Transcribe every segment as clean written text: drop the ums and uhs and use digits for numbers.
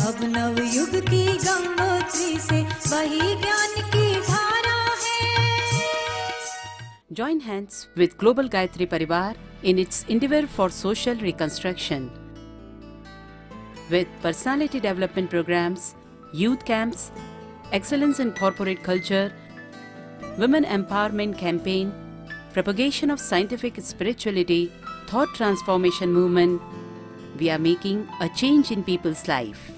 अब नवयुग की गंगोत्री से वही ज्ञान की धारा है। Join hands with Global Gayatri Parivar in its endeavor for social reconstruction. With personality development programs, youth camps, excellence in corporate culture, women empowerment campaign, propagation of scientific spirituality, thought transformation movement, we are making a change in people's life.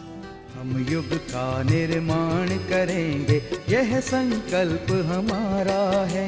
हम युग का निर्माण करेंगे, यह संकल्प हमारा है।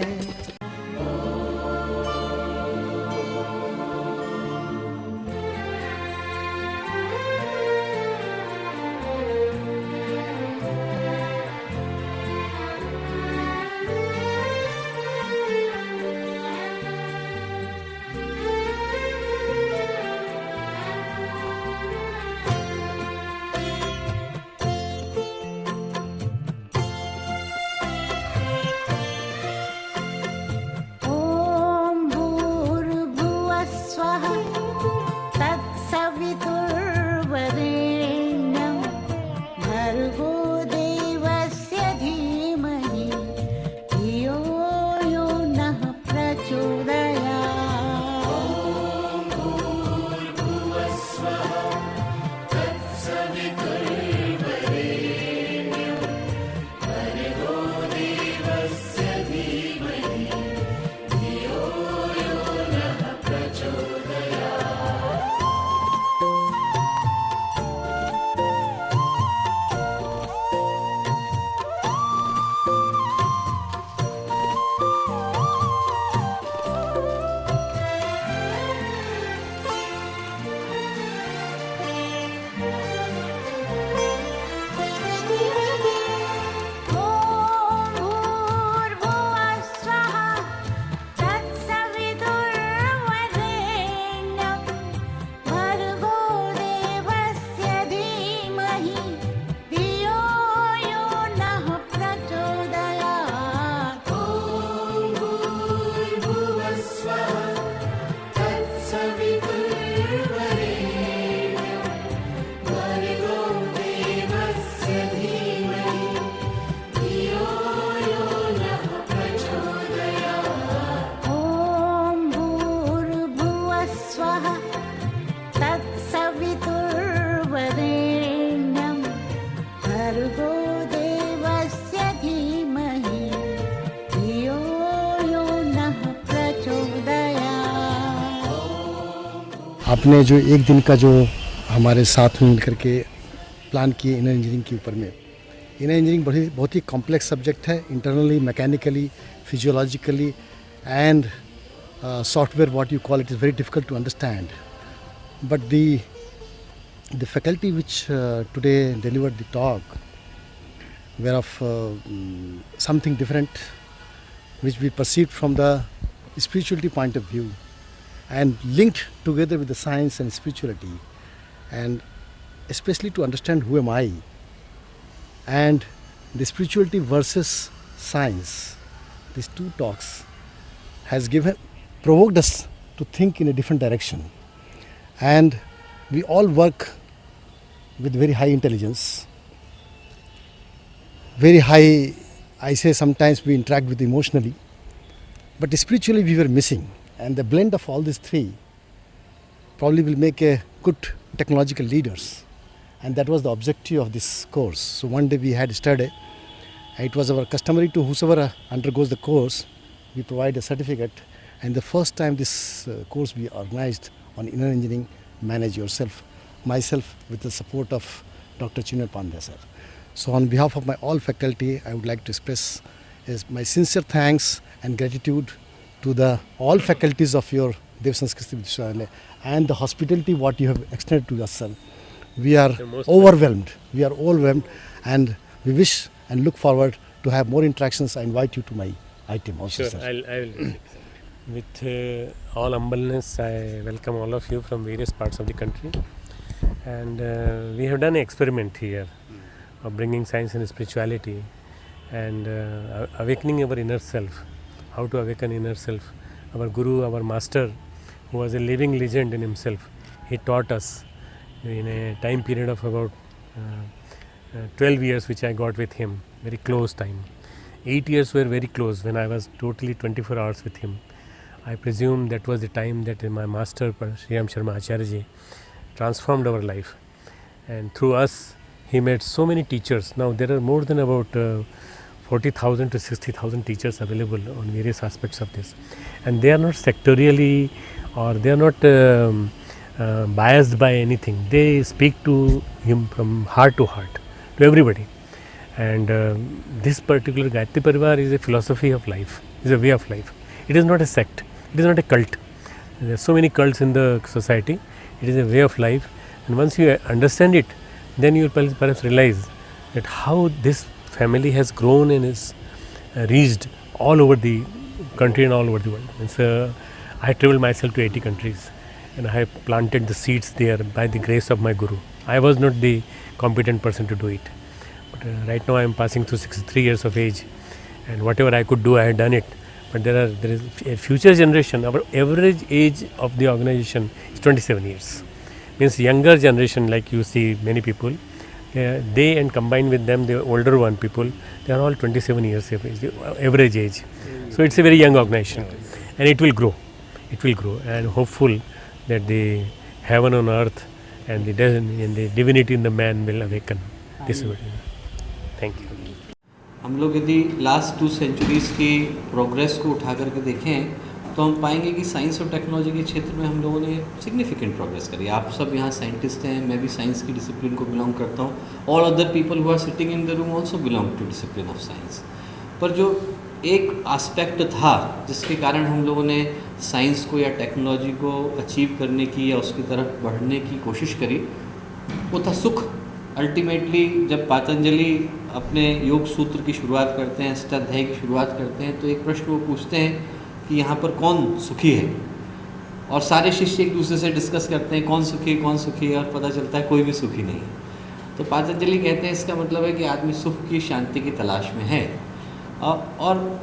आपने जो एक दिन का जो हमारे साथ में मिलकर के प्लान किए इनर इंजीनियरिंग के ऊपर में, इनर इंजीनियरिंग बहुत ही कॉम्प्लेक्स सब्जेक्ट है, internally, mechanically, physiologically and software what you call it is very difficult to understand, but the faculty which today delivered the talk were of something different, which we perceived from the spirituality point of view and linked together with the science and spirituality, and especially to understand who am I, and the spirituality versus science. These two talks has provoked us to think in a different direction, and we all work with very high intelligence, very high, I say sometimes we interact with emotionally, but spiritually we were missing, and the blend of all these three probably will make a good technological leaders, and that was the objective of this course. So one day we had studied, it was our customary to whosoever undergoes the course, we provide a certificate, and the first time this course we organized on inner engineering, Manage Yourself, myself with the support of Dr. Chinmay Pandey sir. So on behalf of my all faculty, I would like to express my sincere thanks and gratitude to the all faculties of your Dev Sanskriti Vishwavidyalaya and the hospitality what you have extended to us, sir. We are overwhelmed. We are overwhelmed, and we wish and look forward to have more interactions. I invite you to my item also, sure, sir. I will. With all humbleness, I welcome all of you from various parts of the country. And we have done an experiment here of bringing science and spirituality and awakening our inner self. How to awaken inner self. Our Guru, our Master, who was a living legend in himself, he taught us in a time period of about 12 years which I got with him, very close time. 8 years were very close when I was totally 24 hours with him. I presume that was the time that my master Shriyam Sharma Acharya ji transformed our life, and through us he made so many teachers. Now there are more than about 40,000 to 60,000 teachers available on various aspects of this, and they are not sectorially or they are not biased by anything. They speak to him from heart to heart, to everybody. And this particular Gayatri Parivar is a philosophy of life, is a way of life. It is not a sect, it is not a cult. There are so many cults in the society. It is a way of life, and once you understand it, then you will perhaps realize that how this family has grown and is reached all over the country and all over the world. And so I traveled myself to 80 countries, and I have planted the seeds there by the grace of my Guru. I was not the competent person to do it. But right now I am passing through 63 years of age, and whatever I could do, I had done it. But there is a future generation. Our average age of the organization is 27 years. Means younger generation, like you see many people, they and combined with them the older one people, they are all 27 years of age, the average age. So it's a very young organization, and it will grow. It will grow, and hopeful that the heaven on earth and the divinity in the man will awaken. This is what. Thank you. हम लोग यदि last 2 centuries की progress को उठा करके देखें तो हम पाएंगे कि साइंस और टेक्नोलॉजी के क्षेत्र में हम लोगों ने सिग्निफिकेंट प्रोग्रेस करी। आप सब यहाँ साइंटिस्ट हैं, मैं भी साइंस की डिसिप्लिन को बिलोंग करता हूँ। All other people who are sitting in the room also belong to discipline of science. पर जो एक एस्पेक्ट था जिसके कारण हम लोगों ने साइंस को या टेक्नोलॉजी को अचीव करने की या उसकी तरफ बढ़ने की कोशिश करी, वो था सुख। अल्टीमेटली जब पतंजलि अपने योग सूत्र की शुरुआत करते हैं, अष्टाध्यायी की शुरुआत करते हैं, तो एक प्रश्न वो पूछते हैं कि यहाँ पर कौन सुखी है, और सारे शिष्य एक दूसरे से डिस्कस करते हैं कौन सुखी है, और पता चलता है कोई भी सुखी नहीं है। तो पतंजलि कहते हैं इसका मतलब है कि आदमी सुख की, शांति की तलाश में है। और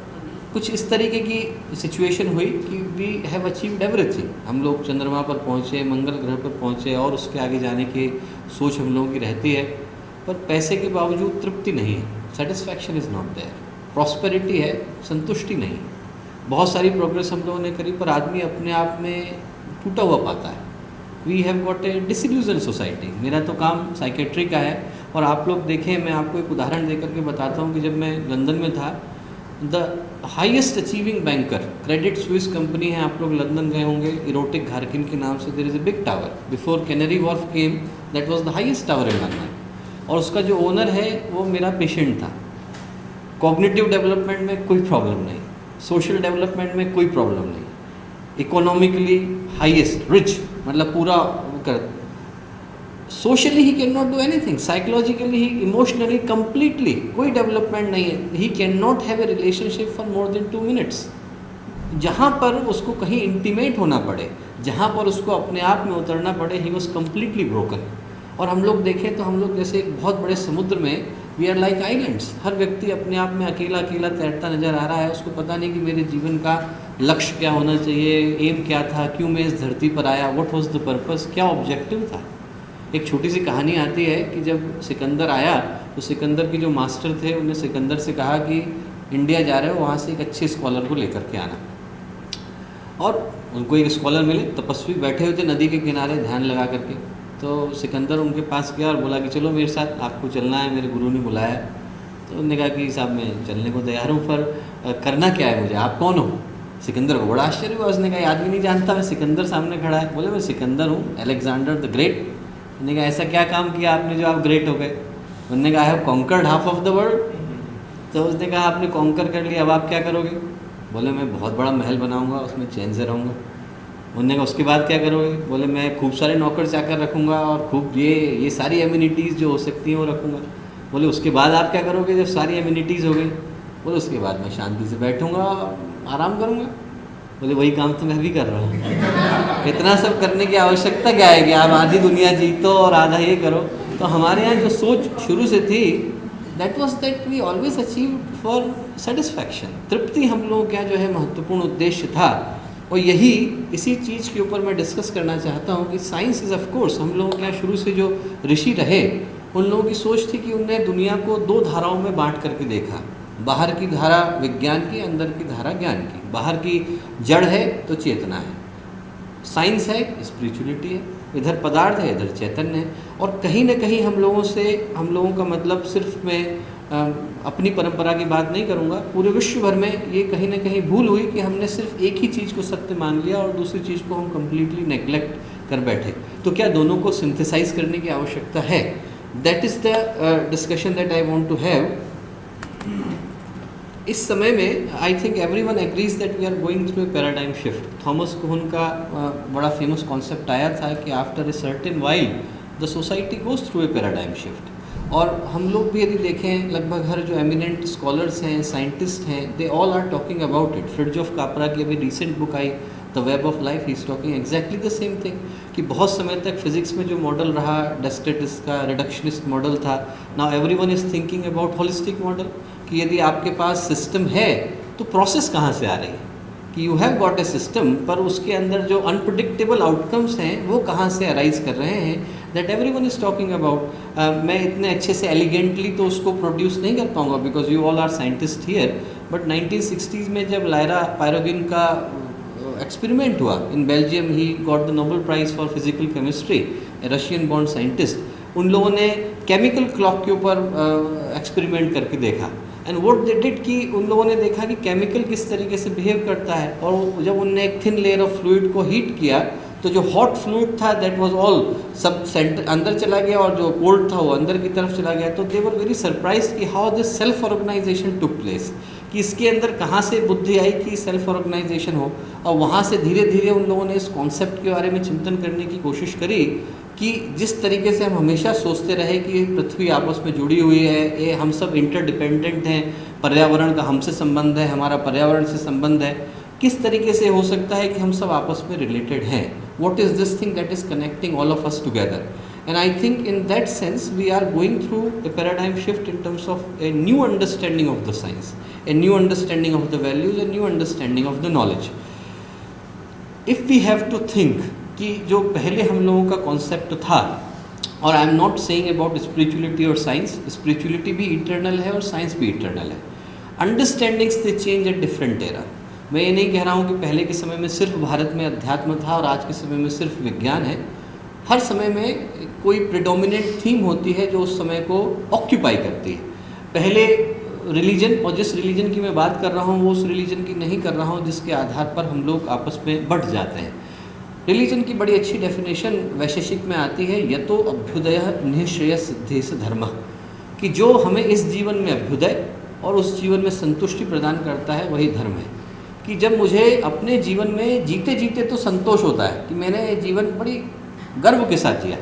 कुछ इस तरीके की सिचुएशन हुई कि वी हैव अचीव्ड एवरीथिंग। हम लोग चंद्रमा पर पहुँचे, मंगल ग्रह पर पहुँचे, और उसके आगे जाने की सोच हम लोगों की रहती है, पर पैसे के बावजूद तृप्ति नहीं है, satisfaction is not there. Prosperity है, संतुष्टि नहीं। बहुत सारी प्रोग्रेस हम लोगों ने करी, पर आदमी अपने आप में टूटा हुआ पाता है। We have got a disillusion society. मेरा तो काम साइकेट्री का है, और आप लोग देखें, मैं आपको एक उदाहरण दे करके बताता हूँ कि जब मैं लंदन में था, the highest achieving banker, Credit Suisse company है, आप लोग लंदन गए होंगे, इरोटिक घारकिन के नाम से, there is a big tower before Canary Wharf came, that was the highest tower in London, और उसका जो ओनर है वो मेरा पेशेंट था। कॉग्निटिव डेवलपमेंट में कोई प्रॉब्लम नहीं, सोशल डेवलपमेंट में कोई प्रॉब्लम नहीं, इकोनॉमिकली हाईएस्ट, रिच, मतलब पूरा कर। Socially he can not do anything, psychologically he, emotionally, completely कोई डेवलपमेंट नहीं है। He can not have a relationship for more than 2 minutes. जहाँ पर उसको कहीं इंटीमेट होना पड़े, जहाँ पर उसको अपने आप में उतरना पड़े, ही वॉज कम्प्लीटली ब्रोकन। और हम लोग देखें तो हम लोग जैसे एक बहुत बड़े समुद्र में, वी आर लाइक आइलैंड्स। हर व्यक्ति अपने आप में अकेला अकेला तैरता नज़र आ रहा है। उसको पता नहीं कि मेरे जीवन का लक्ष्य क्या होना चाहिए, एम क्या था, क्यों मैं इस धरती पर आया, व्हाट वाज द पर्पस, क्या ऑब्जेक्टिव था। एक छोटी सी कहानी आती है कि जब सिकंदर आया तो सिकंदर के जो मास्टर थे उन्हें सिकंदर से कहा कि इंडिया जा रहे हो, वहाँ से एक अच्छे स्कॉलर को लेकर के आना। और उनको एक स्कॉलर मिले, तपस्वी बैठे हुए थे नदी के किनारे ध्यान लगा करके। तो सिकंदर उनके पास गया और बोला कि चलो मेरे साथ, आपको चलना है, मेरे गुरु ने बुलाया। तो उन्होंने कहा कि साहब मैं चलने को तैयार हूँ, पर करना क्या है मुझे, आप कौन हो। सिकंदर को बड़ा आश्चर्य हुआ, उसने कहा आदमी नहीं जानता, मैं सिकंदर सामने खड़ा है। बोले मैं सिकंदर हूँ, अलेक्जेंडर द ग्रेट। उन्होंने कहा ऐसा क्या काम किया आपने जो आप ग्रेट हो गए। उन्होंने कहा I have conquered half of the world. तो उसने कहा आपने कॉन्कर कर लिया, अब आप क्या करोगे। बोले मैं बहुत बड़ा महल बनाऊंगा, उसमें चैन से रहूँगा। उन्होंने कहा उसके बाद क्या करोगे। बोले मैं खूब सारे नौकर चाकर रखूँगा और खूब ये सारी एम्यूनिटीज़ जो हो सकती हैं वो रखूँगा। बोले उसके बाद आप क्या करोगे जब सारी एम्यूनिटीज़ हो गई। बोले उसके बाद मैं शांति से बैठूँगा, आराम करूँगा। बोले वही काम तो मैं भी कर रहा हूँ। इतना सब करने की आवश्यकता क्या है कि आप आधी दुनिया जीतो और आधा ये करो। तो हमारे यहाँ जो सोच शुरू से थी, that was that we always achieve for satisfaction. तृप्ति हम लोगों का जो है महत्वपूर्ण उद्देश्य था। और यही इसी चीज़ के ऊपर मैं डिस्कस करना चाहता हूँ कि साइंस इज़ ऑफ कोर्स, हम लोगों के यहाँ शुरू से जो ऋषि रहे उन लोगों की सोच थी कि उनने दुनिया को दो धाराओं में बांट करके देखा, बाहर की धारा विज्ञान की, अंदर की धारा ज्ञान की। बाहर की जड़ है तो चेतना है, साइंस है, स्पिरिचुअलिटी है, इधर पदार्थ है, इधर चैतन्य है। और कहीं ना कहीं हम लोगों का मतलब, सिर्फ मैं अपनी परंपरा की बात नहीं करूँगा, पूरे विश्व भर में ये कहीं ना कहीं भूल हुई कि हमने सिर्फ एक ही चीज़ को सत्य मान लिया और दूसरी चीज़ को हम कम्प्लीटली नेग्लेक्ट कर बैठे। तो क्या दोनों को सिंथेसाइज करने की आवश्यकता है? That is the discussion that I want to have. इस समय में I think everyone agrees that we are going through a paradigm shift. Thomas Kuhn का बड़ा फेमस कॉन्सेप्ट आया था कि after a certain while the society goes through a paradigm shift. और हम लोग भी यदि देखें, लगभग हर जो एमिनेंट स्कॉलर्स हैं, साइंटिस्ट हैं, they all are talking about it. Fritjof Capra की अभी रिसेंट बुक आई the web of life, he is talking exactly the same thing कि बहुत समय तक फिजिक्स में जो मॉडल रहा डेस्क्रेटिस का रिडक्शनिस्ट मॉडल था, now everyone is thinking about holistic model कि यदि आपके पास सिस्टम है तो प्रोसेस कहाँ से आ रही है, कि you have got A system, पर उसके अंदर जो अनप्रिडिक्टेबल आउटकम्स हैं वो कहाँ से अराइज कर रहे हैं, that everyone is talking about. मैं इतने अच्छे से एलिगेंटली तो उसको प्रोड्यूस नहीं कर पाऊँगा because you all are scientist here, but 1960s में जब लायरा पायरोगिन का एक्सपेरिमेंट हुआ in Belgium, he got the Nobel prize for physical chemistry, Russian born scientist. उन लोगों ने केमिकल क्लॉक के ऊपर एक्सपेरिमेंट करके देखा, एंड व्हाट दे डिड कि उन लोगों ने देखा कि केमिकल किस तरीके से बिहेव करता है। और जब उनने एक थिन लेयर ऑफ फ्लूइड को हीट किया तो जो हॉट फ्लूइड था that was all sub centre अंदर चला गया और जो कोल्ड था वो अंदर की तरफ चला गया। तो दे वर वेरी सरप्राइज कि how this self organization took place, कि इसके अंदर कहाँ से बुद्धि आई कि सेल्फ ऑर्गेनाइजेशन हो। और वहाँ से धीरे धीरे उन लोगों ने इस कॉन्सेप्ट के बारे में चिंतन करने की कोशिश करी कि जिस तरीके से हम हमेशा सोचते रहे कि पृथ्वी आपस में जुड़ी हुई है, ये हम सब इंटरडिपेंडेंट हैं, पर्यावरण का हमसे संबंध है, हमारा पर्यावरण से संबंध है, किस तरीके से हो सकता है कि हम सब आपस में रिलेटेड हैं? What is this thing that is connecting all of us together? And I think in that sense we are going through a paradigm shift in terms of a new understanding of the science, a new understanding of the values, a new understanding of the knowledge. If we have to think कि जो पहले हम लोगों का concept था, और I am not saying about spirituality और science, spirituality भी इटर्नल है और साइंस भी इटर्नल है। Understandings they change at different era. मैं ये नहीं कह रहा हूँ कि पहले के समय में सिर्फ भारत में अध्यात्म था और आज के समय में सिर्फ विज्ञान है। हर समय में कोई प्रिडोमिनेंट थीम होती है जो उस समय को ऑक्यूपाई करती है। पहले रिलीजन, और जिस रिलीजन की मैं बात कर रहा हूँ वो उस रिलीजन की नहीं कर रहा हूँ जिसके आधार पर हम लोग आपस में बंट जाते हैं। रिलीजन की बड़ी अच्छी डेफिनेशन वैशेषिक में आती है, यतो अभ्युदय निःश्रेयस सिद्धेश धर्म, कि जो हमें इस जीवन में अभ्युदय और उस जीवन में संतुष्टि प्रदान करता है वही धर्म है। कि जब मुझे अपने जीवन में जीते जीते तो संतोष होता है कि मैंने ये जीवन बड़ी गर्व के साथ जिया,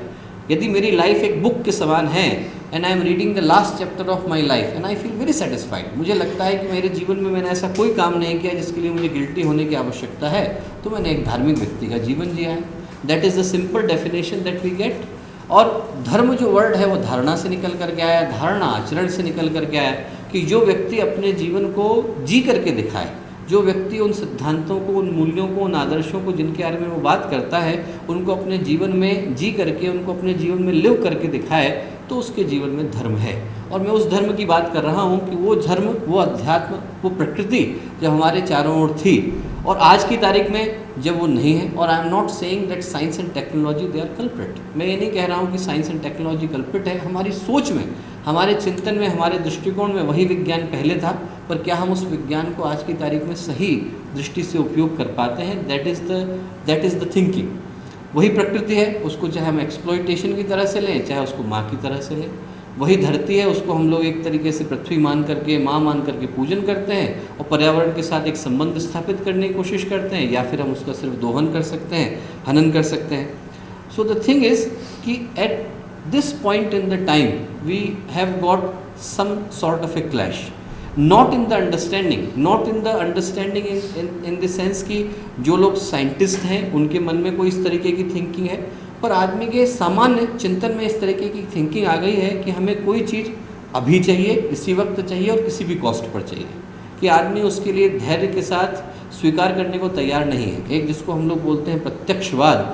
यदि मेरी लाइफ एक बुक के समान है and I am reading the last chapter of my life and I feel very satisfied, मुझे लगता है कि मेरे जीवन में मैंने ऐसा कोई काम नहीं किया जिसके लिए मुझे गिल्टी होने की आवश्यकता है, तो मैंने एक धार्मिक व्यक्ति का जीवन जिया है। That is the simple definition that we get. और धर्म जो वर्ड है वो धारणा से निकल करके आया, धारणा आचरण से निकल करके आया, कि जो व्यक्ति अपने जीवन को जी करके दिखाए, जो व्यक्ति उन सिद्धांतों को, उन मूल्यों को, उन आदर्शों को जिनके बारे में वो बात करता है उनको अपने जीवन में जी करके, उनको अपने जीवन में लिव करके दिखाए, तो उसके जीवन में धर्म है। और मैं उस धर्म की बात कर रहा हूँ कि वो धर्म, वो अध्यात्म, वो प्रकृति जब हमारे चारों ओर थी और आज की तारीख में जब वो नहीं है। और I am not saying that science and technology they are culprit. मैं ये नहीं कह रहा हूँ कि साइंस एंड टेक्नोलॉजी कल्प्रिट है। हमारी सोच में, हमारे चिंतन में, हमारे दृष्टिकोण में वही विज्ञान पहले था, पर क्या हम उस विज्ञान को आज की तारीख में सही दृष्टि से उपयोग कर पाते हैं? That is the thinking. वही प्रकृति है, उसको चाहे हम एक्सप्लॉयटेशन की तरह से लें, चाहे उसको माँ की तरह से लें। वही धरती है, उसको हम लोग एक तरीके से पृथ्वी मान करके, माँ मान करके पूजन करते हैं और पर्यावरण के साथ एक संबंध स्थापित करने की कोशिश करते हैं, या फिर हम उसका सिर्फ दोहन कर सकते हैं, हनन कर सकते हैं। सो द थिंग इज़ कि eight this point in the time we have got some sort of a clash, not in the understanding in the sense कि जो लोग साइंटिस्ट हैं उनके मन में कोई इस तरीके की थिंकिंग है, पर आदमी के सामान्य चिंतन में इस तरीके की थिंकिंग आ गई है कि हमें कोई चीज़ अभी चाहिए, इसी वक्त चाहिए और किसी भी कॉस्ट पर चाहिए, कि आदमी उसके लिए धैर्य के साथ स्वीकार करने को तैयार नहीं है। एक जिसको हम लोग बोलते हैं प्रत्यक्षवाद,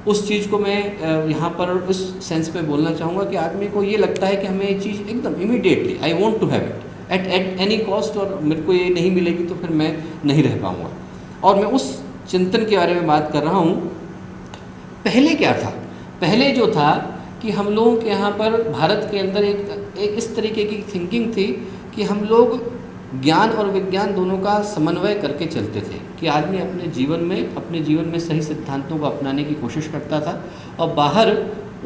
उस चीज़ को मैं यहाँ पर उस सेंस में बोलना चाहूँगा कि आदमी को ये लगता है कि हमें ये चीज़ एकदम immediately I want to have it at any cost, और मेरे को ये नहीं मिलेगी तो फिर मैं नहीं रह पाऊँगा। और मैं उस चिंतन के बारे में बात कर रहा हूँ। पहले क्या था? पहले जो था कि हम लोगों के यहाँ पर भारत के अंदर एक इस तरीके की थिंकिंग थी कि हम लोग ज्ञान और विज्ञान दोनों का समन्वय करके चलते थे, कि आदमी अपने जीवन में सही सिद्धांतों को अपनाने की कोशिश करता था और बाहर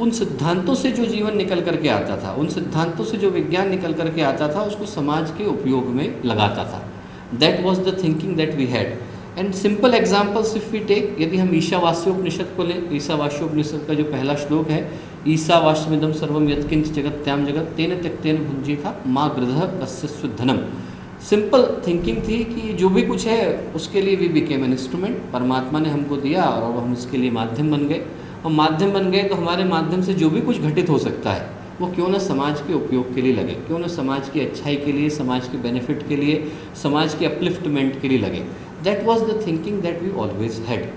उन सिद्धांतों से जो जीवन निकल करके आता था, उन सिद्धांतों से जो विज्ञान निकल करके आता था, उसको समाज के उपयोग में लगाता था। That was the thinking that we had. And simple examples if we take, यदि हम ईशावास्योपनिषद को लें, ईशावास्योपनिषद का जो पहला श्लोक है, ईशावास्यमिदं सर्वम यत्किंच जगत्याम जगत तेन त्यक्तेन भुंजीथा मा गृधः कस्य धनम। सिंपल थिंकिंग थी कि जो भी कुछ है उसके लिए वी बिकेम एन इंस्ट्रूमेंट, परमात्मा ने हमको दिया और हम उसके लिए माध्यम बन गए। और माध्यम बन गए तो हमारे माध्यम से जो भी कुछ घटित हो सकता है वो क्यों ना समाज के उपयोग के लिए लगे, क्यों ना समाज की अच्छाई के लिए, समाज के बेनिफिट के लिए, समाज के अपलिफ्टमेंट के लिए लगे। That was the thinking that we always had.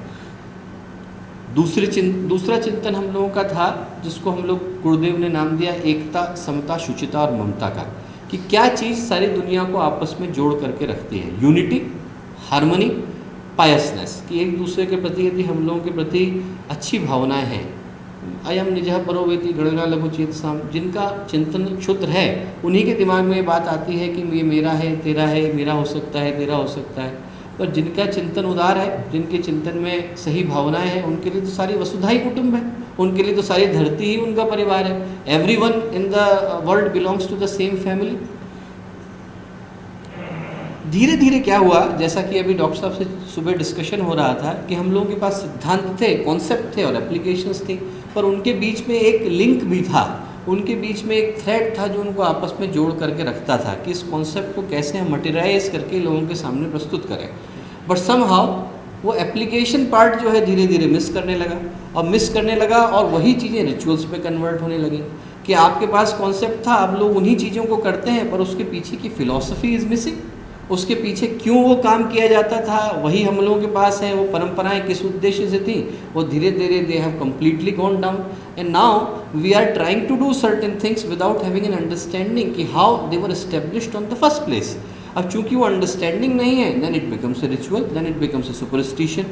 दूसरा चिंतन हम लोगों का था जिसको हम लोग गुरुदेव ने नाम दिया एकता, समता, शुचिता और ममता का, कि क्या चीज़ सारी दुनिया को आपस में जोड़ करके रखती है। यूनिटी, हार्मनी, पायसनेस, कि एक दूसरे के प्रति यदि हम लोगों के प्रति अच्छी भावनाएं हैं। अयम निजः परो वेति गणना लघु चेत साम, जिनका चिंतन क्षुद्र है उन्हीं के दिमाग में ये बात आती है कि ये मेरा है, तेरा है, मेरा हो सकता है, तेरा हो सकता है। पर जिनका चिंतन उदार है, जिनके चिंतन में सही भावनाएं हैं, उनके लिए तो सारी वसुधा ही कुटुंब है, उनके लिए तो सारी धरती ही उनका परिवार है। Everyone in the world belongs to the same family. धीरे धीरे क्या हुआ, जैसा कि अभी डॉक्टर साहब से सुबह डिस्कशन हो रहा था, कि हम लोगों के पास सिद्धांत थे, कॉन्सेप्ट थे और एप्लीकेशंस थी, पर उनके बीच में एक लिंक भी था, उनके बीच में एक थ्रेड था जो उनको आपस में जोड़ करके रखता था कि इस कॉन्सेप्ट को कैसे हम मटेरियलाइज करके लोगों के सामने प्रस्तुत करें। बट समहाउ वो एप्लीकेशन पार्ट जो है धीरे धीरे मिस करने लगा और वही चीज़ें रिचुअल्स में कन्वर्ट होने लगी, कि आपके पास कॉन्सेप्ट था, आप लोग उन्हीं चीज़ों को करते हैं, पर उसके पीछे की फिलॉसफी इज़ मिसिंग। उसके पीछे क्यों वो काम किया जाता था वही हम लोगों के पास है। वो परंपराएं किस उद्देश्य से थी, वो धीरे धीरे they have completely gone down. And now we are trying to do certain things without having an understanding कि how they were established on the first place. अब चूंकि वो अंडरस्टैंडिंग नहीं है, then it becomes a ritual, then it becomes a superstition.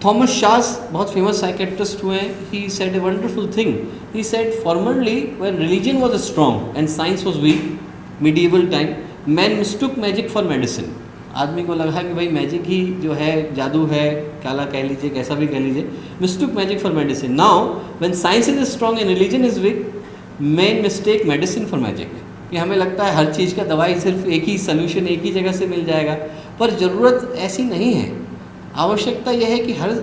Thomas Szasz बहुत famous psychiatrist हुए हैं। He said a wonderful thing. He said formerly when religion was strong and science was week, medieval time, man mistook magic for medicine. आदमी को लगा कि भाई magic ही जो है जादू है, काला कह लीजिए, कैसा भी कह लीजिए, mistook magic for medicine. Now when science is strong and religion is weak, man mistake medicine for magic. कि हमें लगता है हर चीज़ का दवाई सिर्फ एक ही सल्यूशन एक ही जगह से मिल जाएगा, पर ज़रूरत ऐसी नहीं है। आवश्यकता यह है कि हर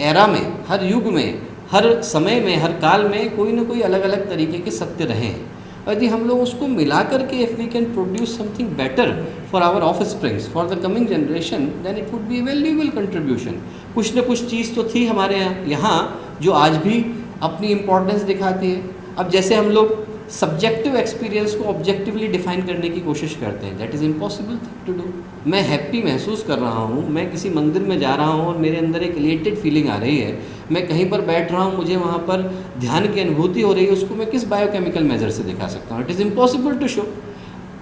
एरा में, हर युग में, हर समय में, हर काल में कोई ना कोई अलग अलग तरीके के सत्य रहे हैं। यदि हम लोग उसको मिला करके if we can produce something better for our offsprings, for the coming generation, then it would be a valuable contribution. कुछ न कुछ चीज़ तो थी हमारे यहाँ जो आज भी अपनी इम्पोर्टेंस दिखाती है। अब जैसे हम लोग सब्जेक्टिव एक्सपीरियंस को ऑब्जेक्टिवली डिफाइन करने की कोशिश करते हैं, that is impossible thing to do. मैं हैप्पी महसूस कर रहा हूँ, मैं किसी मंदिर में जा रहा हूँ और मेरे अंदर एक इलेटेड फीलिंग आ रही है, मैं कहीं पर बैठ रहा हूँ, मुझे वहाँ पर ध्यान की अनुभूति हो रही है, उसको मैं किस बायोकेमिकल मेजर से दिखा सकता हूँ? It is impossible to show.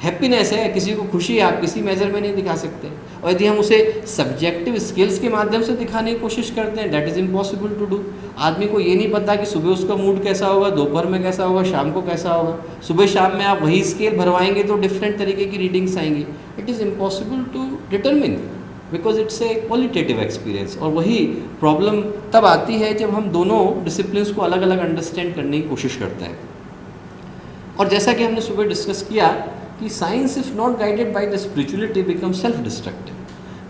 Happiness है, किसी को खुशी है, आप किसी मेजर में नहीं दिखा सकते। और यदि हम उसे सब्जेक्टिव स्किल्स के माध्यम से दिखाने की कोशिश करते हैं, that is impossible to do. आदमी को ये नहीं पता कि सुबह उसका मूड कैसा होगा, दोपहर में कैसा होगा, शाम को कैसा होगा। सुबह शाम में आप वही स्केल भरवाएंगे तो डिफरेंट तरीके की रीडिंग्स आएंगी। It is impossible to determine because it's a qualitative experience. और वही प्रॉब्लम तब आती है जब हम दोनों डिसिप्लिन्स को अलग अलग अंडरस्टैंड करने की कोशिश करते हैं। और जैसा कि हमने सुबह डिस्कस किया कि science if not guided by the spirituality become self destructive.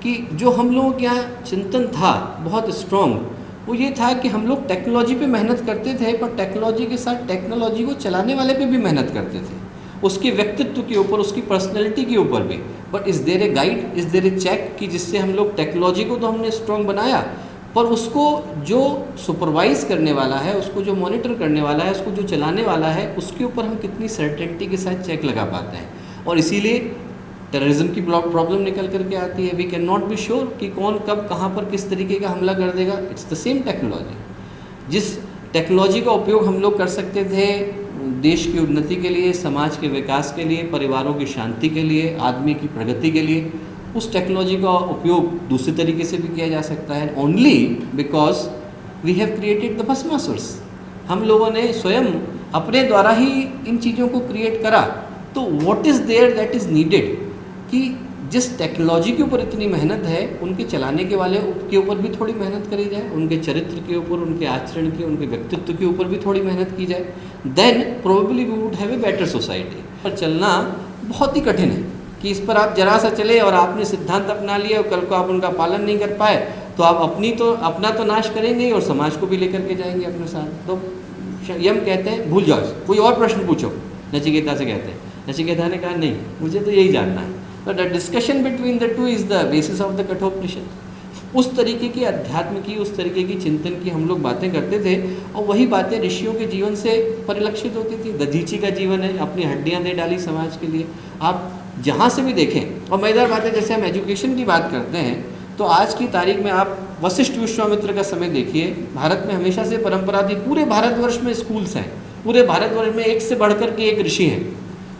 कि जो हम लोगों के यहाँ चिंतन था बहुत स्ट्रॉन्ग, वो ये था कि हम लोग टेक्नोलॉजी पे मेहनत करते थे, पर टेक्नोलॉजी के साथ टेक्नोलॉजी को चलाने वाले पे भी मेहनत करते थे, उसके व्यक्तित्व के ऊपर, उसकी पर्सनैलिटी के ऊपर भी। But is there a guide, is there a check कि जिससे हम लोग टेक्नोलॉजी को तो हमने स्ट्रॉन्ग बनाया, पर उसको जो सुपरवाइज करने वाला है, उसको जो मॉनिटर करने वाला है, उसको जो चलाने वाला है, उसके ऊपर हम कितनी सर्टेनिटी के साथ चेक लगा पाते हैं। और इसीलिए टेररिज्म की प्रॉब्लम निकल करके आती है। We can not be sure कि कौन कब कहाँ पर किस तरीके का हमला कर देगा। It's the same technology. जिस टेक्नोलॉजी का उपयोग हम लोग कर सकते थे देश की उन्नति के लिए, समाज के विकास के लिए, परिवारों की शांति के लिए, आदमी की प्रगति के लिए, उस टेक्नोलॉजी का उपयोग दूसरे तरीके से भी किया जा सकता है। Only because we have created the Bhasmasurs. हम लोगों ने स्वयं अपने द्वारा ही इन चीज़ों को क्रिएट करा। तो what is there that is needed कि जिस टेक्नोलॉजी के ऊपर इतनी मेहनत है उनके चलाने के वाले के ऊपर भी थोड़ी मेहनत करी जाए, उनके चरित्र के ऊपर, उनके आचरण के, उनके व्यक्तित्व के ऊपर भी थोड़ी मेहनत की जाए। Then probably we would have a better society. पर चलना बहुत ही कठिन है कि इस पर आप जरा सा चले और आपने सिद्धांत अपना लिए और कल को आप उनका पालन नहीं कर पाए तो आप अपना तो नाश करेंगे ही और समाज को भी लेकर के जाएंगे अपने साथ। तो यम कहते हैं भूल जाओ, कोई और प्रश्न पूछो, नचिकेता से कहते हैं। नचिकेता ने कहा नहीं, मुझे तो यही जानना है। तो the discussion between the two is the basis of the Kathopanishad. उस तरीके की अध्यात्म की, उस तरीके की चिंतन की हम लोग बातें करते थे और वही बातें ऋषियों के जीवन से परिलक्षित होती थी। दधीची का जीवन है, अपनी हड्डियाँ दे डाली समाज के लिए। आप जहाँ से भी देखें, और मज़ेदार बात है जैसे हम एजुकेशन की बात करते हैं तो आज की तारीख में आप वशिष्ठ विश्वामित्र का समय देखिए। भारत में हमेशा से परंपरा थी, पूरे भारतवर्ष में स्कूल्स हैं, पूरे भारतवर्ष में एक से बढ़कर के एक ऋषि हैं,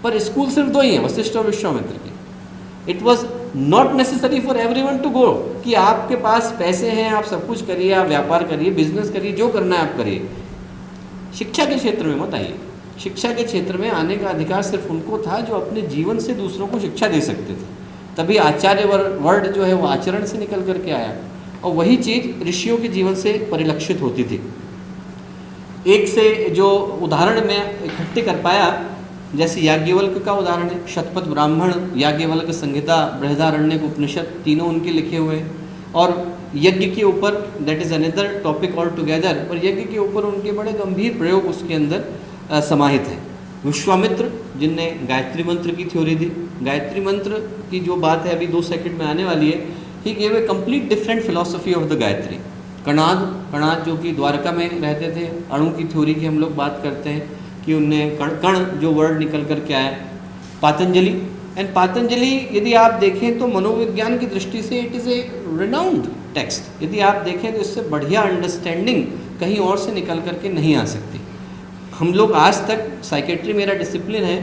पर स्कूल सिर्फ दो ही हैं, वशिष्ठ और विश्वामित्र के। It was not necessary for everyone to go कि आपके पास पैसे हैं, आप सब कुछ करिए, आप व्यापार करिए, बिजनेस करिए, जो करना है आप करिए। शिक्षा के क्षेत्र में मत आइए। शिक्षा के क्षेत्र में आने का अधिकार सिर्फ उनको था जो अपने जीवन से दूसरों को शिक्षा दे सकते थे। तभी आचार्य वर्ड जो है वो आचरण से निकल करके आया और वही चीज़ ऋषियों के जीवन से परिलक्षित होती थी। एक से जो उदाहरण मैं इकट्ठे कर पाया, जैसे याज्ञवल्क्य का उदाहरण है, शतपथ ब्राह्मण, याज्ञवल्क्य संहिता, बृहदारण्यक उपनिषद, तीनों उनके लिखे हुए हैं। और यज्ञ के ऊपर, that is another topic all together, पर यज्ञ के ऊपर उनके बड़े गंभीर प्रयोग उसके अंदर समाहित हैं। विश्वामित्र जिनने गायत्री मंत्र की थ्योरी दी, गायत्री मंत्र की जो बात है अभी 2 सेकंड में आने वाली है, he gave a complete different philosophy of the Gayatri. Kanad जो कि द्वारका में रहते थे, अणु की थ्योरी की हम लोग बात करते हैं कि उनने कण जो वर्ड निकल कर के आया। पातंजलि, एंड पातंजलि यदि आप देखें तो मनोविज्ञान की दृष्टि से it is A renowned text. यदि आप देखें तो इससे बढ़िया अंडरस्टैंडिंग कहीं और से निकल कर के नहीं आ सकती। हम लोग आज तक, साइकेट्री मेरा डिसिप्लिन है,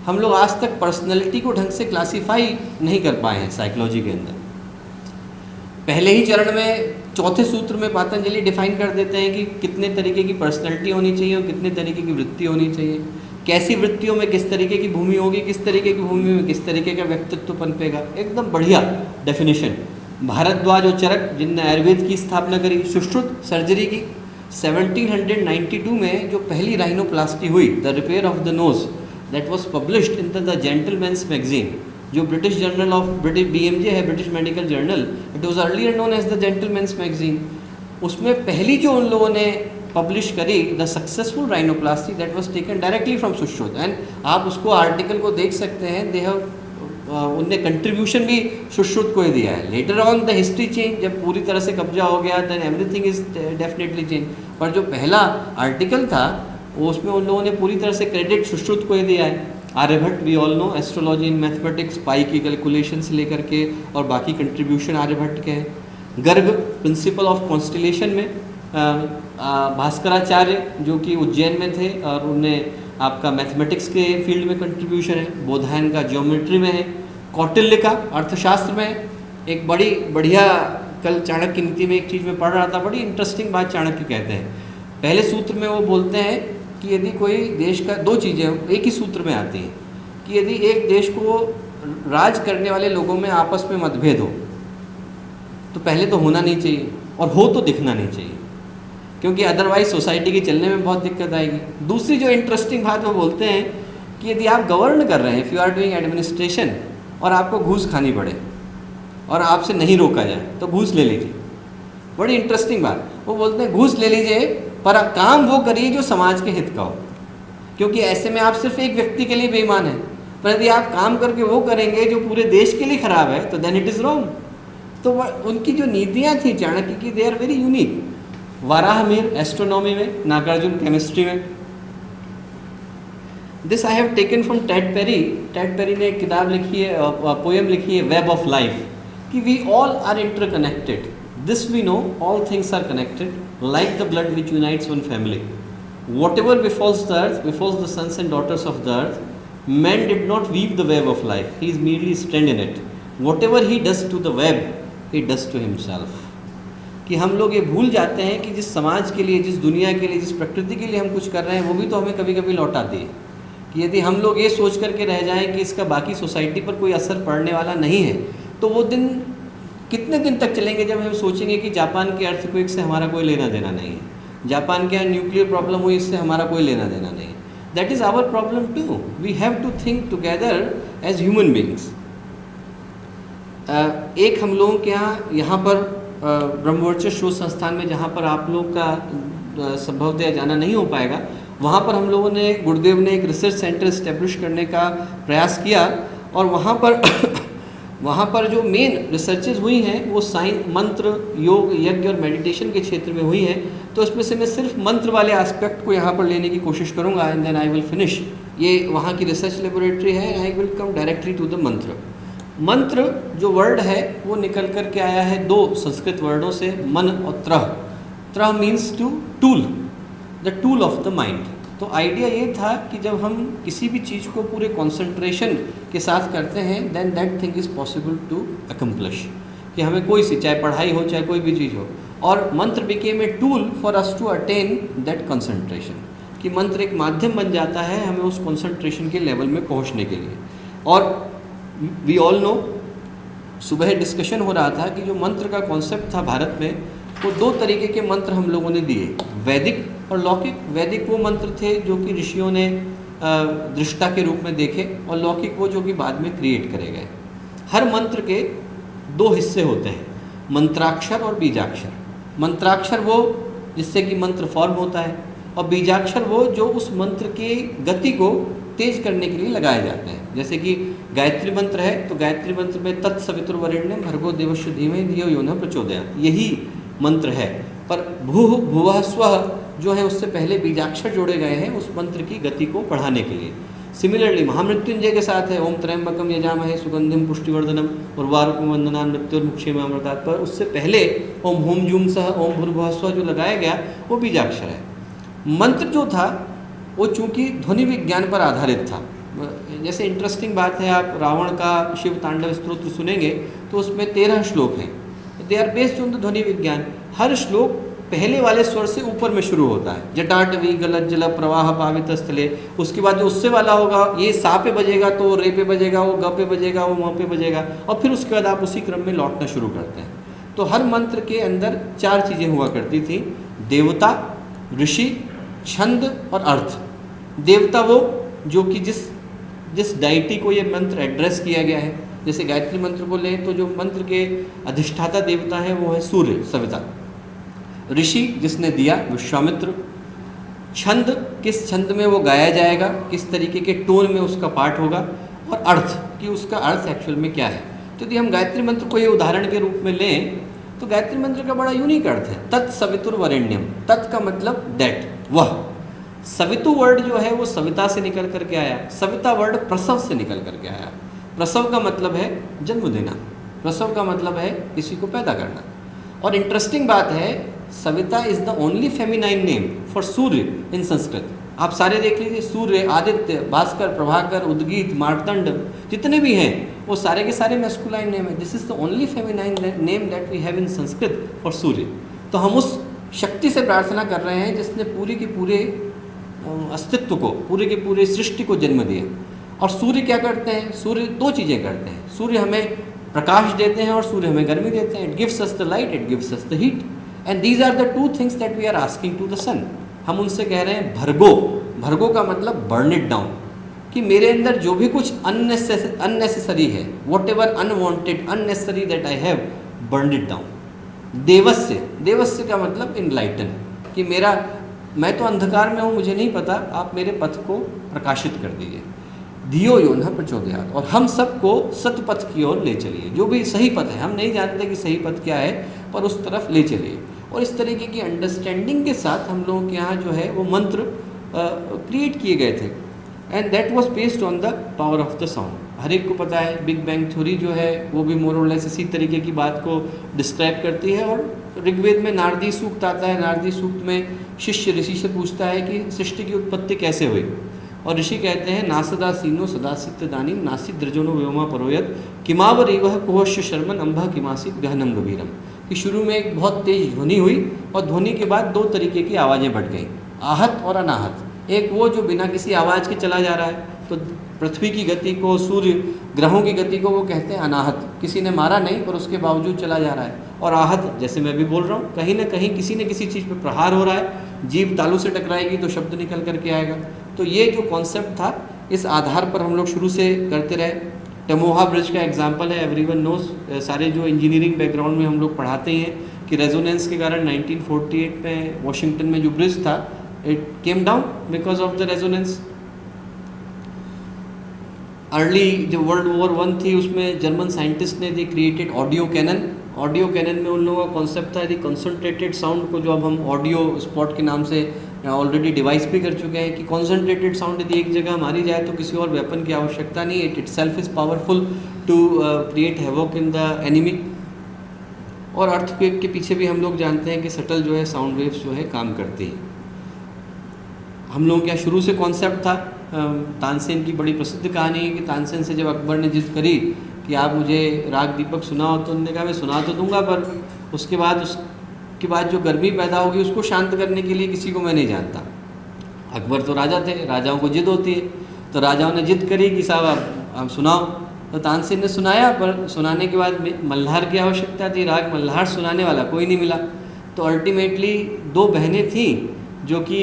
हम लोग आज तक पर्सनैलिटी को ढंग से क्लासीफाई नहीं कर पाए हैं साइकोलॉजी के अंदर। पहले ही चरण में चौथे सूत्र में पातंजलि डिफाइन कर देते हैं कि कितने तरीके की पर्सनैलिटी होनी चाहिए और कितने तरीके की वृत्ति होनी चाहिए, कैसी वृत्तियों में किस तरीके की भूमि होगी, किस तरीके की भूमि में किस तरीके का व्यक्तित्व पनपेगा। एकदम बढ़िया डेफिनेशन। भारद्वाज और चरक जिनने आयुर्वेद की स्थापना करी, सुश्रुत सर्जरी की, 1792 में जो पहली राइनोप्लास्टी हुई, the repair of the nose, that was published in the Gentleman's Magazine, जो British journal of British BMJ है, British medical journal. It was earlier known as the Gentleman's Magazine. उसमें पहली जो उन लोगों ने पब्लिश करी, the successful rhinoplasty, that was taken directly from Sushruta. And आप उसको आर्टिकल को देख सकते हैं, दे हैव उनने कंट्रीब्यूशन भी सुश्रुत को ही दिया है। Later on the history change, जब पूरी तरह से कब्जा हो गया, then everything is definitely change. पर जो पहला आर्टिकल था वो उसमें उन लोगों ने पूरी तरह से क्रेडिट सुश्रुत को ही दिया है। Aryabhata, we all know, astrology in mathematics, pi की कैलकुलेशन से लेकर के और बाकी कंट्रीब्यूशन आर्यभट्ट के हैं। गर्ग, प्रिंसिपल ऑफ कॉन्स्टिलेशन में भास्कराचार्य जो कि उज्जैन में थे और उन्हें आपका मैथमेटिक्स के फील्ड में कंट्रीब्यूशन है। बोधायन का ज्योमेट्री में है। कौटिल्य का अर्थशास्त्र में एक बड़ी बढ़िया, कल चाणक्य नीति में एक चीज़ में पढ़ रहा था, बड़ी इंटरेस्टिंग बात चाणक्य कहते हैं। पहले सूत्र में वो बोलते हैं कि यदि कोई देश का, 2 चीज़ें एक ही सूत्र में आती हैं कि यदि एक देश को राज करने वाले लोगों में आपस में मतभेद हो तो पहले तो होना नहीं चाहिए और हो तो दिखना नहीं चाहिए, क्योंकि अदरवाइज सोसाइटी की चलने में बहुत दिक्कत आएगी। दूसरी जो इंटरेस्टिंग बात वो बोलते हैं कि यदि आप गवर्न कर रहे हैं, if you are doing administration, और आपको घूस खानी पड़े और आपसे नहीं रोका जाए तो घूस ले लीजिए। बड़ी इंटरेस्टिंग बात, वो बोलते हैं घूस ले लीजिए पर काम वो करिए जो समाज के हित का हो, क्योंकि ऐसे में आप सिर्फ एक व्यक्ति के लिए बेईमान हैं। पर यदि आप काम करके वो करेंगे जो पूरे देश के लिए खराब है तो देन इट इज़ रॉन्ग। तो उनकी जो नीतियाँ थी चाणक्य की, they are very unique. Varahamihira astronomy में, नागार्जुन केमिस्ट्री में, this I have taken from Ted Perry. Ted Perry ने एक किताब लिखी है, पोएम लिखी है, वेब ऑफ लाइफ, कि we all are interconnected, this we know, all things are connected like the blood which unites one family, whatever befalls the earth, befalls the sons and daughters of the earth, man did not weave the web of life, he is merely strand in it, whatever he does to the web, he does to himself। कि हम लोग ये भूल जाते हैं कि जिस समाज के लिए, जिस दुनिया के लिए, जिस प्रकृति के लिए हम कुछ कर रहे हैं, वो भी तो हमें कभी कभी लौटाती है। कि यदि हम लोग ये सोच करके रह जाएं कि इसका बाकी सोसाइटी पर कोई असर पड़ने वाला नहीं है, तो वो दिन कितने दिन तक चलेंगे जब हम सोचेंगे कि जापान के अर्थक्वेक से हमारा कोई लेना देना नहीं है, जापान के यहाँ न्यूक्लियर प्रॉब्लम हुई, इससे हमारा कोई लेना देना नहीं। That is our problem too, we have to think together as human beings. एक हम लोगों के यहाँ पर ब्रह्मवर्चस्व शोध संस्थान में, जहाँ पर आप लोग का संभवतः जाना नहीं हो पाएगा, वहाँ पर हम लोगों ने, गुरुदेव ने एक रिसर्च सेंटर इस्टेब्लिश करने का प्रयास किया, और वहाँ पर जो मेन रिसर्चेज हुई हैं वो साइंस, मंत्र, योग, यज्ञ और मेडिटेशन के क्षेत्र में हुई हैं। तो इसमें से मैं सिर्फ मंत्र वाले एस्पेक्ट को यहाँ पर लेने की कोशिश करूँगा, and then I will finish. ये वहाँ की रिसर्च लेबोरेटरी है, I will come directly to the mantra. मंत्र जो वर्ड है वो निकल कर के आया है दो संस्कृत वर्डों से, मन और त्रह। त्रह means to tool, the tool of the mind. तो आइडिया ये था कि जब हम किसी भी चीज़ को पूरे कंसंट्रेशन के साथ करते हैं, then that thing is possible to accomplish, कि हमें कोई सी, चाहे पढ़ाई हो, चाहे कोई भी चीज़ हो। और mantra became a tool for us to attain that concentration, कि मंत्र एक माध्यम बन जाता है हमें उस कंसंट्रेशन के लेवल में पहुंचने के लिए। और वी ऑल नो, सुबह डिस्कशन हो रहा था कि जो मंत्र का कॉन्सेप्ट था भारत में, वो दो तरीके के मंत्र हम लोगों ने दिए, वैदिक और लौकिक। वैदिक वो मंत्र थे जो कि ऋषियों ने दृष्टा के रूप में देखे, और लौकिक वो जो कि बाद में क्रिएट करे गए। हर मंत्र के दो हिस्से होते हैं, मंत्राक्षर और बीजाक्षर। मंत्राक्षर वो जिससे कि मंत्र फॉर्म होता है, और बीजाक्षर वो जो उस मंत्र की गति को तेज करने के लिए लगाए जाते हैं। जैसे कि गायत्री मंत्र है, तो गायत्री मंत्र में तत्सवितुर्वरेण्यं भर्गो देवस्य धीमहि धियो यो नः प्रचोदयात्, यही मंत्र है। पर भूः भुवः स्वः जो है उससे पहले बीजाक्षर जोड़े गए हैं उस मंत्र की गति को बढ़ाने के लिए। सिमिलरली महामृत्युंजय के साथ है ओम त्र्यंबकम यजामहे सुगंधिम पुष्टिवर्धनम उर्वारुकम वंदनान् मृत्युर्मुक्षेमामृतात्, पर उससे पहले ओम हुम जूम सह ओम भूर्भुवः स्वः जो लगाया गया वो बीजाक्षर है। मंत्र जो था वो चूँकि ध्वनि विज्ञान पर आधारित था। जैसे इंटरेस्टिंग बात है, आप रावण का शिव तांडव स्तोत्र सुनेंगे तो उसमें 13 श्लोक हैं, they are based on the dhwani vigyan. हर श्लोक पहले वाले स्वर से ऊपर में शुरू होता है, जटाटवी गलत जल प्रवाह पावित स्थले, उसके बाद जो उससे वाला होगा ये सा पे बजेगा तो रे पे बजेगा, वो ग पे बजेगा, वो म पे बजेगा, और फिर उसके बाद आप उसी क्रम में लौटना शुरू करते हैं। तो हर मंत्र के अंदर 4 चीज़ें हुआ करती थी, देवता, ऋषि, छंद और अर्थ। देवता वो जो कि जिस डाइटी को ये मंत्र एड्रेस किया गया है, जैसे गायत्री मंत्र को लें तो जो मंत्र के अधिष्ठाता देवता है वो है सूर्य, सविता। ऋषि जिसने दिया, विश्वामित्र। छंद, किस छंद में वो गाया जाएगा, किस तरीके के टोन में उसका पाठ होगा, और अर्थ कि उसका अर्थ एक्चुअल में क्या है। तो यदि हम गायत्री मंत्र को ये उदाहरण के रूप में लें तो गायत्री मंत्र का बड़ा यूनिक अर्थ है, तत्सवितुर्वरेण्यम। तत् का मतलब दैट, वह। सवितु वर्ड जो है वो सविता से निकल करके आया, सविता वर्ड प्रसव से निकल करके आया। प्रसव का मतलब है जन्म देना, प्रसव का मतलब है किसी को पैदा करना। और इंटरेस्टिंग बात है, Savita is the only feminine name for Surya in Sanskrit. आप सारे देख लीजिए, सूर्य, आदित्य, भास्कर, प्रभाकर, उद्गीत, मार्तंड, जितने भी हैं वो सारे के सारे मैस्कुलाइन नेम है। This is the only feminine name that we have in Sanskrit for Surya. तो हम उस शक्ति से प्रार्थना कर रहे हैं जिसने पूरे के पूरे अस्तित्व को, पूरे के पूरे सृष्टि को जन्म दिया। और सूर्य क्या करते हैं? सूर्य 2 चीज़ें करते हैं। सूर्य हमें प्रकाश देते हैं और सूर्य हमें गर्मी देते हैं। It gives us the light, it gives us the heat, and these are the 2 things that we are asking to the sun. हम उनसे कह रहे हैं भर्गो। भर्गो का मतलब बर्न इट डाउन, कि मेरे अंदर जो भी कुछ अननेसेसरी है, what ever unwanted, unnecessary that I have, burn it down. देवस्य, देवस्य का मतलब इनलाइटन, कि मैं तो अंधकार में हूँ, मुझे नहीं पता, आप मेरे पथ को प्रकाशित कर दीजिए। धियो यो नः प्रचोदयात्, और हम सबको सतपथ की ओर ले चलिए। जो भी सही पथ है, हम नहीं जानते कि सही पथ क्या है, पर उस तरफ ले चलिए। और इस तरीके की अंडरस्टैंडिंग के साथ हम लोगों के यहाँ जो है वो मंत्र क्रिएट किए गए थे। And that was based on the power of the sound. हर एक को पता है बिग बैंग थ्योरी जो है वो भी मोर और लेस इसी तरीके की बात को डिस्क्राइब करती है। और ऋग्वेद में नारदी सूक्त आता है, नारदी सूक्त में शिष्य ऋषि से पूछता है कि सृष्टि की उत्पत्ति कैसे हुई, और ऋषि कहते हैं नासदा सीनो सदासित दानी नासित द्रजोनो व्योमा परोयत किमावर एवह कुहस्य शर्मन अंबा किमासित गहनम गभीरम। कि शुरू में एक बहुत तेज ध्वनि हुई और ध्वनि के बाद दो तरीके की आवाज़ें बढ़ गईं, आहत और अनाहत। एक वो जो बिना किसी आवाज़ के चला जा रहा है, तो पृथ्वी की गति को, सूर्य ग्रहों की गति को वो कहते हैं अनाहत, किसी ने मारा नहीं पर उसके बावजूद चला जा रहा है। और आहत जैसे मैं भी बोल रहा हूँ, कहीं ना कहीं किसी न किसी चीज़ पर प्रहार हो रहा है, जीभ तालू से टकराएगी तो शब्द निकल करके आएगा। तो ये जो कॉन्सेप्ट था, इस आधार पर हम लोग शुरू से करते रहे। टमोहा ब्रिज का एग्जाम्पल है, एवरीवन नोज, सारे जो इंजीनियरिंग बैकग्राउंड में हम लोग पढ़ाते हैं कि रेजोनेंस के कारण 1948 में वॉशिंगटन में जो ब्रिज था, it came down because of the resonance. Early जो वर्ल्ड वॉर 1 थी उसमें जर्मन साइंटिस्ट ने दी created audio cannon. Audio cannon में उन लोगों का कॉन्सेप्ट था यदि कंसंट्रेटेड साउंड को, जो अब हम ऑडियो स्पॉट के नाम से ऑलरेडी डिवाइस भी कर चुके हैं, कि कंसंट्रेटेड साउंड यदि एक जगह मारी जाए तो किसी और वेपन की आवश्यकता नहीं, it itself is powerful to create havoc in the enemy. और अर्थक्वेक के पीछे भी हम लोग जानते हैं कि सटल जो है साउंड वेव्स जो है काम करती हैं। हम लोगों के यहाँ शुरू से कॉन्सेप्ट था, तानसेन की बड़ी प्रसिद्ध कहानी है कि तानसेन से जब अकबर ने जिद करी कि आप मुझे राग दीपक सुनाओ, तो उन्होंने कहा मैं सुना तो दूंगा, पर उसके बाद जो गर्मी पैदा होगी उसको शांत करने के लिए किसी को मैं नहीं जानता। अकबर तो राजा थे, राजाओं को जिद होती है, तो राजाओं ने जिद करी कि साहब आप सुनाओ। तो तानसेन ने सुनाया, पर सुनाने के बाद मल्हार की आवश्यकता थी, राग मल्हार सुनाने वाला कोई नहीं मिला। तो अल्टीमेटली दो बहनें थीं जो कि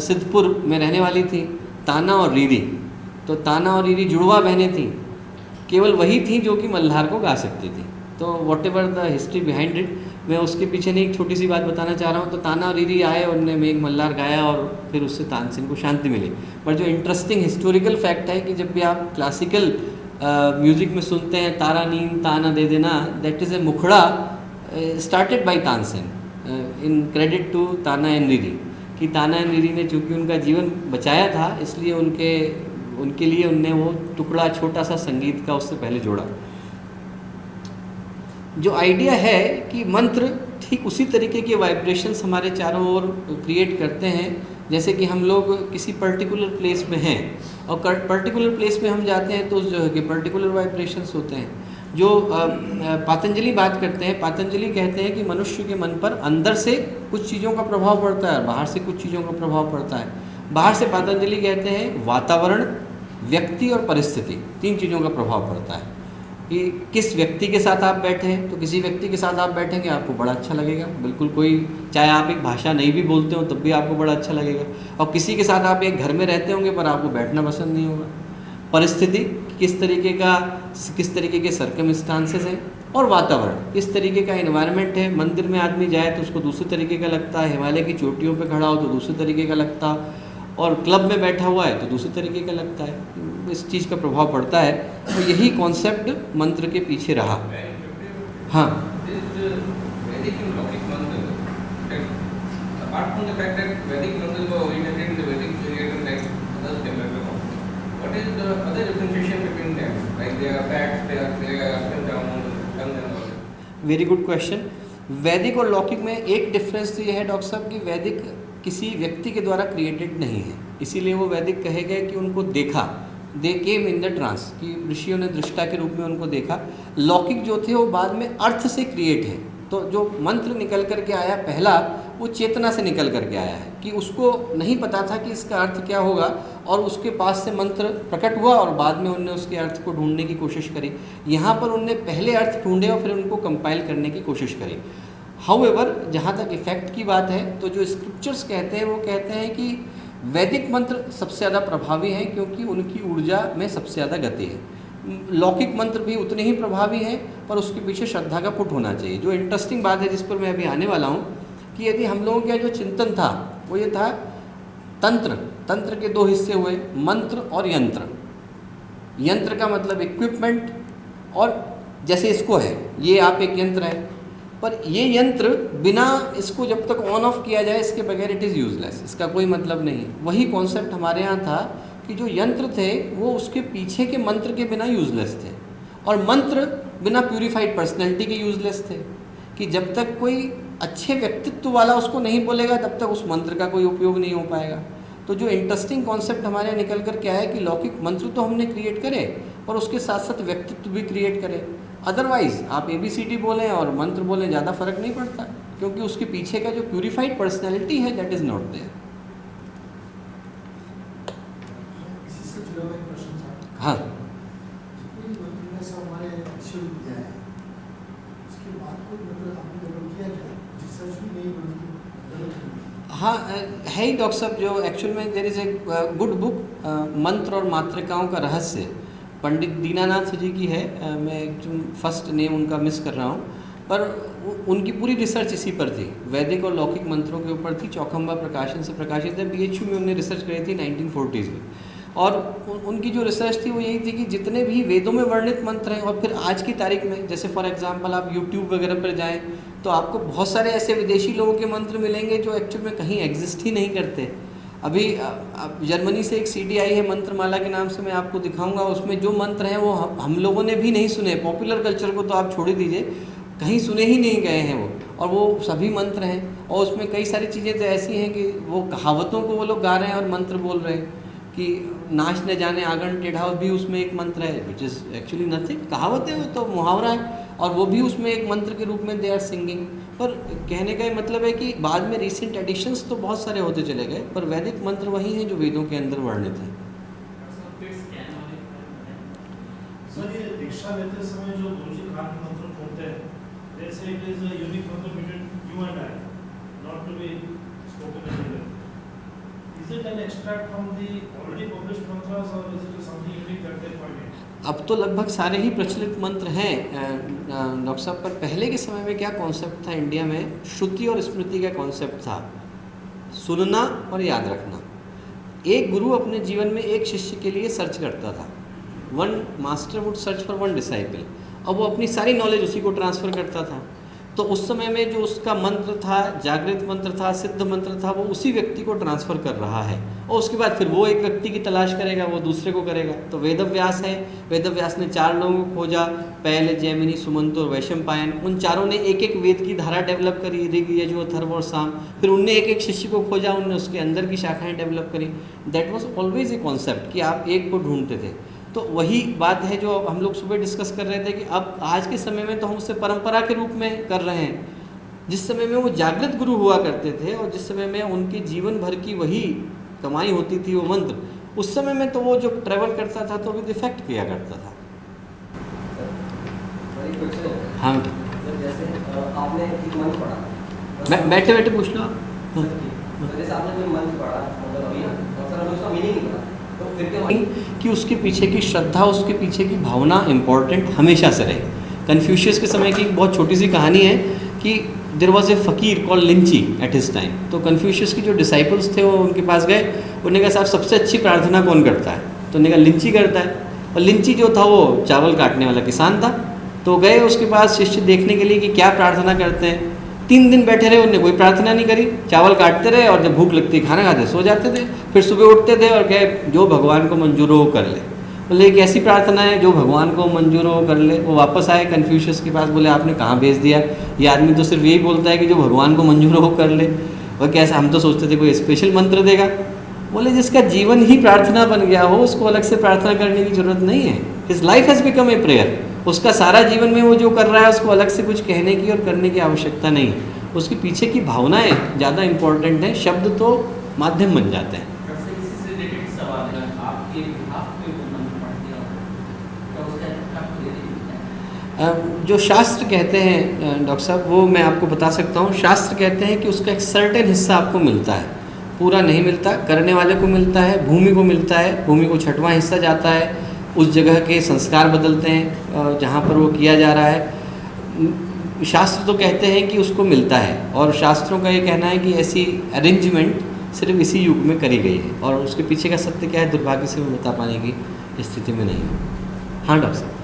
सिद्धपुर में रहने वाली थी, ताना और रीरी। तो ताना और रीरी जुड़वा बहनें थीं, केवल वही थी जो कि मल्हार को गा सकती थी। तो what ever the history behind it, मैं उसके पीछे नहीं एक छोटी सी बात बताना चाह रहा हूँ। तो ताना और रीरी आए, उन्होंने मेघ मल्हार गाया और फिर उससे तानसेन को शांति मिली। पर जो इंटरेस्टिंग हिस्टोरिकल फैक्ट है कि जब भी आप क्लासिकल म्यूज़िक में सुनते हैं तारा नींद ताना दे देना, that is a mukhda started by Tansen in credit to Tana and Riri. कि ताना एंड रीरी ने चूँकि उनका जीवन बचाया था, इसलिए उनके लिए उनने वो टुकड़ा छोटा सा संगीत का उससे पहले जोड़ा। जो आइडिया है कि मंत्र ठीक उसी तरीके के वाइब्रेशंस हमारे चारों ओर क्रिएट करते हैं, जैसे कि हम लोग किसी पर्टिकुलर प्लेस में हैं और पर्टिकुलर प्लेस में हम जाते हैं तो उस जगह के पर्टिकुलर वाइब्रेशंस होते हैं। जो पातंजलि बात करते हैं, पातंजलि कहते हैं कि मनुष्य के मन पर अंदर से कुछ चीज़ों का प्रभाव पड़ता है, बाहर से कुछ चीज़ों का प्रभाव पड़ता है। बाहर से पातंजलि कहते हैं वातावरण, व्यक्ति और परिस्थिति, 3 चीज़ों का प्रभाव पड़ता है। कि किस व्यक्ति के साथ आप बैठे हैं, तो किसी व्यक्ति के साथ आप बैठेंगे आपको बड़ा अच्छा लगेगा, बिल्कुल कोई, चाहे आप एक भाषा नहीं भी बोलते हो तब भी आपको बड़ा अच्छा लगेगा। और किसी के साथ आप एक घर में रहते होंगे पर आपको बैठना पसंद नहीं होगा। परिस्थिति, किस तरीके के सर्कमस्टांसेस हैं, और वातावरण, किस तरीके का एनवायरनमेंट है। मंदिर में आदमी जाए तो उसको दूसरे तरीके का लगता है, हिमालय की चोटियों पे खड़ा हो तो दूसरे तरीके का लगता, और क्लब में बैठा हुआ है तो दूसरे तरीके का लगता है। इस चीज़ का प्रभाव पड़ता है। तो यही कॉन्सेप्ट मंत्र के पीछे रहा। हाँ, वेरी गुड क्वेश्चन। वैदिक और लौकिक में एक डिफरेंस तो यह है डॉक्टर साहब कि वैदिक किसी व्यक्ति के द्वारा क्रिएटेड नहीं है, इसीलिए वो वैदिक कहे गए कि उनको देखा, दे केम इन द ट्रांस, कि ऋषियों ने दृष्टा के रूप में उनको देखा। लौकिक जो थे वो बाद में अर्थ से क्रिएट है। तो जो मंत्र निकल करके आया पहला, वो चेतना से निकल करके आया है, कि उसको नहीं पता था कि इसका अर्थ क्या होगा, और उसके पास से मंत्र प्रकट हुआ और बाद में उनने उसके अर्थ को ढूंढने की कोशिश करी। यहाँ पर उनने पहले अर्थ ढूंढे और फिर उनको कंपाइल करने की कोशिश करी। हाउएवर, जहाँ तक इफेक्ट की बात है, तो जो स्क्रिप्चर्स कहते हैं वो कहते हैं कि वैदिक मंत्र सबसे ज़्यादा प्रभावी हैं क्योंकि उनकी ऊर्जा में सबसे ज़्यादा गति है। लौकिक मंत्र भी उतने ही प्रभावी हैं, पर उसके पीछे श्रद्धा का पुट होना चाहिए। जो इंटरेस्टिंग बात है जिस पर मैं अभी आने वाला हूँ, कि यदि हम लोगों का जो चिंतन था वो ये था, तंत्र के 2 हिस्से हुए, मंत्र और यंत्र। यंत्र का मतलब इक्विपमेंट, और जैसे इसको है, ये आप एक यंत्र है, पर ये यंत्र बिना इसको जब तक ऑन ऑफ किया जाए इसके बगैर इट इज़ यूजलेस, इसका कोई मतलब नहीं। वही कॉन्सेप्ट हमारे यहाँ था कि जो यंत्र थे वो उसके पीछे के मंत्र के बिना यूज़लेस थे, और मंत्र बिना प्यूरिफाइड पर्सनैलिटी के यूज़लेस थे, कि जब तक कोई अच्छे व्यक्तित्व वाला उसको नहीं बोलेगा तब तक उस मंत्र का कोई उपयोग नहीं हो पाएगा। तो जो इंटरेस्टिंग कॉन्सेप्ट हमारे निकल कर क्या है कि लौकिक मंत्र तो हमने क्रिएट करे, पर उसके साथ साथ व्यक्तित्व भी क्रिएट करें। अदरवाइज आप ABCD बोलें और मंत्र बोलें, ज़्यादा फर्क नहीं पड़ता, क्योंकि उसके पीछे का जो प्यूरिफाइड पर्सनैलिटी है दैट इज़ नॉट देयर। हाँ, हाँ है ही डॉक्टर साहब, जो एक्चुअल में there is a good book mantra और मातृकाओं का रहस्य, पंडित दीनानाथ जी की है। मैं फर्स्ट नेम उनका मिस कर रहा हूँ, पर उनकी पूरी रिसर्च इसी पर थी, वैदिक और लौकिक मंत्रों के ऊपर थी। चौखंबा प्रकाशन से प्रकाशित है। BHU में उन्होंने रिसर्च करी थी 1940s में, और उनकी जो रिसर्च थी वो यही थी कि जितने भी वेदों में वर्णित मंत्र हैं, और फिर आज की तारीख में जैसे फॉर एग्जांपल आप YouTube वगैरह पर जाएं तो आपको बहुत सारे ऐसे विदेशी लोगों के मंत्र मिलेंगे जो एक्चुअल में कहीं एग्जिस्ट ही नहीं करते। अभी जर्मनी से एक CD आई है मंत्रमाला के नाम से, मैं आपको दिखाऊंगा। उसमें जो मंत्र हैं वो हम लोगों ने भी नहीं सुने, पॉपुलर कल्चर को तो आप छोड़ ही दीजिए, कहीं सुने ही नहीं गए हैं वो, और वो सभी मंत्र हैं। और उसमें कई सारी चीज़ें तो ऐसी हैं कि वो कहावतों को वो लोग गा रहे हैं और मंत्र बोल रहे हैं, कि नाच न जाने आंगन टेढ़ा भी उसमें एक मंत्र है, विच इज़ एक्चुअली नथिंग, कहावत है वो तो, मुहावरा है, और वो भी उसमें एक मंत्र के रूप में दे आर सिंगिंग। पर कहने का ये मतलब है कि बाद में रिसेंट एडिशंस तो बहुत सारे होते चले गए, पर वैदिक मंत्र वही हैं जो वेदों के अंदर वर्णित हैं। सर ये दीक्षा लेते समय जो गुरुजी खान मंत्र बोलते हैं, जैसे it is a unique mantra between you and I, not to be spoken in English. Is it an extract from the already published mantras और is it something unique that they find? अब तो लगभग सारे ही प्रचलित मंत्र हैं डॉक्टर साहब, पर पहले के समय में क्या कॉन्सेप्ट था इंडिया में, श्रुति और स्मृति का कॉन्सेप्ट था, सुनना और याद रखना। एक गुरु अपने जीवन में एक शिष्य के लिए सर्च करता था, one master would search for one disciple, अब वो अपनी सारी नॉलेज उसी को ट्रांसफ़र करता था। तो उस समय में जो उसका मंत्र था, जागृत मंत्र था, सिद्ध मंत्र था, वो उसी व्यक्ति को ट्रांसफ़र कर रहा है, और उसके बाद फिर वो एक व्यक्ति की तलाश करेगा, वो दूसरे को करेगा। तो वेदव्यास है, वेदव्यास ने 4 लोगों को खोजा, पैल, जैमिनी, सुमंत और वैशंपायन। उन चारों ने एक एक वेद की धारा डेवलप करी, ऋग, यजु, अथर्व और साम। फिर उनने एक एक शिष्य को खोजा, उनने उसके अंदर की शाखाएँ डेवलप करी। That was always a concept कि आप एक को ढूंढते थे। तो वही बात है जो हम लोग सुबह डिस्कस कर रहे थे कि अब आज के समय में तो हम उसे परंपरा के रूप में कर रहे हैं। जिस समय में वो जागृत गुरु हुआ करते थे और जिस समय में उनके जीवन भर की वही कमाई होती थी वो मंत्र, उस समय में तो वो जो ट्रैवल करता था तो विद इफेक्ट किया करता था। हाँ जैसे आपने एक मंत्र पढ़ा, बैठे बैठे पूछ लो। जैसे आपने कोई मंत्र पढ़ा, मतलब अभी अक्सर उसका मीनिंग नहीं पढ़ा, तो फिर क्या कि उसके पीछे की श्रद्धा, उसके पीछे की भावना इम्पोर्टेंट हमेशा से रहे। कन्फ्यूशियस के समय की एक बहुत छोटी सी कहानी है कि देर वॉज ए फ़कीर कॉल्ड लिंची एट हिज टाइम। तो कन्फ्यूशियस के जो डिसाइपल्स थे वो उनके पास गए, उन्होंने कहा साहब सबसे अच्छी प्रार्थना कौन करता है? तो उन्होंने कहा लिंची करता है। और लिंची जो था वो चावल काटने वाला किसान था। तो गए उसके पास शिष्य देखने के लिए कि क्या प्रार्थना करते हैं। 3 दिन बैठे रहे, उन्होंने कोई प्रार्थना नहीं करी, चावल काटते रहे और जब भूख लगती खाना खाते सो जाते थे। फिर सुबह उठते थे और कहे जो भगवान को मंजूर हो कर ले। बोले एक ऐसी प्रार्थना है जो भगवान को मंजूर हो कर ले। वो वापस आए कन्फ्यूशियस के पास, बोले आपने कहाँ भेज दिया, ये आदमी तो सिर्फ यही बोलता है कि जो भगवान को मंजूर हो कर ले। और कैसा, हम तो सोचते थे कोई स्पेशल मंत्र देगा। बोले जिसका जीवन ही प्रार्थना बन गया हो उसको अलग से प्रार्थना करने की जरूरत नहीं है। His life has become a prayer. उसका सारा जीवन में वो जो कर रहा है उसको अलग से कुछ कहने की और करने की आवश्यकता नहीं है। उसके पीछे की भावनाएं ज़्यादा इम्पोर्टेंट हैं, शब्द तो माध्यम बन जाते हैं। जो शास्त्र कहते हैं डॉक्टर साहब, वो मैं आपको बता सकता हूँ। शास्त्र कहते हैं कि उसका एक सर्टेन हिस्सा आपको मिलता है, पूरा नहीं मिलता, करने वाले को मिलता है, भूमि को मिलता है, भूमि को 6वां हिस्सा जाता है, उस जगह के संस्कार बदलते हैं जहाँ पर वो किया जा रहा है। शास्त्र तो कहते हैं कि उसको मिलता है, और शास्त्रों का ये कहना है कि ऐसी अरेंजमेंट सिर्फ इसी युग में करी गई है, और उसके पीछे का सत्य क्या है दुर्भाग्य से वो बता पाने की स्थिति में नहीं है। हाँ डॉक्टर साहब।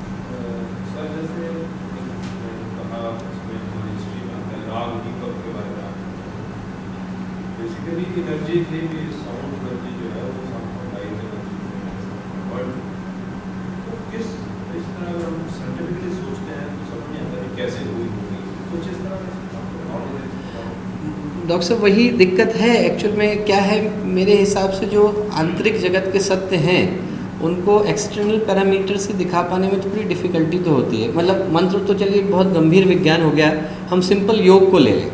एनर्जी थी कि साउंड एनर्जी जो है वो साउंड साइंटिफिकली सोचते हैं तो समझ नहीं आता कि कैसे हुई होगी, कुछ इस तरह डॉक्टर साहब वही दिक्कत है एक्चुअल में। क्या है, मेरे हिसाब से जो आंतरिक जगत के सत्य हैं उनको एक्सटर्नल पैरामीटर से दिखा पाने में थोड़ी डिफ़िकल्टी तो होती है। मतलब मंत्र तो चलिए बहुत गंभीर विज्ञान हो गया, हम सिंपल योग को ले लें।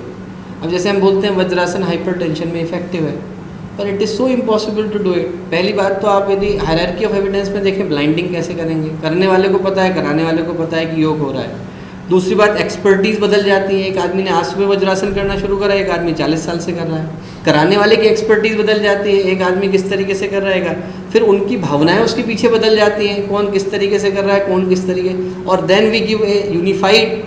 अब जैसे हम बोलते हैं वज्रासन हाइपरटेंशन में इफेक्टिव है, पर it is so impossible to do it. पहली बात तो आप यदि हायरार्की ऑफ एविडेंस में देखें, ब्लाइंडिंग कैसे करेंगे? करने वाले को पता है, कराने वाले को पता है कि योग हो रहा है। दूसरी बात, एक्सपर्टीज़ बदल जाती है। एक आदमी ने आज सुबह वज्रासन करना शुरू करा, एक आदमी 40 साल से कर रहा है। कराने वाले की एक्सपर्टीज़ बदल जाती है, एक आदमी किस तरीके से कर रहेगा, फिर उनकी भावनाएं उसके पीछे बदल जाती हैं, कौन किस तरीके से कर रहा है, कौन किस तरीके, और then we give a unified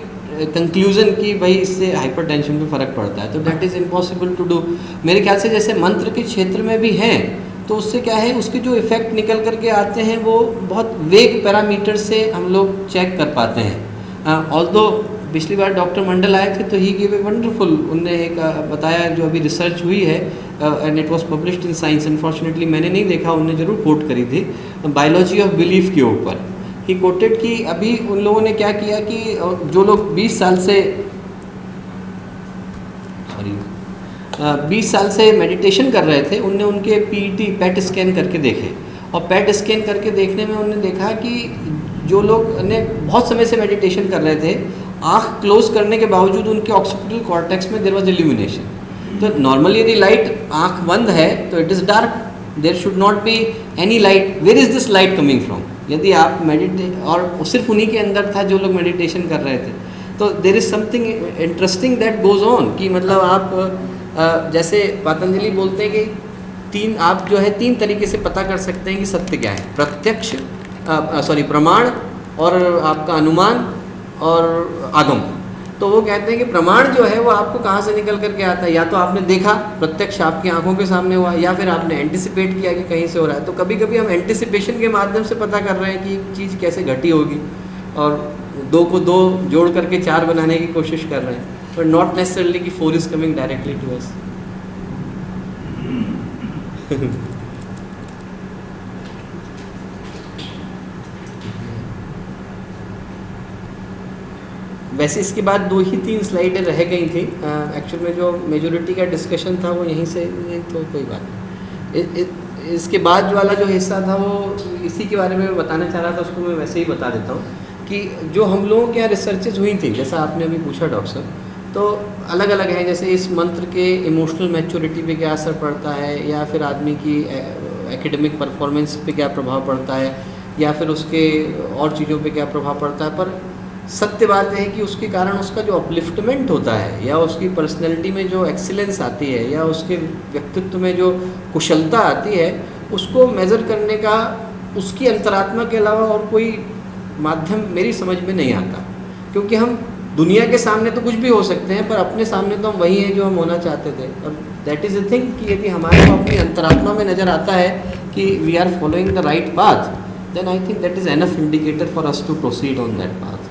conclusion कि भाई इससे हाइपरटेंशन पे फ़र्क पड़ता है। तो that is impossible to do. मेरे ख्याल से जैसे मंत्र के क्षेत्र में भी हैं, तो उससे क्या है, उसके जो इफ़ेक्ट निकल करके आते हैं वो बहुत वेग पैरामीटर से हम लोग चेक कर पाते हैं। ऑल्दो पिछली बार डॉक्टर मंडल आए थे तो ही गिव ए वंडरफुल, उनने एक बताया जो अभी रिसर्च हुई है and it was published in science. Unfortunately मैंने नहीं देखा, उनने ज़रूर कोट करी थी बायोलॉजी ऑफ बिलीफ के ऊपर। ही कोटेड कि अभी उन लोगों ने क्या किया कि जो लोग 20 साल से मेडिटेशन कर रहे थे, उनने उनके पेट स्कैन करके देखे, और पेट स्कैन करके देखने में उन्होंने देखा कि जो लोग ने बहुत समय से मेडिटेशन कर रहे थे, आँख क्लोज करने के बावजूद उनके ऑक्सीपिटल कॉर्टेक्स में देयर वाज इल्यूमिनेशन। तो नॉर्मली यदि लाइट आँख बंद है तो it is dark, there should not be any light, where is this light coming from? यदि आप और सिर्फ उन्हीं के अंदर था जो लोग मेडिटेशन कर रहे थे। तो there is something interesting that goes on कि मतलब आप जैसे पतंजलि बोलते हैं कि आप जो है 3 तरीके से पता कर सकते हैं कि सत्य क्या है, प्रत्यक्ष प्रमाण, और आपका अनुमान और आगम। तो वो कहते हैं कि प्रमाण जो है वो आपको कहाँ से निकल करके आता है, या तो आपने देखा, प्रत्यक्ष आपकी आंखों के सामने हुआ, या फिर आपने एंटिसिपेट किया कि कहीं से हो रहा है। तो कभी कभी हम एंटिसिपेशन के माध्यम से पता कर रहे हैं कि चीज़ कैसे घटी होगी, और 2 को 2 जोड़ करके 4 बनाने की कोशिश कर रहे हैं, बट नॉट नेसेसरली कि 4 is coming directly to us. वैसे इसके बाद 2 ही 3 स्लाइडें रह गई थी। एक्चुअल में जो मेजोरिटी का डिस्कशन था वो यहीं से, तो कोई बात नहीं। इसके बाद वाला जो हिस्सा था वो इसी के बारे में बताना चाह रहा था, उसको मैं वैसे ही बता देता हूँ कि जो हम लोगों के यहाँ रिसर्चेज हुई थी, जैसा आपने अभी पूछा डॉक्टर साहब, तो अलग अलग हैं। जैसे इस मंत्र के इमोशनल मैच्योरिटी पे क्या असर पड़ता है, या फिर आदमी की एकेडमिक परफॉर्मेंस पे क्या प्रभाव पड़ता है, या फिर उसके और चीज़ों पे क्या प्रभाव पड़ता है। पर सत्य बात है कि उसके कारण उसका जो अपलिफ्टमेंट होता है, या उसकी पर्सनैलिटी में जो एक्सीलेंस आती है, या उसके व्यक्तित्व में जो कुशलता आती है, उसको मेज़र करने का उसकी अंतरात्मा के अलावा और कोई माध्यम मेरी समझ में नहीं आता। क्योंकि हम दुनिया के सामने तो कुछ भी हो सकते हैं, पर अपने सामने तो हम वही हैं जो हम होना चाहते थे। और दैट इज़ द थिंग कि यदि हमारे को अपनी अंतरात्मा में नज़र आता है कि we are following the right path, then I think that is enough indicator for us to proceed on that path.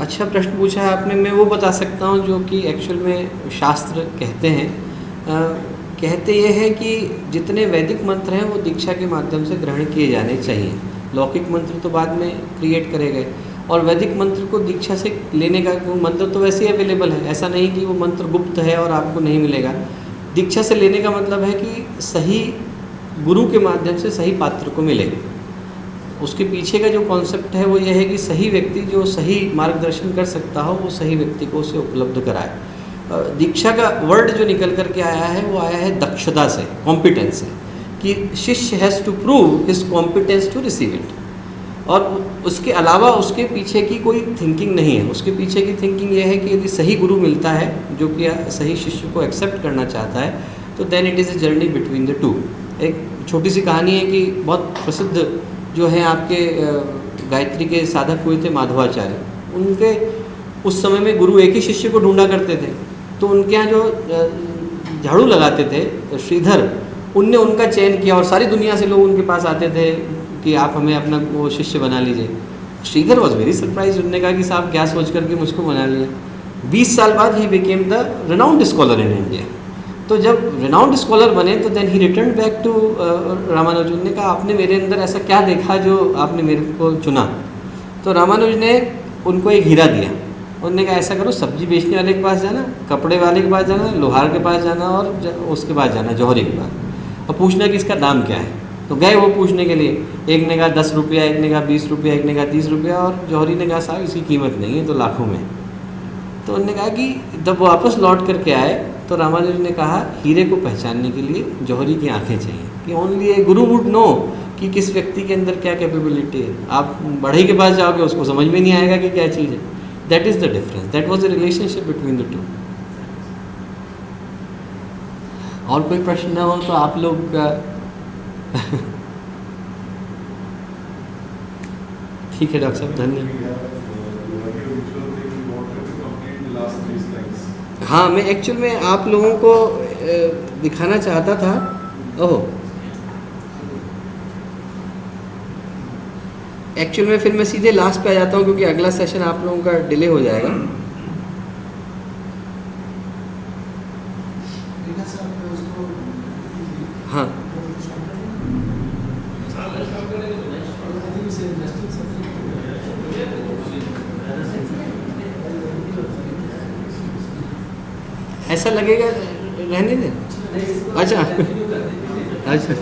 अच्छा प्रश्न पूछा है आपने। मैं वो बता सकता हूँ जो कि एक्चुअल में शास्त्र कहते हैं। कहते ये हैं कि जितने वैदिक मंत्र हैं वो दीक्षा के माध्यम से ग्रहण किए जाने चाहिए। लौकिक मंत्र तो बाद में क्रिएट करे गए, और वैदिक मंत्र को दीक्षा से लेने का मंत्र तो वैसे ही अवेलेबल है। ऐसा नहीं कि वो मंत्र गुप्त है और आपको नहीं मिलेगा। दीक्षा से लेने का मतलब है कि सही गुरु के माध्यम से सही पात्र को मिले। उसके पीछे का जो कॉन्सेप्ट है वो ये है कि सही व्यक्ति जो सही मार्गदर्शन कर सकता हो वो सही व्यक्ति को उसे उपलब्ध कराए। दीक्षा का वर्ड जो निकल करके आया है वो आया है दक्षता से, कॉम्पिटेंस से, कि shishya has to prove his competence to receive it. और उसके अलावा उसके पीछे की कोई थिंकिंग नहीं है। उसके पीछे की थिंकिंग ये है कि यदि सही गुरु मिलता है जो कि सही शिष्य को एक्सेप्ट करना चाहता है, तो then it is a journey between the two. एक छोटी सी कहानी है कि बहुत प्रसिद्ध जो हैं आपके गायत्री के साधक हुए थे माधवाचार्य। उनके उस समय में गुरु एक ही शिष्य को ढूंढा करते थे। तो उनके यहाँ जो झाड़ू लगाते थे श्रीधर, उनने उनका चयन किया और सारी दुनिया से लोग उनके पास आते थे कि आप हमें अपना वो शिष्य बना लीजिए। श्रीधर वॉज वेरी सरप्राइज, उन्होंने कहा कि साहब क्या सोच करके मुझको बना लिया। 20 साल बाद he became the renowned scholar in India. तो जब रिनाउंड स्कॉलर बने तो then he return back to Ramanuj. उन्होंने कहा आपने मेरे अंदर ऐसा क्या देखा जो आपने मेरे को चुना। तो रामानुज ने उनको एक हीरा दिया। उन्होंने कहा ऐसा करो, सब्जी बेचने वाले के पास जाना, कपड़े वाले के पास जाना, लोहार के पास जाना और उसके पास जाना जौहरी के पास, और पूछना कि इसका दाम क्या है। तो गए वो पूछने के लिए, एक ने कहा 10 रुपया, एक ने कहा 20 रुपया, एक ने कहा 30 रुपया, और जौहरी ने कहा साहब इसकी कीमत नहीं है, तो लाखों में। तो उन्होंने कहा कि जब वापस लौट करके आए तो रामानुज ने कहा हीरे को पहचानने के लिए जौहरी की आंखें चाहिए, कि only A Guru would know कि किस व्यक्ति के अंदर क्या कैपेबिलिटी है। आप बढ़ई के पास जाओगे उसको समझ में नहीं आएगा कि क्या चीज़ है। That is the difference, that was the relationship between the to. और कोई प्रश्न ना हो तो आप लोग ठीक है डॉक्टर साहब, धन्यवाद। हाँ, मैं एक्चुअल में आप लोगों को दिखाना चाहता था। ओह, एक्चुअल में फिर मैं सीधे लास्ट पे आ जाता हूँ क्योंकि अगला सेशन आप लोगों का डिले हो जाएगा। हाँ, ऐसा लगेगा रहने दें। अच्छा अच्छा,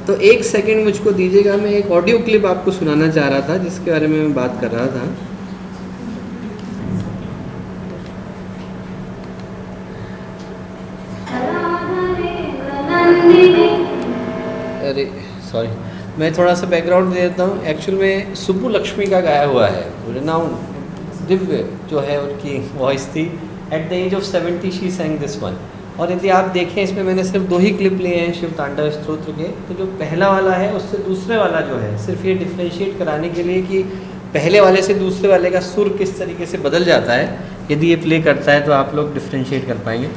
तो एक सेकंड मुझको दीजिएगा, मैं एक ऑडियो क्लिप आपको सुनाना चाह रहा था जिसके बारे में मैं बात कर रहा था। अरे सॉरी, मैं थोड़ा सा बैकग्राउंड दे देता हूँ। एक्चुअल में सुब्बू लक्ष्मी का गाया हुआ है, रिनाउंड दिव्य जो है उनकी वॉइस थी। At the age of 70 she sang this one. और यदि आप देखें इसमें मैंने सिर्फ 2 ही क्लिप लिए हैं शिव तांडव स्तोत्र के। तो जो पहला वाला है उससे दूसरे वाला जो है, सिर्फ ये डिफ्रेंशिएट कराने के लिए कि पहले वाले से दूसरे वाले का सुर किस तरीके से बदल जाता है, यदि ये प्ले करता है तो आप लोग डिफ्रेंशिएट कर पाएंगे।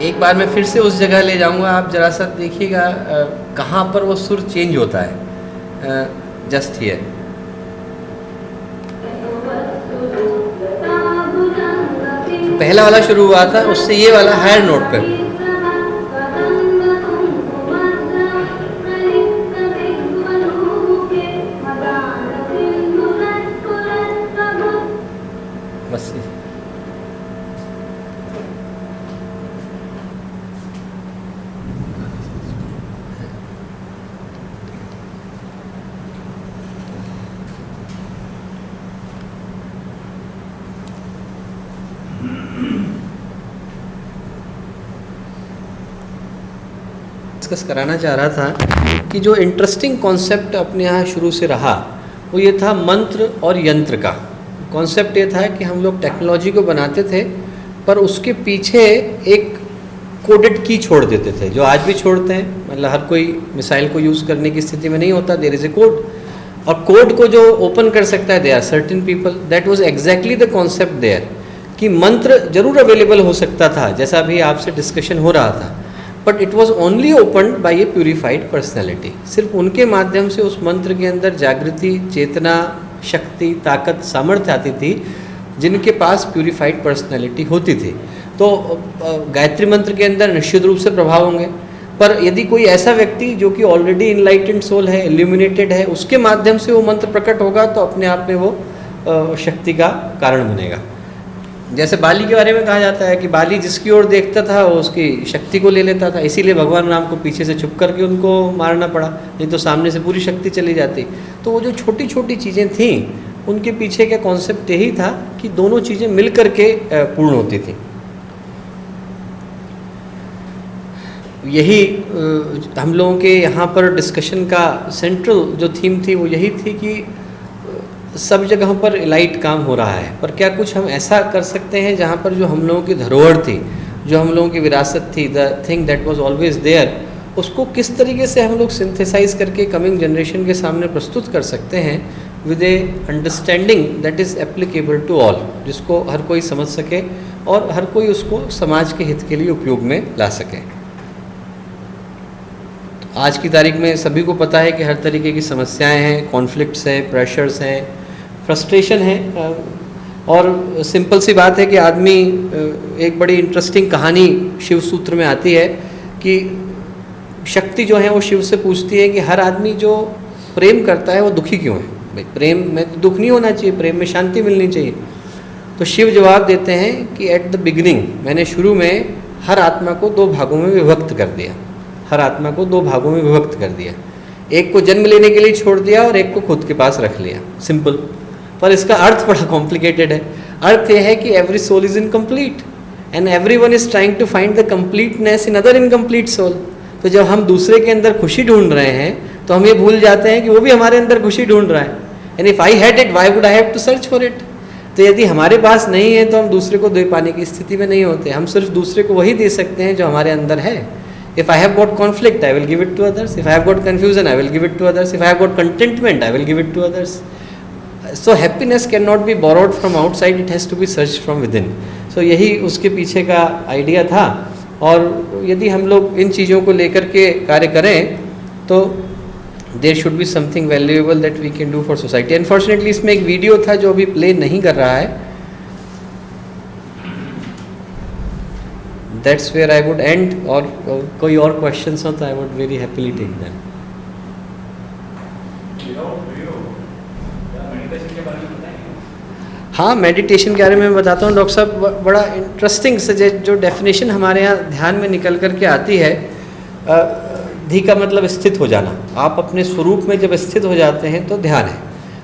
एक बार मैं फिर से उस जगह ले जाऊंगा, आप जरा सा देखिएगा कहाँ पर वो सुर चेंज होता है। जस्ट हियर, पहला वाला शुरू हुआ था, उससे ये वाला हायर नोट पे। बस डिस्कस कराना चाह रहा था कि जो इंटरेस्टिंग कॉन्सेप्ट अपने यहाँ शुरू से रहा वो ये था मंत्र और यंत्र का। कॉन्सेप्ट ये था कि हम लोग टेक्नोलॉजी को बनाते थे पर उसके पीछे एक कोडेड की छोड़ देते थे, जो आज भी छोड़ते हैं। मतलब हर कोई मिसाइल को यूज़ करने की स्थिति में नहीं होता, देयर इज़ ए कोड, और कोड को जो ओपन कर सकता है, they are certain people. That was exactly the concept there, कि मंत्र जरूर अवेलेबल हो सकता था जैसा अभी आपसे डिस्कशन हो रहा था, but it was only open by A purified personality. सिर्फ उनके माध्यम से उस मंत्र के अंदर जागृति, चेतना, शक्ति, ताकत, सामर्थ्य आती थी जिनके पास प्यूरिफाइड पर्सनैलिटी होती थी। तो गायत्री मंत्र के अंदर निश्चित रूप से प्रभाव होंगे, पर यदि कोई ऐसा व्यक्ति जो कि ऑलरेडी इनलाइटेंड सोल है, इल्यूमिनेटेड है, उसके माध्यम से वो मंत्र प्रकट होगा तो अपने आप में वो शक्ति का कारण बनेगा। जैसे बाली के बारे में कहा जाता है कि बाली जिसकी ओर देखता था वो उसकी शक्ति को ले लेता था, इसीलिए भगवान राम को पीछे से छुप करके उनको मारना पड़ा, नहीं तो सामने से पूरी शक्ति चली जाती। तो वो जो छोटी छोटी चीज़ें थीं उनके पीछे का कॉन्सेप्ट यही था कि दोनों चीज़ें मिल करके पूर्ण होती थी। यही हम लोगों के यहाँ पर डिस्कशन का सेंट्रल जो थीम थी वो यही थी कि सब जगहों पर इलाइट काम हो रहा है, पर क्या कुछ हम ऐसा कर सकते हैं जहाँ पर जो हम लोगों की धरोहर थी, जो हम लोगों की विरासत थी, the thing that was always there, उसको किस तरीके से हम लोग सिंथेसाइज करके कमिंग जनरेशन के सामने प्रस्तुत कर सकते हैं with a understanding that is applicable to all, जिसको हर कोई समझ सके और हर कोई उसको समाज के हित के लिए उपयोग में ला सके। आज की तारीख में सभी को पता है कि हर तरीके की समस्याएं हैं, कॉन्फ्लिक्ट्स हैं, प्रेशर्स हैं, फ्रस्ट्रेशन है। और सिंपल सी बात है कि आदमी, एक बड़ी इंटरेस्टिंग कहानी शिव सूत्र में आती है कि शक्ति जो है वो शिव से पूछती है कि हर आदमी जो प्रेम करता है वो दुखी क्यों है? भाई प्रेम में तो दुख नहीं होना चाहिए, प्रेम में शांति मिलनी चाहिए। तो शिव जवाब देते हैं कि एट द बिगिनिंग मैंने शुरू में हर आत्मा को दो भागों में विभक्त कर दिया, हर आत्मा को दो भागों में विभक्त कर दिया, एक को जन्म लेने के लिए छोड़ दिया और एक को खुद के पास रख लिया। सिंपल, पर इसका अर्थ बड़ा कॉम्प्लिकेटेड है। अर्थ यह है कि every soul is incomplete and everyone is trying to find the completeness in other incomplete soul. तो जब हम दूसरे के अंदर खुशी ढूंढ रहे हैं तो हम ये भूल जाते हैं कि वो भी हमारे अंदर खुशी ढूंढ रहा है। And if I had it why would I have to search for it. तो यदि हमारे पास नहीं है तो हम दूसरे को दे पाने की स्थिति में नहीं होते। हम सिर्फ दूसरे को वही दे सकते हैं जो हमारे अंदर है। If I have got conflict, I will give it to others. If I have got confusion, I will give it to others. If I have got contentment, I will give it to others. So happiness cannot be borrowed from outside; it has to be searched from within. So यही उसके पीछे का idea था। और यदि हम लोग इन चीज़ों को लेकर के कार्य करें तो there should be something valuable that we can do for society. Unfortunately इसमें एक वीडियो था जो अभी प्ले नहीं कर रहा है। That's where I would end, और कोई और questions हो तो I would very happily take them. हाँ, मेडिटेशन के बारे में बताता हूँ डॉक्टर साहब। बड़ा इंटरेस्टिंग से जो डेफिनेशन हमारे यहाँ ध्यान में निकल करके आती है, धी का मतलब स्थित हो जाना। आप अपने स्वरूप में जब स्थित हो जाते हैं तो ध्यान है।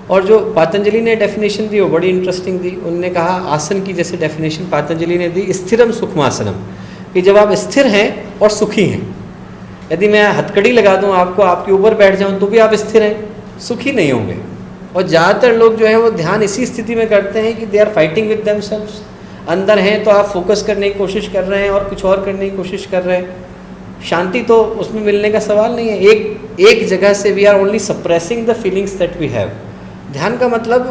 और जो पतंजलि ने डेफिनेशन दी वो बड़ी इंटरेस्टिंग दी। उन्होंने कहा, आसन की जैसे डेफिनेशन पतंजलि ने दी, स्थिरम सुखमासनम, कि जब आप स्थिर हैं और सुखी हैं। यदि मैं हथकड़ी लगा दूं आपको, आपके ऊपर बैठ जाऊं तो भी आप स्थिर हैं, सुखी नहीं होंगे। और ज़्यादातर लोग जो हैं वो ध्यान इसी स्थिति में करते हैं कि they are fighting with themselves. अंदर हैं तो आप फोकस करने की कोशिश कर रहे हैं और कुछ और करने की कोशिश कर रहे हैं। शांति तो उसमें मिलने का सवाल नहीं है। एक जगह से we are only suppressing the feelings that we have. ध्यान का मतलब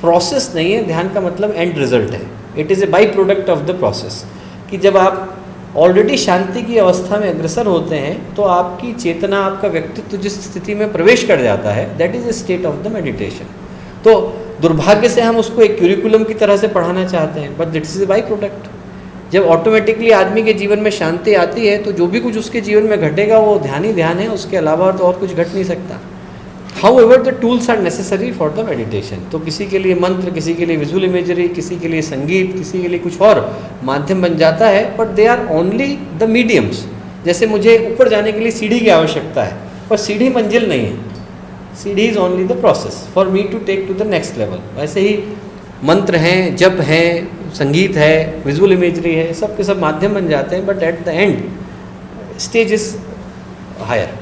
प्रोसेस नहीं है, ध्यान का मतलब एंड रिजल्ट है। It is a by product of the process. कि जब आप ऑलरेडी शांति की अवस्था में अग्रसर होते हैं तो आपकी चेतना, आपका व्यक्तित्व जिस स्थिति में प्रवेश कर जाता है, that is A state of the meditation. तो दुर्भाग्य से हम उसको एक क्यूरिकुलम की तरह से पढ़ाना चाहते हैं, but that is a by product. जब ऑटोमेटिकली आदमी के जीवन में शांति आती है तो जो भी कुछ उसके जीवन में घटेगा वो ध्यान ही ध्यान है, उसके अलावा तो और कुछ घट नहीं सकता। However, the tools are necessary for the meditation. तो किसी के लिए मंत्र, किसी के लिए विजुअल इमेजरी, किसी के लिए संगीत, किसी के लिए कुछ और माध्यम बन जाता है, but they are only the mediums. जैसे मुझे ऊपर जाने के लिए सीढ़ी की आवश्यकता है, पर सीढ़ी मंजिल नहीं है। Seedhi is only the process for me to take to the next level. वैसे ही मंत्र हैं, जप हैं, संगीत है, विजुअल इमेजरी है, सब के सब माध्यम बन जाते हैं, but at the end stage is higher.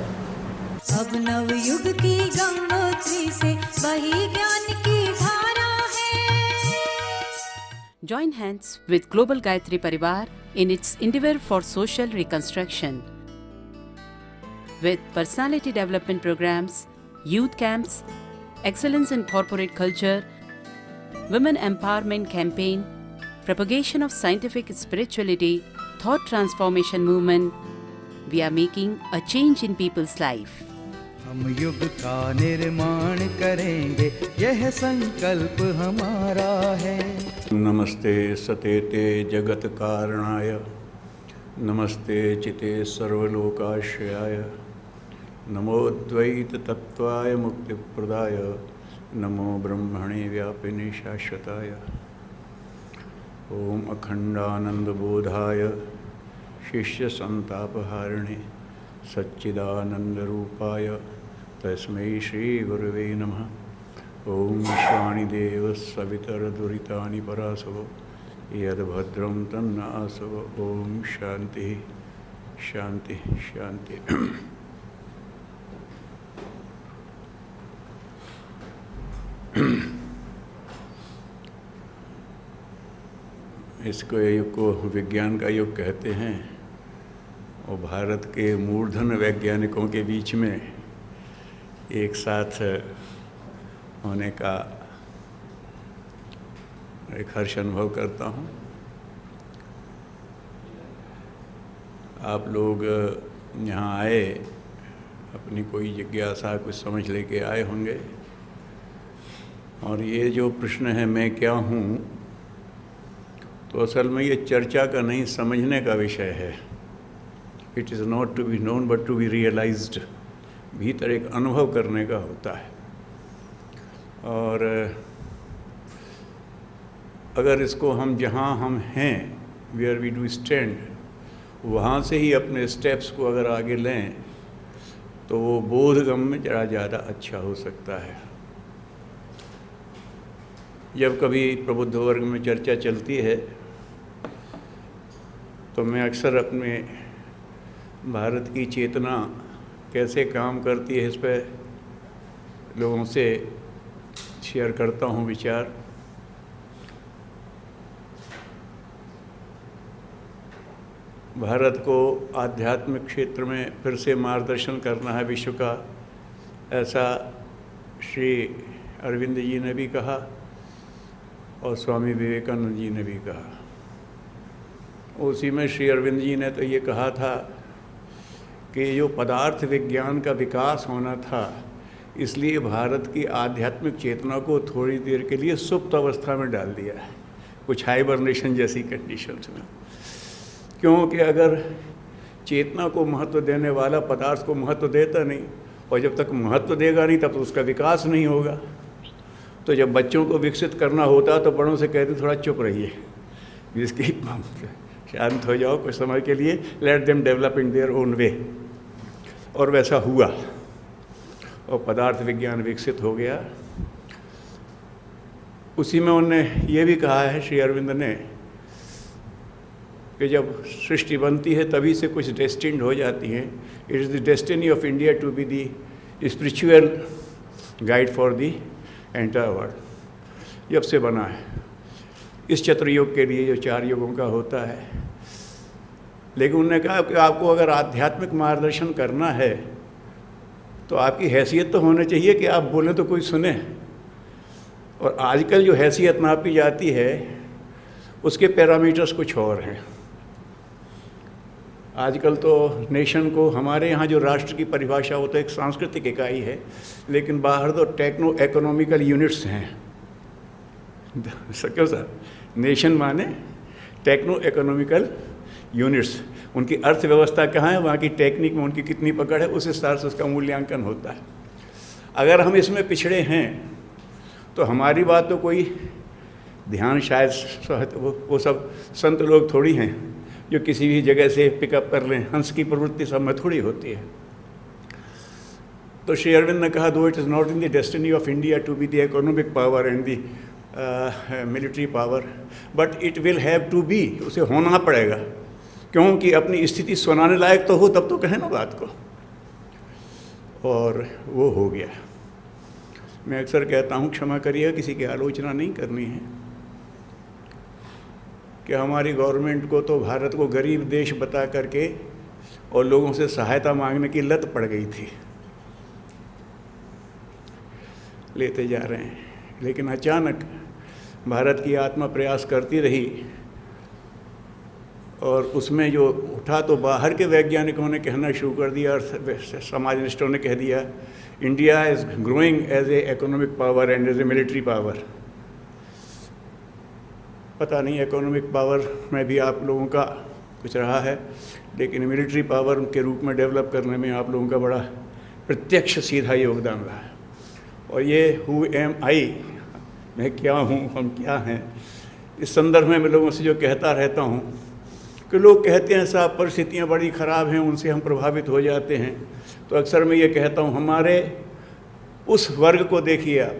अब नव युग की गंगोत्री से वही ज्ञान की धारा है। Join hands with Global Gayatri Parivar in its endeavor for social reconstruction. With personality development programs, youth camps, excellence in corporate culture, women empowerment campaign, propagation of scientific spirituality, thought transformation movement, we are making a change in people's life. हम युग का निर्माण करेंगे, यह संकल्प हमारा है। नमस्ते सतेते जगत कारणाय नमस्ते चिते सर्वलोकाश्रयाय नमोद्वैततत्त्वाय मुक्तिप्रदाय नमो ब्रह्मणे व्यापिने शाश्वताय ओम अखंडानंदबोधाय शिष्यसंतापहारिणे सच्चिदानंदरूपाय तस्मै श्रीगुरवे नमः। ओम विश्वाणिदेव सवितरदुरितानि परासवो यद्भद्रं तन्न आसव। ओम शांति शांति शांति। इसको युग को विज्ञान का युग कहते हैं और भारत के मूर्धन वैज्ञानिकों के बीच में एक साथ होने का एक हर्ष अनुभव करता हूँ। आप लोग यहाँ आए, अपनी कोई जिज्ञासा कुछ समझ लेके आए होंगे और ये जो प्रश्न है मैं क्या हूँ, तो असल में ये चर्चा का नहीं समझने का विषय है। It is not to be known but to be realised. भीतर एक अनुभव करने का होता है और अगर इसको हम जहाँ हम हैं, वेयर वी डू स्टैंड, वहाँ से ही अपने स्टेप्स को अगर आगे लें तो वो बोधगम में जरा ज़्यादा अच्छा हो सकता है। जब कभी प्रबुद्ध वर्ग में चर्चा चलती है तो मैं अक्सर अपने भारत की चेतना कैसे काम करती है इस पर लोगों से शेयर करता हूँ विचार। भारत को आध्यात्मिक क्षेत्र में फिर से मार्गदर्शन करना है विश्व का, ऐसा श्री अरविंद जी ने भी कहा और स्वामी विवेकानंद जी ने भी कहा। उसी में श्री अरविंद जी ने तो ये कहा था कि जो पदार्थ विज्ञान का विकास होना था, इसलिए भारत की आध्यात्मिक चेतना को थोड़ी देर के लिए सुप्त अवस्था में डाल दिया है, कुछ हाइबरनेशन जैसी कंडीशंस में। क्योंकि अगर चेतना को महत्व देने वाला पदार्थ को महत्व देता नहीं, और जब तक महत्व देगा नहीं तब तो उसका विकास नहीं होगा। तो जब बच्चों को विकसित करना होता तो बड़ों से कहते थोड़ा चुप रहिए, जिसकी शांत हो जाओ कुछ समय के लिए, let them develop in their own way. और वैसा हुआ और पदार्थ विज्ञान विकसित हो गया। उसी में उन्होंने ये भी कहा है श्री अरविंद ने कि जब सृष्टि बनती है तभी से कुछ डेस्टिन्ड हो जाती हैं। It is the destiny of India to be the spiritual guide for the entire world. जब से बना है इस चतुर्युग के लिए जो 4 युगों का होता है। लेकिन उन्होंने कहा कि आपको अगर आध्यात्मिक मार्गदर्शन करना है तो आपकी हैसियत तो होनी चाहिए कि आप बोलें तो कोई सुने। और आजकल जो हैसियत नापी जाती है उसके पैरामीटर्स कुछ और हैं। आजकल तो नेशन को, हमारे यहाँ जो राष्ट्र की परिभाषा होता है एक सांस्कृतिक इकाई है, लेकिन बाहर तो टेक्नो इकोनॉमिकल यूनिट्स हैं। क्यों सर? नेशन माने टेक्नो इकोनॉमिकल यूनिट्स। उनकी अर्थव्यवस्था कहाँ है, वहाँ की टेक्निक में उनकी कितनी पकड़ है, उस हिसाब से उसका मूल्यांकन होता है। अगर हम इसमें पिछड़े हैं तो हमारी बात तो कोई ध्यान शायद वो सब संत लोग थोड़ी हैं जो किसी भी जगह से पिकअप कर लें। हंस की प्रवृत्ति सब में थोड़ी होती है। तो श्री अरविंद ने कहा, though it is not in the destiny of India to be the economic power and the military power, but it will have to be, उसे होना पड़ेगा। क्योंकि अपनी स्थिति सुनाने लायक तो हो तब तो कहें ना बात को। और वो हो गया। मैं अक्सर कहता हूँ, क्षमा करिएगा, किसी की आलोचना नहीं करनी है, कि हमारी गवर्नमेंट को तो भारत को गरीब देश बता करके और लोगों से सहायता मांगने की लत पड़ गई थी। लेते जा रहे हैं, लेकिन अचानक भारत की आत्मा प्रयास करती रही और उसमें जो उठा तो बाहर के वैज्ञानिकों ने कहना शुरू कर दिया और समाजनिष्ठों ने कह दिया, India is growing as a economic power and as a military power. पता नहीं इकोनॉमिक पावर में भी आप लोगों का कुछ रहा है, लेकिन मिलिट्री पावर के रूप में डेवलप करने में आप लोगों का बड़ा प्रत्यक्ष सीधा योगदान रहा है। और ये हु एम आई, मैं क्या हूँ, हम क्या हैं, इस संदर्भ में मैं लोगों से जो कहता रहता हूँ कि लोग कहते हैं साहब परिस्थितियाँ बड़ी ख़राब हैं, उनसे हम प्रभावित हो जाते हैं, तो अक्सर मैं ये कहता हूँ हमारे उस वर्ग को देखिए आप,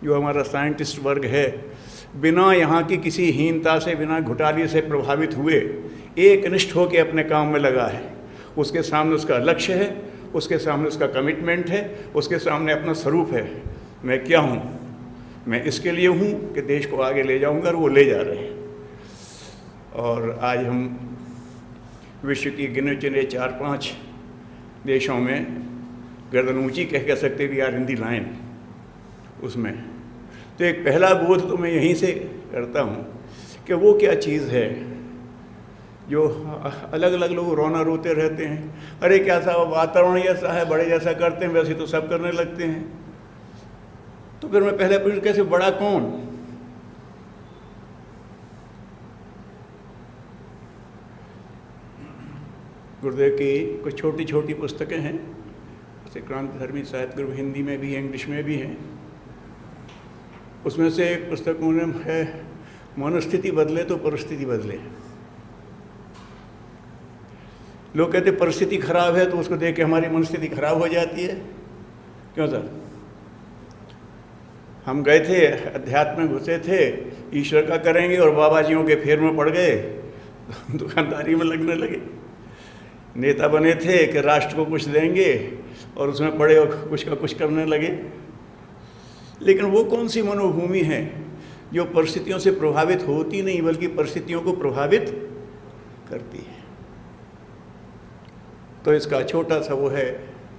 जो हमारा साइंटिस्ट वर्ग है, बिना यहाँ की किसी हीनता से, बिना घुटाले से प्रभावित हुए एकनिष्ठ होकर अपने काम में लगा है। उसके सामने उसका लक्ष्य है, उसके सामने उसका कमिटमेंट है, उसके सामने अपना स्वरूप है। मैं क्या हूँ, मैं इसके लिए हूँ कि देश को आगे ले जाऊँगा, और वो ले जा रहे हैं। और आज हम विश्व की गिने चुने 4-5 देशों में गर्दन ऊंची कह सकते we are in the line उसमें। तो एक पहला बोध तो मैं यहीं से करता हूँ कि वो क्या चीज़ है जो अलग अलग लोग रोना रोते रहते हैं, अरे क्या सा वातावरण ऐसा है, बड़े जैसा करते हैं, वैसे तो सब करने लगते हैं। तो फिर मैं पहले पूछ, कैसे बड़ा कौन? गुरुदेव की कुछ छोटी छोटी पुस्तकें हैं, जैसे क्रांतिधर्मी साहित्य ग्रुप, हिंदी में भी है, इंग्लिश में भी हैं। उसमें से एक पुस्तक उन्हें है, मनस्थिति बदले तो परिस्थिति बदले। लोग कहते परिस्थिति खराब है तो उसको देख के हमारी मनस्थिति खराब हो जाती है। क्यों सर? हम गए थे, अध्यात्म में घुसे थे, ईश्वर का करेंगे, और बाबा जियों के फेर में पड़ गए, दुकानदारी में लगने लगे। नेता बने थे कि राष्ट्र को कुछ देंगे, और उसमें पड़े और कुछ का कुछ करने लगे। लेकिन वो कौन सी मनोभूमि है जो परिस्थितियों से प्रभावित होती नहीं, बल्कि परिस्थितियों को प्रभावित करती है? तो इसका छोटा सा वो है,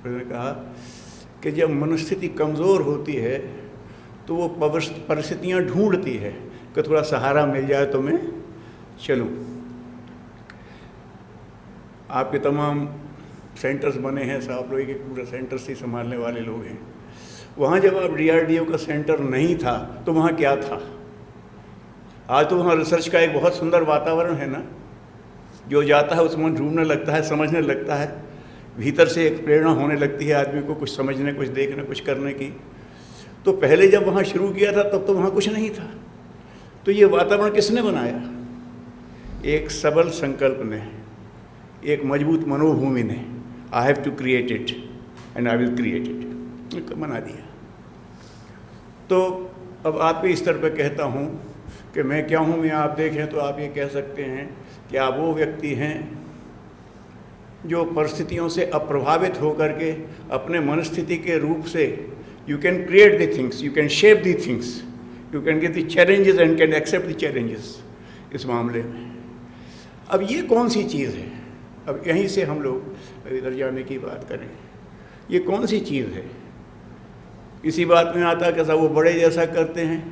मैंने कहा कि जब मनस्थिति कमज़ोर होती है तो वो परिस्थितियाँ ढूंढती है कि थोड़ा सहारा मिल जाए तो मैं चलूँ। आपके तमाम सेंटर्स बने हैं, साहब लोग के पूरा सेंटर्स ही संभालने वाले लोग हैं। वहाँ जब आप DRDO का सेंटर नहीं था तो वहाँ क्या था? आज तो वहाँ रिसर्च का एक बहुत सुंदर वातावरण है ना, जो जाता है उसमें ढूंढने लगता है, समझने लगता है, भीतर से एक प्रेरणा होने लगती है आदमी को कुछ समझने, कुछ देखने, कुछ करने की। तो पहले जब वहाँ शुरू किया था तब तो वहाँ कुछ नहीं था। तो ये वातावरण किसने बनाया? एक सबल संकल्प ने, एक मजबूत मनोभूमि ने, I have to create it and I will create it, बना दिया। तो अब आपके स्तर पर कहता हूँ कि मैं क्या हूँ, मैं आप देखें तो आप ये कह सकते हैं कि आप वो व्यक्ति हैं जो परिस्थितियों से अप्रभावित होकर के अपने मनस्थिति के रूप से you can create the things, you can shape the things, you can get the challenges and can accept the challenges. इस मामले में अब ये कौन सी चीज़ है? अब यहीं से हम लोग इधर जाने की बात करें, ये कौन सी चीज़ है? इसी बात में आता है कि सब वो बड़े जैसा करते हैं,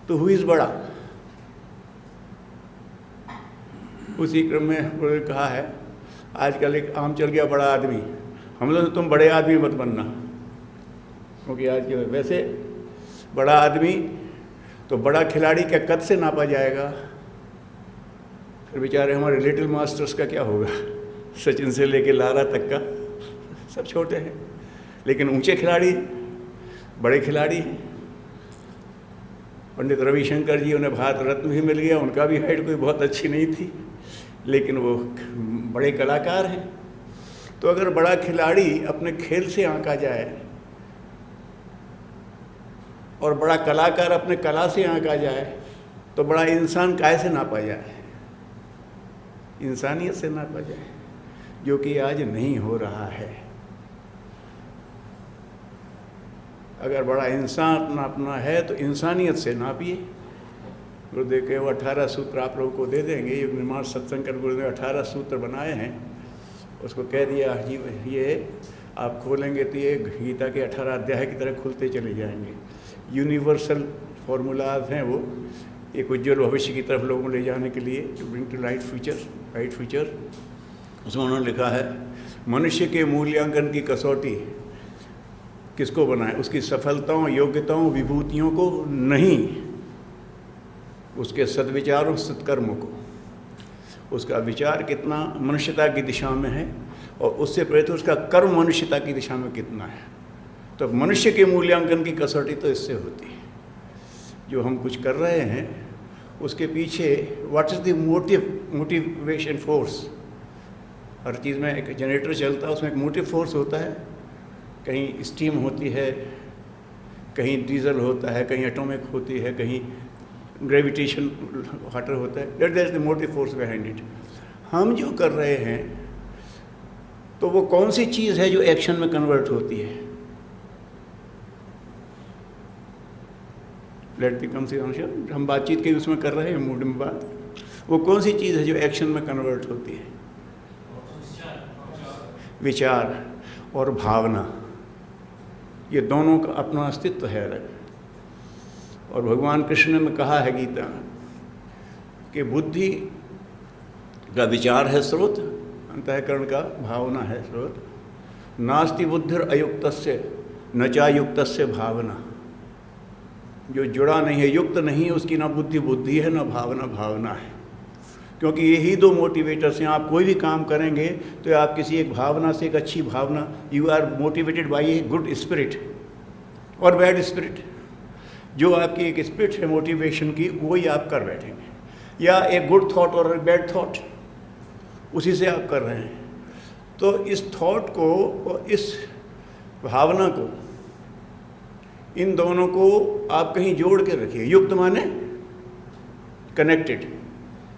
तो हु इज़ बड़ा? उसी क्रम में उन्होंने कहा है, आजकल एक आम चल गया बड़ा आदमी, हम लोग तुम बड़े आदमी मत बनना, क्योंकि आज के वैसे बड़ा आदमी तो बड़ा खिलाड़ी क्या कद से नापा जाएगा? फिर बेचारे हमारे लिटिल मास्टर्स का क्या होगा? सचिन से लेके लारा तक का सब छोटे हैं, लेकिन ऊंचे खिलाड़ी, बड़े खिलाड़ी हैं। पंडित रविशंकर जी, उन्हें भारत रत्न भी मिल गया, उनका भी हाइट कोई बहुत अच्छी नहीं थी, लेकिन वो बड़े कलाकार हैं। तो अगर बड़ा खिलाड़ी अपने खेल से आंका जाए और बड़ा कलाकार अपने कला से आंका जाए, तो बड़ा इंसान काहे से नापा जाए? इंसानियत से नापा जाए, जो कि आज नहीं हो रहा है। अगर बड़ा इंसान नापना है तो इंसानियत से नापिए। गुरुदेव के वो 18 सूत्र आप लोगों को दे देंगे। युग निर्माण सत्संग कर गुरुदेव 18 सूत्र बनाए हैं, उसको कह दिया जी ये आप खोलेंगे तो ये गीता के 18 अध्याय की तरह खुलते चले जाएंगे। यूनिवर्सल फॉर्मूलाज हैं वो, एक उज्ज्वल भविष्य की तरफ लोगों को ले जाने के लिए, to bring to light future. उसमें उन्होंने लिखा है, मनुष्य के मूल्यांकन की कसौटी किसको बनाए? उसकी सफलताओं, योग्यताओं, विभूतियों को नहीं, उसके सद्विचारों, सत्कर्मों को। उसका विचार कितना मनुष्यता की दिशा में है और उससे प्रेरित उसका कर्म मनुष्यता की दिशा में कितना है। तो मनुष्य के मूल्यांकन की कसौटी तो इससे होती है। जो हम कुछ कर रहे हैं उसके पीछे what is the motivation force. हर चीज़ में एक जनरेटर चलता है, उसमें एक मोटिव फोर्स होता है, कहीं स्टीम होती है, कहीं डीजल होता है, कहीं एटॉमिक होती है, कहीं ग्रेविटेशन वाटर होता है। That is the motive force behind it. हम जो कर रहे हैं तो वो कौन सी चीज़ है जो एक्शन में कन्वर्ट होती है? लेट बी कम से हम बातचीत के उसमें कर रहे हैं, मूड में बात, वो कौन सी चीज़ है जो एक्शन में कन्वर्ट होती है? विचार और भावना, ये दोनों का अपना अस्तित्व है अलग। और भगवान कृष्ण ने कहा है गीता कि बुद्धि का विचार है स्रोत, अंतःकरण का भावना है स्रोत। नास्ति बुद्धिर अयुक्तस्य न चायुक्तस्य भावना। जो जुड़ा नहीं है, युक्त नहीं है, उसकी ना बुद्धि बुद्धि है, ना भावना भावना है। क्योंकि यही दो मोटिवेटर्स हैं। आप कोई भी काम करेंगे तो आप किसी एक भावना से, एक अच्छी भावना, you are motivated by a good spirit और बैड स्पिरिट। जो आपकी एक स्पिरिट है मोटिवेशन की, वही आप कर बैठेंगे, या एक गुड थॉट और एक बैड थॉट, उसी से आप कर रहे हैं। तो इस थॉट को और इस भावना को, इन दोनों को आप कहीं जोड़ के रखिए। युक्त माने कनेक्टेड,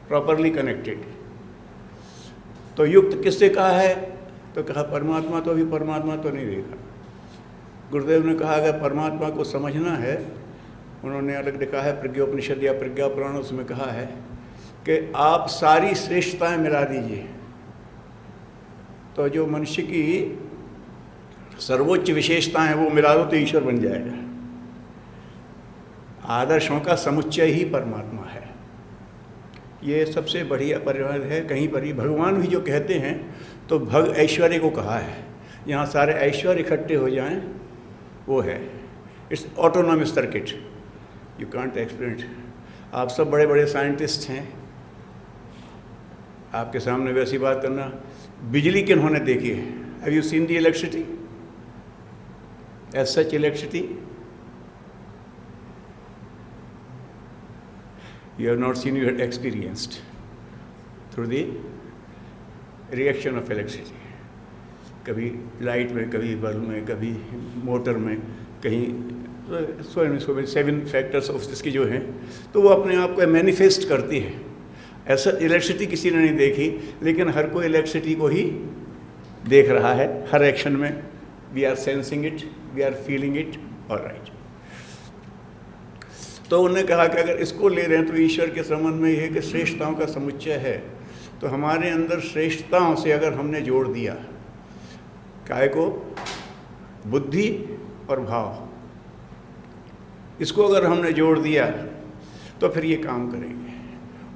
प्रॉपरली कनेक्टेड। तो युक्त किससे कहा है? तो कहा परमात्मा। तो अभी परमात्मा तो नहीं देखा। गुरुदेव ने कहा अगर परमात्मा को समझना है, उन्होंने अलग लिखा है प्रज्ञोपनिषद या प्रज्ञा पुराण, उसमें कहा है कि आप सारी श्रेष्ठताएं मिला दीजिए, तो जो मनुष्य की सर्वोच्च विशेषताएं हैं वो मिला दो तो ईश्वर बन जाएगा। आदर्शों का समुच्चय ही परमात्मा है। ये सबसे बढ़िया परिवार है। कहीं पर ही भगवान भी जो कहते हैं तो भग ऐश्वर्य को कहा है, यहाँ सारे ऐश्वर्य इकट्ठे हो जाएं, वो है। It's autonomous circuit, you can't explain it. आप सब बड़े बड़े साइंटिस्ट हैं, आपके सामने वैसी बात करना। बिजली किन्होंने देखी है? Have you seen the electricity as such? Electricity you have not seen, you have experienced through the reaction of electricity. कभी लाइट में, कभी बल्ब में, कभी मोटर में, कहीं सो 7 फैक्टर्स ऑफ इसकी जो हैं, तो वो अपने आप को मैनिफेस्ट करती है। ऐसा इलेक्ट्रिसिटी किसी ने नहीं देखी, लेकिन हर कोई इलेक्ट्रिसिटी को ही देख रहा है हर एक्शन में। We are sensing it, we are feeling it, alright. तो उन्होंने कहा कि अगर इसको ले रहे हैं तो ईश्वर के संबंध में यह है कि श्रेष्ठताओं का समुच्चय है। तो हमारे अंदर श्रेष्ठताओं से अगर हमने जोड़ दिया, काय को, बुद्धि और भाव, इसको अगर हमने जोड़ दिया तो फिर ये काम करेंगे।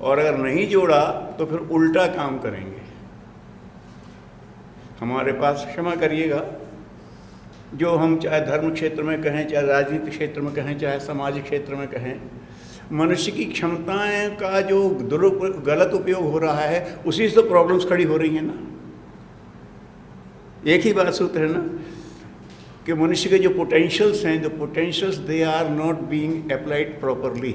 और अगर नहीं जोड़ा तो फिर उल्टा काम करेंगे। हमारे पास, क्षमा करिएगा, जो हम चाहे धर्म क्षेत्र में कहें, चाहे राजनीतिक क्षेत्र में कहें, चाहे सामाजिक क्षेत्र में कहें, मनुष्य की क्षमताएं का जो गलत उपयोग हो रहा है, उसी से तो प्रॉब्लम्स खड़ी हो रही हैं ना। एक ही बात सूत्र है ना कि मनुष्य के जो पोटेंशियल्स हैं, the potentials they are not being applied properly.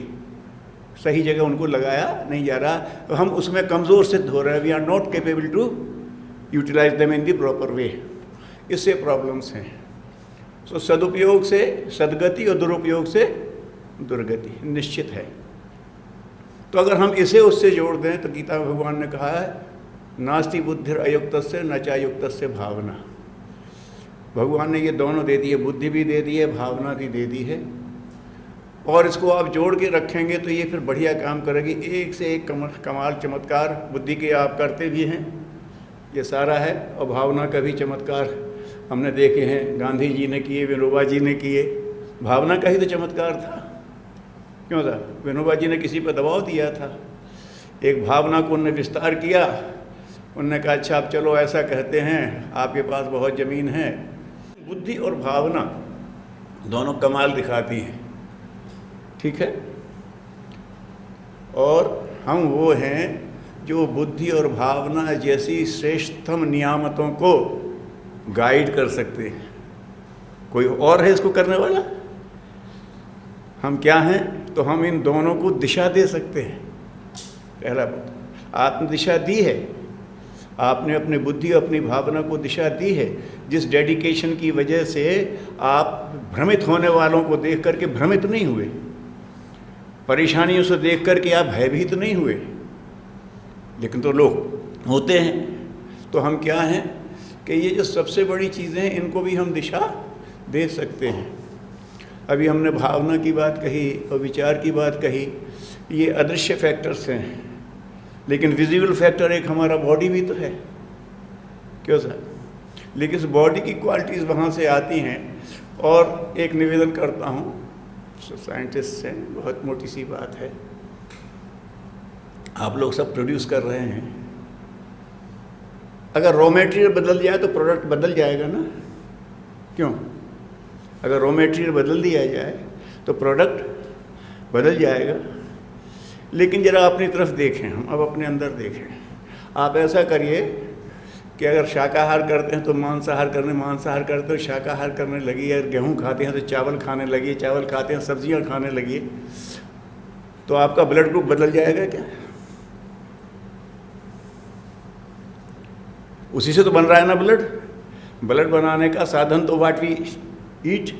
सही जगह उनको लगाया नहीं जा रहा, तो हम उसमें कमज़ोर सिद्ध हो रहे हैं। We are not capable to utilise them in the proper way. इससे प्रॉब्लम्स हैं। तो सदुपयोग से सदगति और दुरुपयोग से दुर्गति निश्चित है। तो अगर हम इसे उससे जोड़ दें तो गीता में भगवान ने कहा है नास्ति बुद्धिर अयुक्तस्य न चायुक्तस्य भावना। भगवान ने ये दोनों दे दिए, बुद्धि भी दे दी है, भावना भी दे दी है। और इसको आप जोड़ के रखेंगे तो ये फिर बढ़िया काम करेगी। एक से एक कमाल चमत्कार बुद्धि के आप करते भी हैं, ये सारा है। और भावना का भी चमत्कार हमने देखे हैं, गांधी जी ने किए, विनोबा जी ने किए। भावना का ही तो चमत्कार था। क्यों था? विनोबा जी ने किसी पर दबाव दिया था, एक भावना को उन्होंने विस्तार किया। उन्होंने कहा अच्छा आप चलो ऐसा कहते हैं, आपके पास बहुत ज़मीन है। बुद्धि और भावना दोनों कमाल दिखाती हैं, ठीक है। और हम वो हैं जो बुद्धि और भावना जैसी श्रेष्ठतम नियामतों को गाइड कर सकते हैं। कोई और है इसको करने वाला? हम क्या हैं? तो हम इन दोनों को दिशा दे सकते हैं। पहला बात, आपने दिशा दी है, आपने अपनी बुद्धि अपनी भावना को दिशा दी है, जिस डेडिकेशन की वजह से आप भ्रमित होने वालों को देख करके भ्रमित नहीं हुए, परेशानियों से देख करके आप भयभीत नहीं हुए। लेकिन तो लोग होते हैं। तो हम क्या हैं कि ये जो सबसे बड़ी चीज़ें हैं इनको भी हम दिशा दे सकते हैं। अभी हमने भावना की बात कही और विचार की बात कही, ये अदृश्य फैक्टर्स हैं, लेकिन विजिबल फैक्टर एक हमारा बॉडी भी तो है, क्यों सर? लेकिन इस बॉडी की क्वालिटीज़ वहाँ से आती हैं। और एक निवेदन करता हूँ साइंटिस्ट से, बहुत मोटी सी बात है, आप लोग सब प्रोड्यूस कर रहे हैं, अगर रॉ मटेरियल बदल जाए तो प्रोडक्ट बदल जाएगा ना? क्यों? अगर रॉ मटेरियल बदल दिया जाए तो प्रोडक्ट बदल जाएगा। लेकिन ज़रा अपनी तरफ देखें, हम अब अपने अंदर देखें। आप ऐसा करिए कि अगर शाकाहार करते हैं तो मांसाहार करते हो शाकाहार करने लगी, अगर गेहूँ खाते हैं तो चावल खाने लगी, चावल खाते हैं सब्जियाँ खाने लगी, तो आपका ब्लड ग्रुप बदल जाएगा क्या? उसी से तो बन रहा है ना ब्लड। ब्लड बनाने का साधन तो व्हाट वी ईट,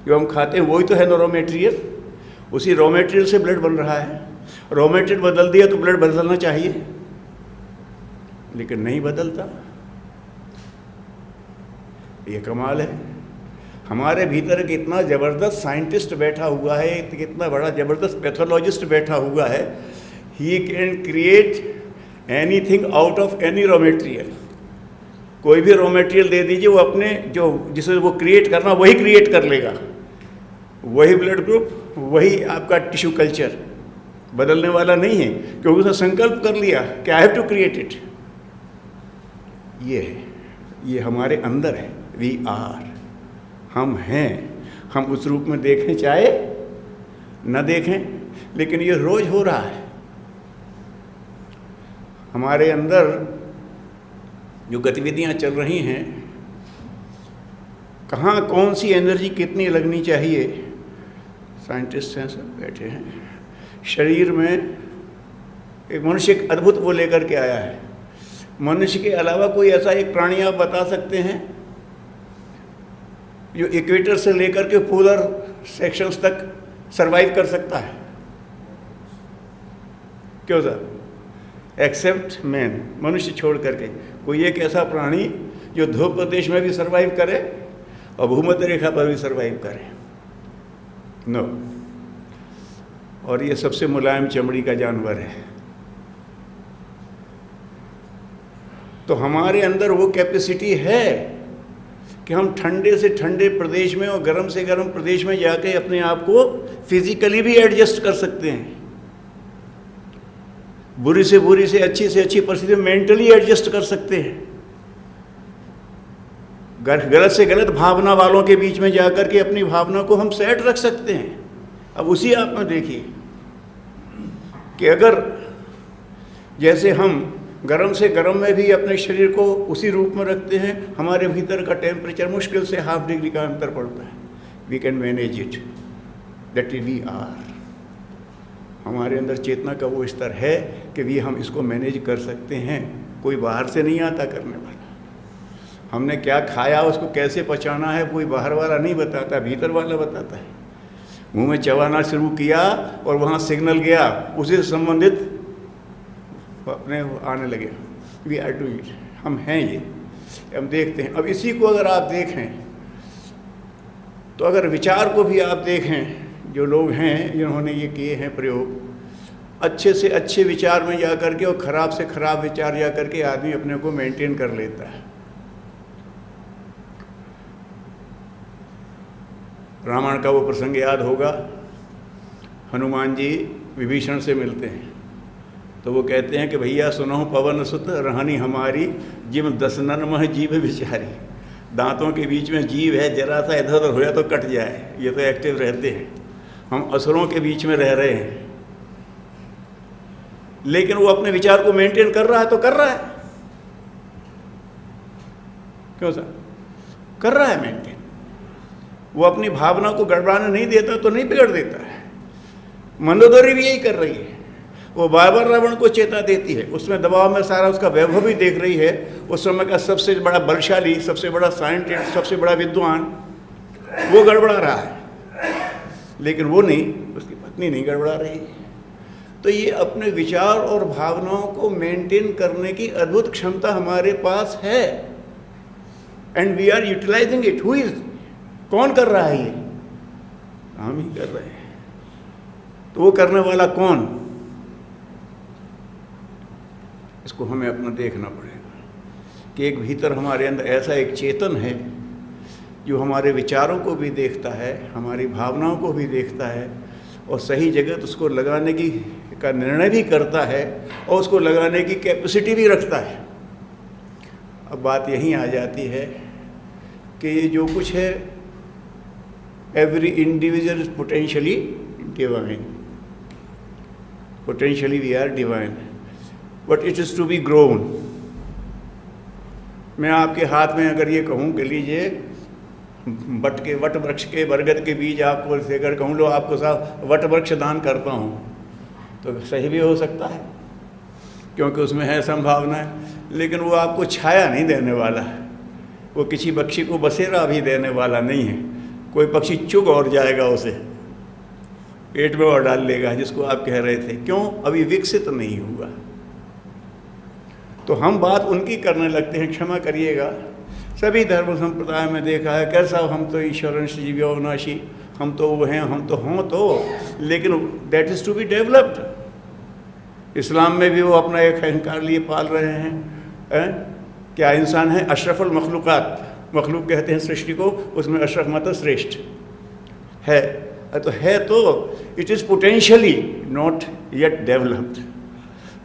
जो हम खाते हैं वही तो है ना रॉ मटेरियल। उसी रॉ मटेरियल से ब्लड बन रहा है। रॉ मटेरियल बदल दिया तो ब्लड बदलना चाहिए, लेकिन नहीं बदलता। ये कमाल है। हमारे भीतर एक इतना ज़बरदस्त साइंटिस्ट बैठा हुआ है, कितना बड़ा ज़बरदस्त पैथोलॉजिस्ट बैठा हुआ है। He can create anything out of any raw material. कोई भी रॉ मटेरियल दे दीजिए, वो अपने जो जिसे वो क्रिएट करना वही क्रिएट कर लेगा। वही ब्लड ग्रुप, वही आपका टिश्यू कल्चर, बदलने वाला नहीं है, क्योंकि उसने संकल्प कर लिया कि I have to create it. ये है, ये हमारे अंदर है। वी आर, हम हैं। हम उस रूप में देखें चाहे न देखें, लेकिन ये रोज हो रहा है। हमारे अंदर जो गतिविधियां चल रही हैं, कहाँ कौन सी एनर्जी कितनी लगनी चाहिए, साइंटिस्ट हैं सब बैठे हैं। शरीर में एक मनुष्य एक अद्भुत वो लेकर के आया है। मनुष्य के अलावा कोई ऐसा एक प्राणी आप बता सकते हैं जो इक्वेटर से लेकर के पोलर सेक्शंस तक सरवाइव कर सकता है? क्यों सर? एक्सेप्ट मैन, मनुष्य छोड़ करके कोई एक ऐसा प्राणी जो ध्रुव प्रदेश में भी सरवाइव करे और भूमध्य रेखा पर भी सरवाइव करे? नो। और ये सबसे मुलायम चमड़ी का जानवर है। तो हमारे अंदर वो कैपेसिटी है कि हम ठंडे से ठंडे प्रदेश में और गर्म से गर्म प्रदेश में जाके अपने आप को फिजिकली भी एडजस्ट कर सकते हैं। बुरी से अच्छी परिस्थिति में मेंटली एडजस्ट कर सकते हैं। गलत से गलत भावना वालों के बीच में जाकर के अपनी भावना को हम सेट रख सकते हैं। अब उसी आप में देखिए कि अगर जैसे हम गर्म से गर्म में भी अपने शरीर को उसी रूप में रखते हैं, हमारे भीतर का टेम्परेचर मुश्किल से 0.5 डिग्री का अंतर पड़ता है। We can manage it, that is we are. हमारे अंदर चेतना का वो स्तर है कि हम इसको मैनेज कर सकते हैं। कोई बाहर से नहीं आता करने वाला। हमने क्या खाया, उसको कैसे पचाना है, कोई बाहर वाला नहीं बताता, भीतर वाला बताता है। मुंह में चबाना शुरू किया और वहाँ सिग्नल गया, उसी से संबंधित अपने आने लगे। वी आर डू इट, हम हैं ये, हम देखते हैं। अब इसी को अगर आप देखें तो अगर विचार को भी आप देखें, जो लोग हैं जिन्होंने ये किए हैं प्रयोग, अच्छे से अच्छे विचार में जा कर के और ख़राब से ख़राब विचार जा कर के आदमी अपने को मेंटेन कर लेता है। रामायण का वो प्रसंग याद होगा, हनुमान जी विभीषण से मिलते हैं तो वो कहते हैं कि भैया सुनो पवन सुत रहनी हमारी, जिम दसनन मह जीव विचारी। दांतों के बीच में जीव है, जरा सा इधर उधर होया तो कट जाए, ये तो एक्टिव रहते हैं। हम असुरों के बीच में रह रहे हैं। लेकिन वो अपने विचार को मेंटेन कर रहा है तो कर रहा है, क्यों सर, कर रहा है मेंटेन। वो अपनी भावना को गड़बड़ाने नहीं देता तो नहीं बिगड़ देता है। मंदोदरी भी यही कर रही है, वो बार बार रावण को चेता देती है, उसमें दबाव में सारा उसका वैभव भी देख रही है, उस समय का सबसे बड़ा बलशाली, सबसे बड़ा साइंटिस्ट, सबसे बड़ा विद्वान वो गड़बड़ा रहा है, लेकिन वो नहीं, उसकी पत्नी नहीं गड़बड़ा रही। तो ये अपने विचार और भावनाओं को मेंटेन करने की अद्भुत क्षमता हमारे पास है, and we are utilising it. Who is, कौन कर रहा है ये? हम ही कर रहे हैं। तो वो करने वाला कौन, इसको हमें अपना देखना पड़ेगा कि एक भीतर हमारे अंदर ऐसा एक चेतन है जो हमारे विचारों को भी देखता है, हमारी भावनाओं को भी देखता है, और सही जगह उसको लगाने की का निर्णय भी करता है, और उसको लगाने की कैपेसिटी भी रखता है। अब बात यहीं आ जाती है कि ये जो कुछ है, every individual is potentially divine, potentially we are divine, but it is to be grown. मैं आपके हाथ में अगर ये कहूँ कि लीजिए वट वृक्ष के बरगद के बीज आपको देकर कहूँ लो आपको साहब वट वृक्ष दान करता हूँ, तो सही भी हो सकता है क्योंकि उसमें है संभावना है, लेकिन वो आपको छाया नहीं देने वाला है, वो किसी पक्षी को बसेरा भी देने वाला नहीं है। कोई पक्षी चुग और जाएगा, उसे पेट में और डाल लेगा, जिसको आप कह रहे थे। क्यों? अभी विकसित नहीं हुआ। तो हम बात उनकी करने लगते हैं, क्षमा करिएगा, सभी धर्म संप्रदाय में देखा है कैसा, हम तो ईश्वरंश जीव्यो विनाशी, हम तो वो हैं, हम तो हों तो, लेकिन that is to be developed. Islam में भी वो अपना एक अहंकार लिए पाल रहे हैं। क्या इंसान है? अशरफुल मखलूक़ात, मखलूक कहते हैं सृष्टि को, उसमें अशरफ मतलब श्रेष्ठ है। तो है तो it is potentially not yet developed.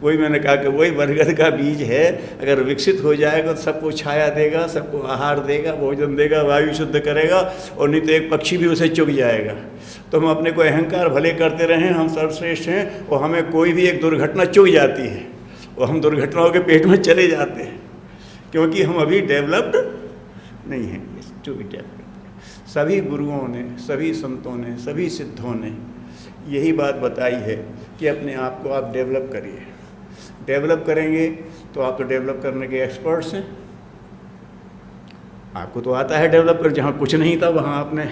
वही मैंने कहा कि वही बरगद का बीज है, अगर विकसित हो जाएगा तो सबको छाया देगा, सबको आहार देगा, भोजन देगा, वायु शुद्ध करेगा, और नहीं तो एक पक्षी भी उसे चुग जाएगा। तो हम अपने को अहंकार भले करते रहें, हम सर्वश्रेष्ठ हैं, और हमें कोई भी एक दुर्घटना चुग जाती है और हम दुर्घटनाओं के पेट में चले जाते हैं, क्योंकि हम अभी डेवलप्ड नहीं हैं। To be developed. सभी गुरुओं ने, सभी संतों ने, सभी सिद्धों ने यही बात बताई है कि अपने आप को आप डेवलप करिए। डेवलप करेंगे तो आप तो डेवलप करने के एक्सपर्ट्स हैं, आपको तो आता है डेवलप कर। जहाँ कुछ नहीं था वहाँ आपने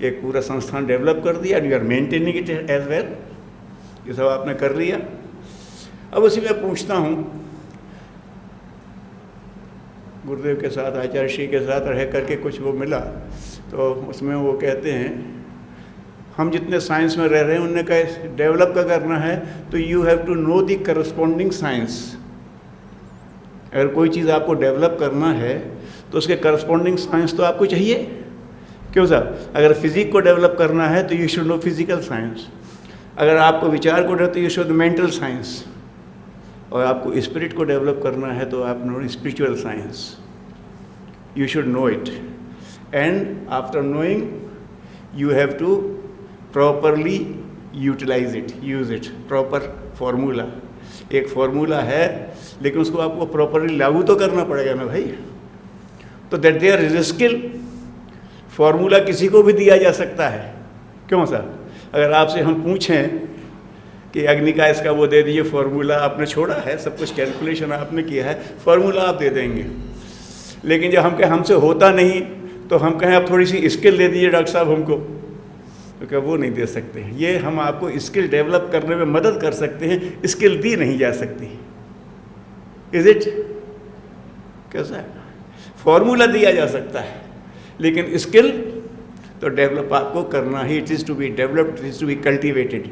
एक पूरा संस्थान डेवलप कर दिया, you are maintaining it as well, ये सब आपने कर लिया। अब उसी में पूछता हूँ, गुरुदेव के साथ, आचार्य श्री के साथ रह करके कुछ वो मिला, तो उसमें वो कहते हैं हम जितने साइंस में रह रहे हैं उनने कहा डेवलप का करना है तो you have to know the corresponding science. अगर कोई चीज़ आपको डेवलप करना है तो उसके करस्पॉन्डिंग साइंस तो आपको चाहिए। क्यों साहब? अगर फिजिक को डेवलप करना है तो you should no physical science, अगर आपको विचार को डेवलप तो यू शुड मेंटल साइंस, और आपको स्पिरिट को डेवलप करना है तो आप know spiritual science. You should know it, and after knowing you have to properly utilise it, use it. Proper formula, एक फार्मूला है, लेकिन उसको आपको प्रॉपरली लागू तो करना पड़ेगा ना भाई। तो that there is skill. Formula किसी को भी दिया जा सकता है। क्यों सर? अगर आपसे हम पूछें कि अग्नि का इसका वो दे दीजिए फार्मूला, आपने छोड़ा है, सब कुछ कैलकुलेशन आपने किया है, फार्मूला आप दे देंगे। लेकिन जब हम कहें हमसे होता नहीं तो हम कहें आप थोड़ी सी स्किल दे दीजिए डॉक्टर साहब हमको, तो क्या वो नहीं दे सकते। ये हम आपको स्किल डेवलप करने में मदद कर सकते हैं, स्किल दी नहीं जा सकती। Is it? कैसा? फॉर्मूला दिया जा सकता है, लेकिन स्किल तो डेवलप आपको करना ही। It is to be developed, it is to be cultivated.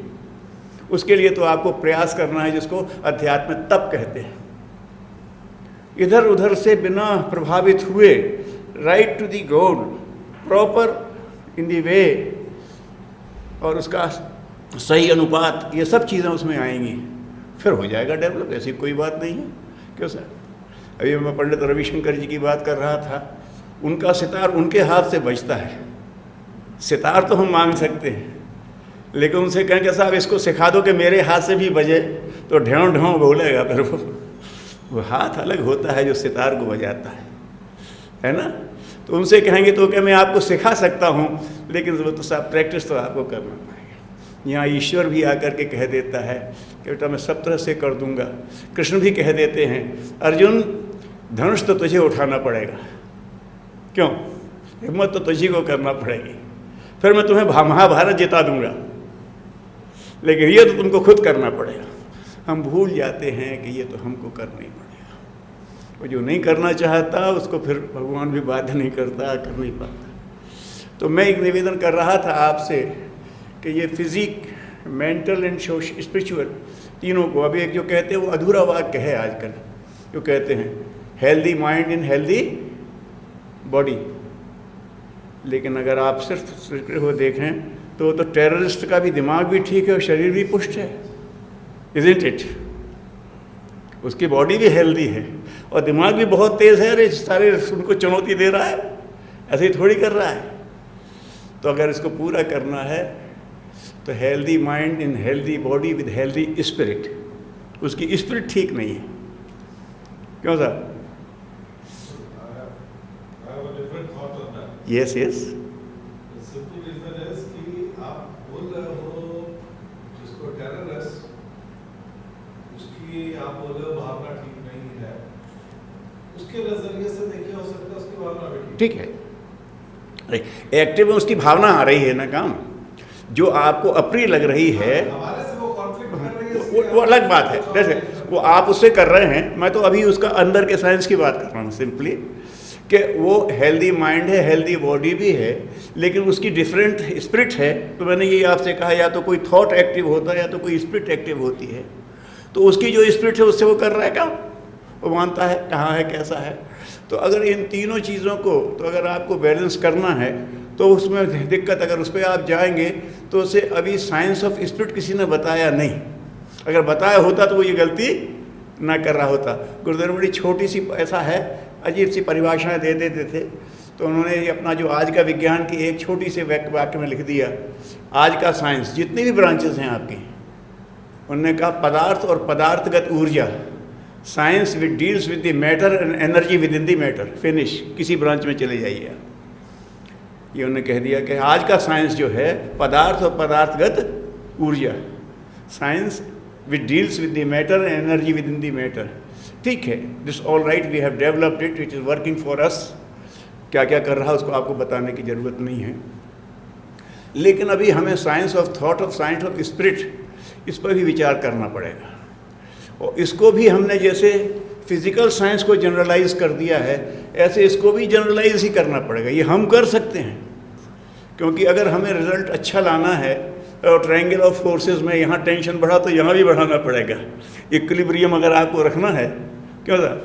उसके लिए तो आपको प्रयास करना है, जिसको अध्यात्म तप कहते हैं। इधर उधर से बिना प्रभावित हुए, right to the goal, proper in the way, और उसका सही अनुपात, ये सब चीज़ें उसमें आएंगी, फिर हो जाएगा डेवलप। ऐसी कोई बात नहीं है। क्यों सर? अभी मैं पंडित रविशंकर जी की बात कर रहा था, उनका सितार उनके हाथ से बजता है। सितार तो हम मांग सकते हैं, लेकिन उनसे कहें कि साहब इसको सिखा दो कि मेरे हाथ से भी बजे, तो ढेव ढेव बोलेगा, फिर वो हाथ अलग होता है जो सितार को बजाता है ना। तो उनसे कहेंगे तो क्या मैं आपको सिखा सकता हूँ, लेकिन वो तो साहब प्रैक्टिस तो आपको करना पड़ेगा। यहाँ ईश्वर भी आकर के कह देता है कि बेटा मैं सब तरह से कर दूंगा। कृष्ण भी कह देते हैं अर्जुन धनुष तो तुझे उठाना पड़ेगा, क्यों, हिम्मत तो तुझी को करना पड़ेगी, फिर मैं तुम्हें महाभारत जिता दूंगा, लेकिन ये तो तुमको खुद करना पड़ेगा। हम भूल जाते हैं कि ये तो हमको करना ही पड़ेगा। वो जो नहीं करना चाहता उसको फिर भगवान भी बाध्य नहीं करता, कर नहीं पाता। तो मैं एक निवेदन कर रहा था आपसे कि ये physique, mental and social, spiritual तीनों को, अभी एक जो कहते हैं वो अधूरा वाक्य है आजकल, जो कहते हैं healthy mind in healthy body, लेकिन अगर आप सिर्फ वो देखें तो टेररिस्ट का भी दिमाग भी ठीक है और शरीर भी पुष्ट है, इज़न्ट इट? उसकी बॉडी भी हेल्दी है और दिमाग भी बहुत तेज़ है। अरे सारे उनको चुनौती दे रहा है, ऐसे ही थोड़ी कर रहा है। तो अगर इसको पूरा करना है तो healthy mind in healthy body with healthy spirit. उसकी स्पिरिट ठीक नहीं है, क्यों sir? Yes yes, simple reason है कि आप बोल रहे हो जिसको टेररिस्ट, उसकी आप बोल रहे हो भावना ठीक नहीं है, उसके नजरिए से देखिए हो सकता है उसकी भावना भी ठीक है। एक्टिव में उसकी भावना आ रही है ना, काम जो आपको अप्रिय लग रही है हमारे से वो कॉन्फ्लिक्ट कर रही है, वो अलग बात है। जैसे वो आप उससे कर रहे हैं, मैं तो अभी उसका अंदर के साइंस की बात कर रहा हूँ सिंपली, कि वो हेल्दी माइंड है, हेल्दी बॉडी भी है, लेकिन उसकी डिफरेंट स्पिरिट है। तो मैंने ये आपसे कहा या तो कोई थॉट एक्टिव होता है या तो कोई स्पिरिट एक्टिव होती है। तो उसकी जो स्पिरिट है उससे वो कर रहा है काम, वो मानता है कहाँ है कैसा है। तो अगर इन तीनों चीज़ों को, तो अगर आपको बैलेंस करना है तो उसमें दिक्कत, अगर उस पर आप जाएंगे तो उसे अभी साइंस ऑफ स्पिरिट किसी ने बताया नहीं। अगर बताया होता तो वो ये गलती ना कर रहा होता। गुरुदेव बड़ी छोटी सी ऐसा है, अजीब सी परिभाषाएं दे देते थे, तो उन्होंने ये अपना जो आज का विज्ञान की एक छोटी सी वाक्य में लिख दिया, आज का साइंस जितनी भी ब्रांचेस हैं आपकी, उन्होंने कहा पदार्थ और पदार्थगत ऊर्जा, science with deals with the matter and energy within the matter, finish. किसी ब्रांच में चले जाइए आप, ये उन्होंने कह दिया कि आज का साइंस जो है पदार्थ और पदार्थगत ऊर्जा, science with deals with the matter and energy within the matter. ठीक है, this all right, we have developed it, it is working for us. क्या क्या कर रहा है उसको आपको बताने की ज़रूरत नहीं है, लेकिन अभी हमें साइंस ऑफ थॉट और साइंस ऑफ स्पिरिट, इस पर भी विचार करना पड़ेगा। और इसको भी हमने जैसे फिज़िकल साइंस को जनरलाइज कर दिया है, ऐसे इसको भी जनरलाइज ही करना पड़ेगा। ये हम कर सकते हैं, क्योंकि अगर हमें रिजल्ट अच्छा लाना है और ट्रायंगल ऑफ फोर्सेस में यहाँ टेंशन बढ़ा तो यहाँ भी बढ़ाना पड़ेगा। इक्विलिब्रियम अगर आपको रखना है, क्यों सर,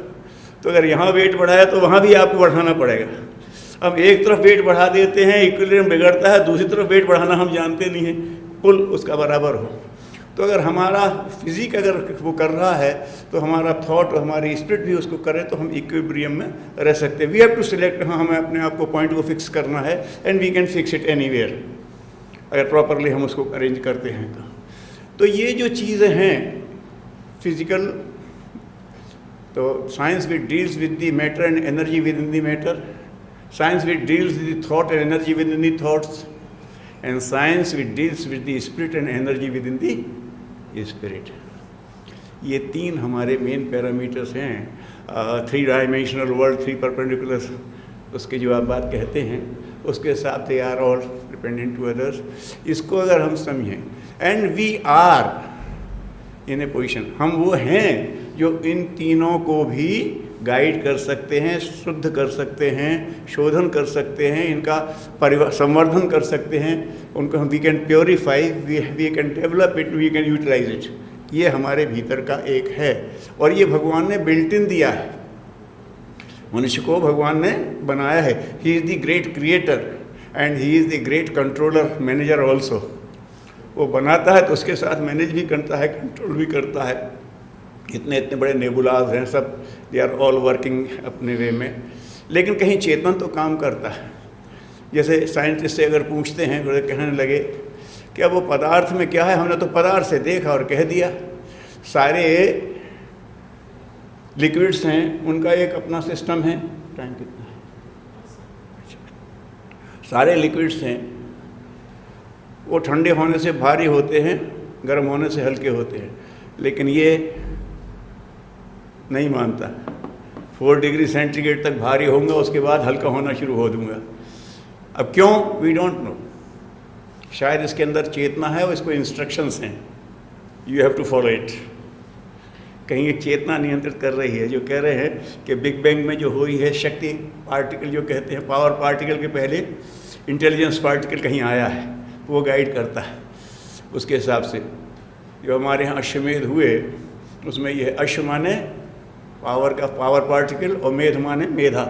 तो अगर यहाँ वेट बढ़ाया तो वहाँ भी आपको बढ़ाना पड़ेगा। अब एक तरफ वेट बढ़ा देते हैं, इक्विलिब्रियम बिगड़ता है, दूसरी तरफ वेट बढ़ाना हम जानते नहीं हैं, पुल उसका बराबर हो। तो अगर हमारा फिजिक अगर वो कर रहा है तो हमारा थॉट और हमारी स्पिरिट भी उसको करे, तो हम इक्विलिब्रियम में रह सकते हैं। वी हैव टू सिलेक्ट, हाँ हमें अपने आप को पॉइंट को फिक्स करना है, and we can fix it anywhere, अगर प्रॉपरली हम उसको अरेंज करते हैं तो ये जो चीज़ें हैं फिजिकल, तो science with deals with the matter and energy within the matter, science with deals with the thought and energy within the thoughts, and science with deals with the spirit and energy within the spirit. ये तीन हमारे main parameters हैं। 3 dimensional world, 3 perpendicular, उसकी जो आप बात कहते हैं, उसके हिसाब से are all dependent to others. इसको अगर हम समझें, and we are in a position, हम वो हैं जो इन तीनों को भी गाइड कर सकते हैं, शुद्ध कर सकते हैं, शोधन कर सकते हैं, इनका संवर्धन कर सकते हैं, उनको हम we can purify, we can develop it, we can utilise it. ये हमारे भीतर का एक है, और ये भगवान ने बिल्ट इन दिया है, मनुष्य को भगवान ने बनाया है। He is the great creator and he is the great controller, manager also. वो बनाता है तो उसके साथ मैनेज भी करता है, कंट्रोल भी करता है। इतने इतने बड़े नेबुलाज हैं सब, दे आर ऑल वर्किंग अपने वे में, लेकिन कहीं चेतन तो काम करता है। जैसे साइंटिस्ट से अगर पूछते हैं, कहने लगे कि अब वो पदार्थ में क्या है, हमने तो पदार्थ से देखा और कह दिया। सारे लिक्विड्स हैं, उनका एक अपना सिस्टम है। टाइम कितना है? सारे लिक्विड्स हैं, वो ठंडे होने से भारी होते हैं, गर्म होने से हल्के होते हैं, लेकिन ये नहीं मानता। 4 डिग्री सेंटीग्रेड तक भारी होऊंगा, उसके बाद हल्का होना शुरू हो दूंगा। अब क्यों? We don't know. शायद इसके अंदर चेतना है और इसको इंस्ट्रक्शंस हैं, you have to follow it. कहीं एक चेतना नियंत्रित कर रही है, जो कह रहे हैं कि बिग बैंग में जो हुई है शक्ति पार्टिकल, जो कहते हैं पावर पार्टिकल के पहले इंटेलिजेंस पार्टिकल कहीं आया है, वो गाइड करता है। उसके हिसाब से जो हमारे यहाँ अश्वमेध हुए, उसमें यह अश्व माने पावर का पावर पार्टिकल और मेध माने मेधा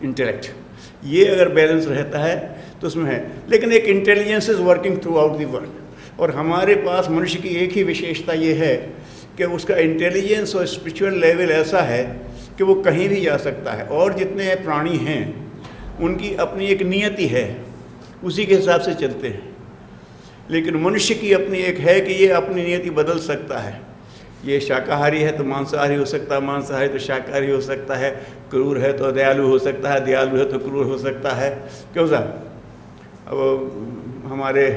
इंटेलेक्ट। ये अगर बैलेंस रहता है तो उसमें है। लेकिन एक intelligence is working through out the world, और हमारे पास मनुष्य की एक ही विशेषता ये है कि उसका इंटेलिजेंस और स्पिरिचुअल लेवल ऐसा है कि वो कहीं भी जा सकता है। और जितने प्राणी हैं उनकी अपनी एक नियति है, उसी के हिसाब से चलते हैं। लेकिन मनुष्य की अपनी एक है कि ये अपनी नियति बदल सकता है। ये शाकाहारी है तो मांसाहारी हो सकता है, मांसाहारी तो शाकाहारी हो सकता है, क्रूर है तो दयालु हो सकता है, दयालु है तो क्रूर हो सकता है। क्यों साहब? अब हमारे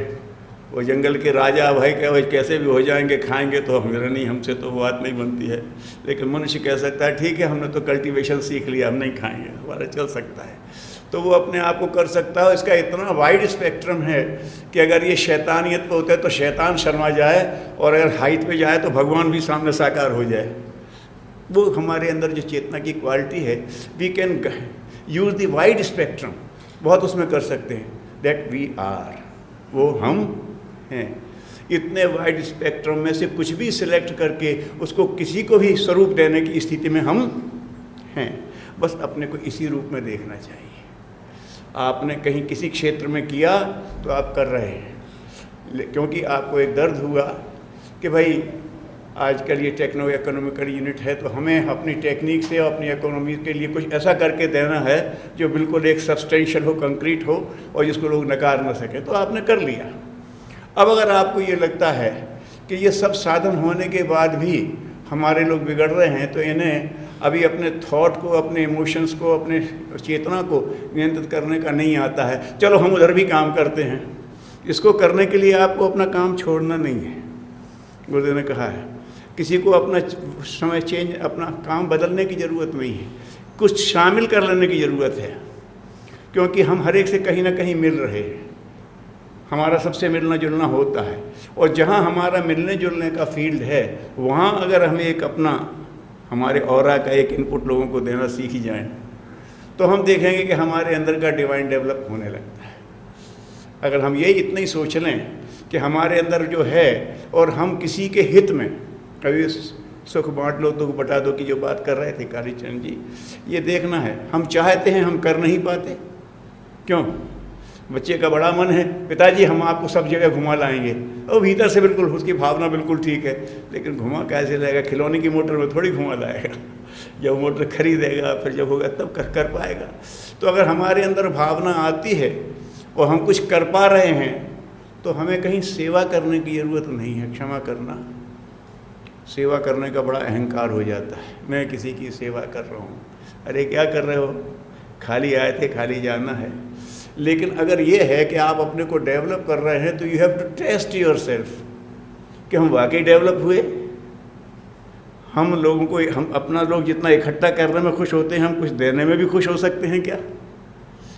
वो जंगल के राजा भाई कैसे भी हो जाएंगे, खाएंगे तो हम नहीं, हमसे तो वो बात नहीं बनती है। लेकिन मनुष्य कह सकता है ठीक है, हमने तो कल्टीवेशन सीख लिया, हम नहीं खाएंगे, हमारा चल सकता है। तो वो अपने आप को कर सकता है। इसका इतना वाइड स्पेक्ट्रम है कि अगर ये शैतानियत पे होता है तो शैतान शर्मा जाए, और अगर हाइट पे जाए तो भगवान भी सामने साकार हो जाए। वो हमारे अंदर जो चेतना की क्वालिटी है, we can use the wide spectrum, बहुत उसमें कर सकते हैं। दैट वी आर, वो हम हैं। इतने वाइड स्पेक्ट्रम में से कुछ भी सिलेक्ट करके उसको किसी को भी स्वरूप देने की स्थिति में हम हैं। बस अपने को इसी रूप में देखना चाहिए। आपने कहीं किसी क्षेत्र में किया तो आप कर रहे हैं, क्योंकि आपको एक दर्द हुआ कि भाई आजकल ये टेक्नो इकोनॉमिकल यूनिट है, तो हमें अपनी टेक्निक से और अपनी इकोनॉमी के लिए कुछ ऐसा करके देना है जो बिल्कुल एक सब्सटेंशियल हो, कंक्रीट हो, और जिसको लोग नकार ना सकें, तो आपने कर लिया। अब अगर आपको ये लगता है कि ये सब साधन होने के बाद भी हमारे लोग बिगड़ रहे हैं, तो इन्हें अभी अपने थॉट को, अपने इमोशंस को, अपने चेतना को नियंत्रित करने का नहीं आता है, चलो हम उधर भी काम करते हैं। इसको करने के लिए आपको अपना काम छोड़ना नहीं है। गुरुदेव ने कहा है किसी को अपना समय चेंज, अपना काम बदलने की ज़रूरत नहीं है, कुछ शामिल कर लेने की ज़रूरत है। क्योंकि हम हर एक से कहीं ना कहीं मिल रहे हैं, हमारा सबसे मिलना जुलना होता है, और जहाँ हमारा मिलने जुलने का फील्ड है, वहाँ अगर हमें एक अपना हमारे ऑरा का एक इनपुट लोगों को देना सीख ही जाएं, तो हम देखेंगे कि हमारे अंदर का डिवाइन डेवलप होने लगता है। अगर हम ये इतना ही सोच लें कि हमारे अंदर जो है, और हम किसी के हित में, कभी सुख बांट लो दुख बटा दो की जो बात कर रहे थे कालीचरण जी, ये देखना है। हम चाहते हैं, हम कर नहीं पाते। क्यों? बच्चे का बड़ा मन है, पिताजी हम आपको सब जगह घुमा लाएंगे, और भीतर से बिल्कुल उसकी भावना बिल्कुल ठीक है, लेकिन घुमा कैसे लाएगा? खिलौने की मोटर में थोड़ी घुमा लाएगा। जब मोटर खरीदेगा, फिर जब होगा तब कर पाएगा। तो अगर हमारे अंदर भावना आती है और हम कुछ कर पा रहे हैं, तो हमें कहीं सेवा करने की ज़रूरत नहीं है। क्षमा करना, सेवा करने का बड़ा अहंकार हो जाता है, मैं किसी की सेवा कर रहा हूँ। अरे क्या कर रहे हो? खाली आए थे, खाली जाना है। लेकिन अगर ये है कि आप अपने को डेवलप कर रहे हैं, तो you have to test yourself कि हम वाकई डेवलप हुए। हम लोगों को, हम अपना लोग जितना इकट्ठा करने में खुश होते हैं, हम कुछ देने में भी खुश हो सकते हैं क्या?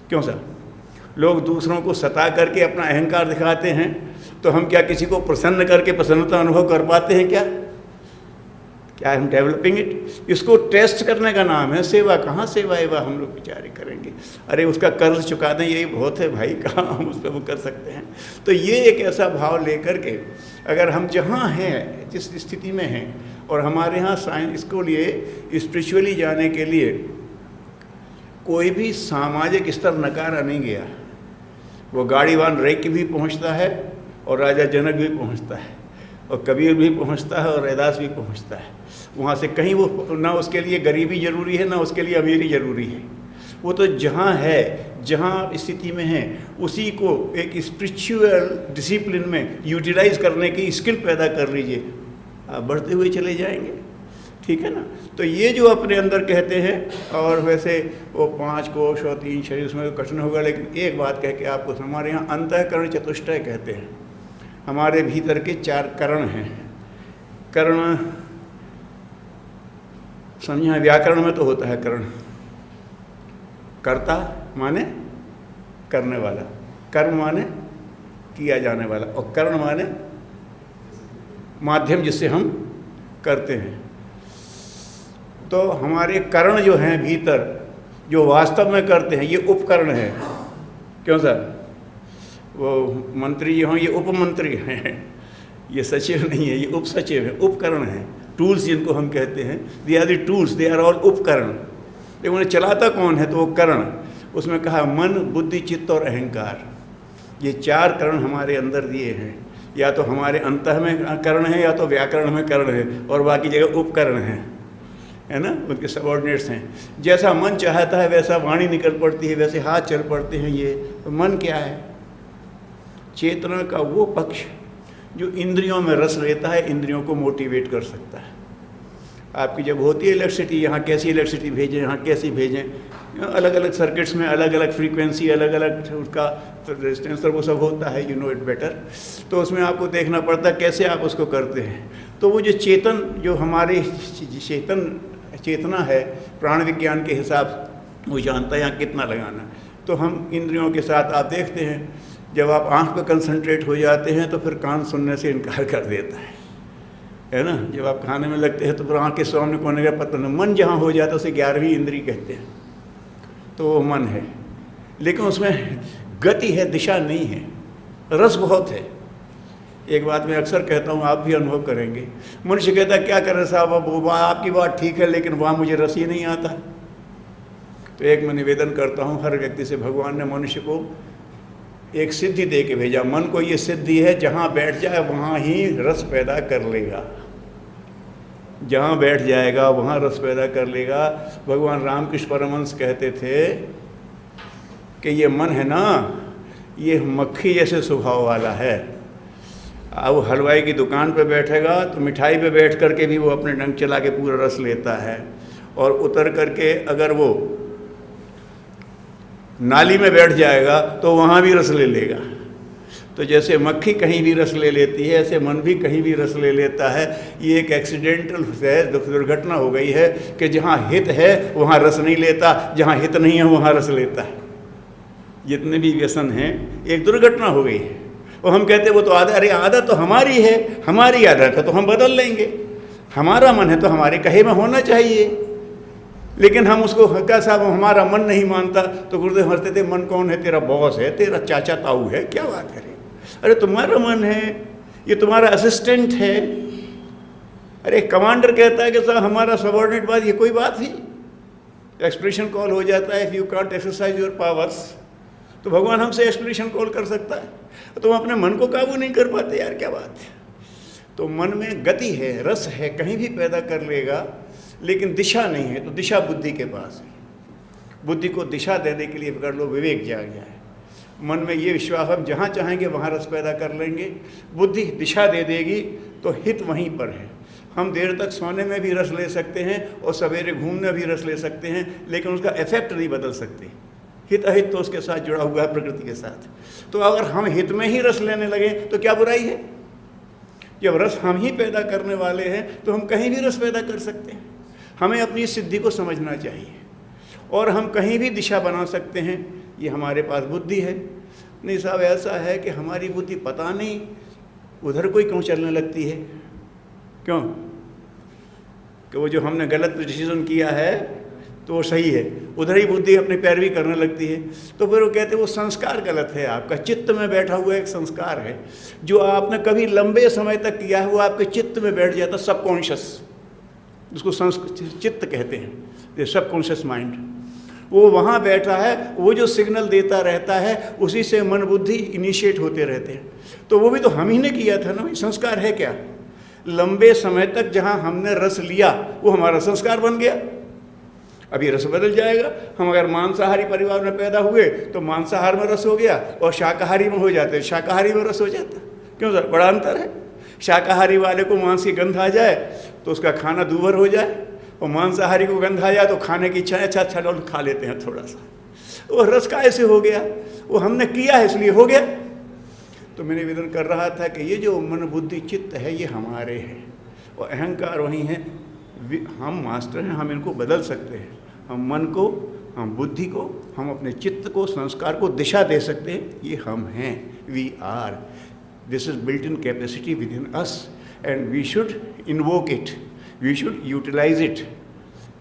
क्यों सर? लोग दूसरों को सता करके अपना अहंकार दिखाते हैं, तो हम क्या किसी को प्रसन्न करके प्रसन्नता अनुभव कर पाते हैं क्या? क्या हम डेवलपिंग इट? इसको टेस्ट करने का नाम है सेवा। कहाँ सेवा एवा हम लोग विचार करेंगे? अरे उसका कर्ज चुका दें, यही बहुत है भाई, कहाँ हम उस पर वो कर सकते हैं? तो ये एक ऐसा भाव लेकर के अगर हम जहाँ हैं, जिस स्थिति में हैं, और हमारे यहाँ साइंस इसको लिए स्पिरिचुअली जाने के लिए कोई भी सामाजिक स्तर नकारा नहीं गया। वो गाड़ीवान रेक भी पहुँचता है, और राजा जनक भी पहुँचता है, और कबीर भी पहुँचता है, और रैदास भी पहुँचता है। वहाँ से कहीं वो ना उसके लिए गरीबी ज़रूरी है, ना उसके लिए अमीरी ज़रूरी है। वो तो जहाँ है, जहाँ स्थिति में हैं उसी को एक स्पिरिचुअल डिसिप्लिन में यूटिलाइज करने की स्किल पैदा कर लीजिए, आप बढ़ते हुए चले जाएंगे। ठीक है ना। तो ये जो अपने अंदर कहते हैं, और वैसे वो 5 कोश और 3 शरीर उसमें तो कठिन होगा, लेकिन एक बात कह के आपको, हमारे यहाँ अंतःकरण चतुष्टय कहते हैं। हमारे भीतर के 4 करण हैं। कर्ण समझे, व्याकरण में तो होता है कर्ण, कर्ता माने करने वाला, कर्म माने किया जाने वाला, और कर्ण माने माध्यम जिससे हम करते हैं। तो हमारे कर्ण जो हैं भीतर, जो वास्तव में करते हैं, ये उपकरण है। क्यों सर? वो मंत्री जो हों ये उपमंत्री हैं, ये सचिव नहीं है, ये उपसचिव है, उपकरण है। टूल्स जिनको हम कहते हैं, they are the tools, they are all उपकरण। लेकिन उन्हें चलाता कौन है? तो वो कर्ण। उसमें कहा मन, बुद्धि, चित्त और अहंकार, ये 4 कर्ण हमारे अंदर दिए हैं। या तो हमारे अंतः में कर्ण है, या तो व्याकरण में कर्ण है, और बाकी जगह उपकरण है ना, उनके सबऑर्डिनेट्स हैं। जैसा मन चाहता है वैसा वाणी निकल पड़ती है, वैसे हाथ चल पड़ते हैं। ये तो मन क्या है? चेतना का वो पक्ष जो इंद्रियों में रस लेता है, इंद्रियों को मोटिवेट कर सकता है। आपकी जब होती है इलेक्ट्रिसिटी, यहाँ कैसी इलेक्ट्रिसिटी भेजें, यहाँ कैसी भेजें, अलग अलग सर्किट्स में अलग अलग फ्रीक्वेंसी, अलग अलग उसका रेजिस्टेंस, वो सब होता है, यू नो इट बेटर। तो उसमें आपको देखना पड़ता है कैसे आप उसको करते हैं। तो वो जो चेतन, जो हमारी चेतना है, प्राण विज्ञान के हिसाब वो जानता है यहाँ कितना लगाना। तो हम इंद्रियों के साथ आप देखते हैं, जब आप आँख पर कंसंट्रेट हो जाते हैं तो फिर कान सुनने से इनकार कर देता है ना। जब आप खाने में लगते हैं तो फिर आँख के सामने कोने का पता नहीं। मन जहाँ हो जाता है उसे 11वीं इंद्री कहते हैं। तो वो मन है, लेकिन उसमें गति है, दिशा नहीं है, रस बहुत है। एक बात मैं अक्सर कहता हूँ, आप भी अनुभव करेंगे। मनुष्य कहता है क्या करें साहब, अब आपकी बात ठीक है, लेकिन वहाँ मुझे रस ही नहीं आता। तो एक मैं निवेदन करता हूँ हर व्यक्ति से, भगवान ने मनुष्य को एक सिद्धि दे के भेजा। मन को ये सिद्धि है, जहाँ बैठ जाए वहाँ ही रस पैदा कर लेगा, जहाँ बैठ जाएगा वहाँ रस पैदा कर लेगा। भगवान रामकृष्ण परमहंस कहते थे कि ये मन है ना, ये मक्खी जैसे स्वभाव वाला है। अब हलवाई की दुकान पे बैठेगा तो मिठाई पे बैठ करके भी वो अपने डंक चला के पूरा रस लेता है, और उतर करके अगर वो नाली में बैठ जाएगा तो वहाँ भी रस ले लेगा। तो जैसे मक्खी कहीं भी रस ले लेती है, ऐसे मन भी कहीं भी रस ले लेता है। ये एक एक्सीडेंटल है, दुर्घटना हो गई है कि जहाँ हित है वहाँ रस नहीं लेता, जहाँ हित नहीं है वहाँ रस लेता है। जितने भी व्यसन हैं, एक दुर्घटना हो गई है। और हम कहते हैं वो तो आदत, अरे आदत तो हमारी है, हमारी आदत है तो हम बदल लेंगे। हमारा मन है तो हमारे कहे में होना चाहिए, लेकिन हम उसको क्या साहब हमारा मन नहीं मानता। तो गुरुदेव हंसते थे, मन कौन है? तेरा बॉस है, तेरा चाचा ताऊ है, क्या बात करे? अरे तुम्हारा मन है, ये तुम्हारा असिस्टेंट है। अरे कमांडर कहता है कि साहब हमारा सबऑर्डिनेट, बात ये कोई बात ही? एक्सप्रेशन कॉल हो जाता है, if you can't exercise your powers, तो भगवान हमसे एक्सप्रेशन कॉल कर सकता है। तुम अपने मन को काबू नहीं कर पाते यार, क्या बात है? तो मन में गति है, रस है, कहीं भी पैदा कर लेगा, लेकिन दिशा नहीं है। तो दिशा बुद्धि के पास है। बुद्धि को दिशा देने के लिए कर लो, विवेक जाग जाए। मन में ये विश्वास, हम जहाँ चाहेंगे वहाँ रस पैदा कर लेंगे। बुद्धि दिशा दे देगी तो हित वहीं पर है। हम देर तक सोने में भी रस ले सकते हैं और सवेरे घूमने भी रस ले सकते हैं, लेकिन उसका इफेक्ट नहीं बदल सकते। हित अहित तो उसके साथ जुड़ा हुआ है, प्रकृति के साथ। तो अगर हम हित में ही रस लेने लगे तो क्या बुराई है? जब रस हम ही पैदा करने वाले हैं तो हम कहीं भी रस पैदा कर सकते हैं। हमें अपनी सिद्धि को समझना चाहिए, और हम कहीं भी दिशा बना सकते हैं। ये हमारे पास बुद्धि है। नहीं साहब, ऐसा है कि हमारी बुद्धि पता नहीं उधर कोई क्यों चलने लगती है। क्यों? कि वो जो हमने गलत डिसीजन किया है तो वो सही है, उधर ही बुद्धि अपनी पैरवी करने लगती है। तो फिर वो कहते हैं वो संस्कार गलत है, आपका चित्त में बैठा हुआ एक संस्कार है जो आपने कभी लंबे समय तक किया है, वो आपके चित्त में बैठ जाता, सबकॉन्शियस, उसको चित्त कहते हैं, ये सबकॉन्शियस माइंड। वो वहाँ बैठा है, वो जो सिग्नल देता रहता है उसी से मन बुद्धि इनिशिएट होते रहते हैं। तो वो भी तो हम ही ने किया था ना। संस्कार है क्या? लंबे समय तक जहाँ हमने रस लिया वो हमारा संस्कार बन गया। अभी रस बदल जाएगा। हम अगर मांसाहारी परिवार में पैदा हुए तो मांसाहार में रस हो गया, और शाकाहारी में हो जाते हैं शाकाहारी में रस हो जाता। क्यों सर? बड़ा अंतर है। शाकाहारी वाले को मांस की गंध आ जाए तो उसका खाना दूभर हो जाए, और मांसाहारी को गंध आ जाए तो खाने की इच्छा अच्छा लोग खा लेते हैं थोड़ा सा। वो रस का ऐसे हो गया, वो हमने किया है इसलिए हो गया। तो मैं निवेदन कर रहा था कि ये जो मन बुद्धि चित्त है ये हमारे हैं, और अहंकार वही है। हम मास्टर हैं, हम इनको बदल सकते हैं। हम मन को, हम बुद्धि को, हम अपने चित्त को, संस्कार को दिशा दे सकते हैं। ये हम हैं, we are. This is built in capacity within us and we should invoke it, we should utilise it,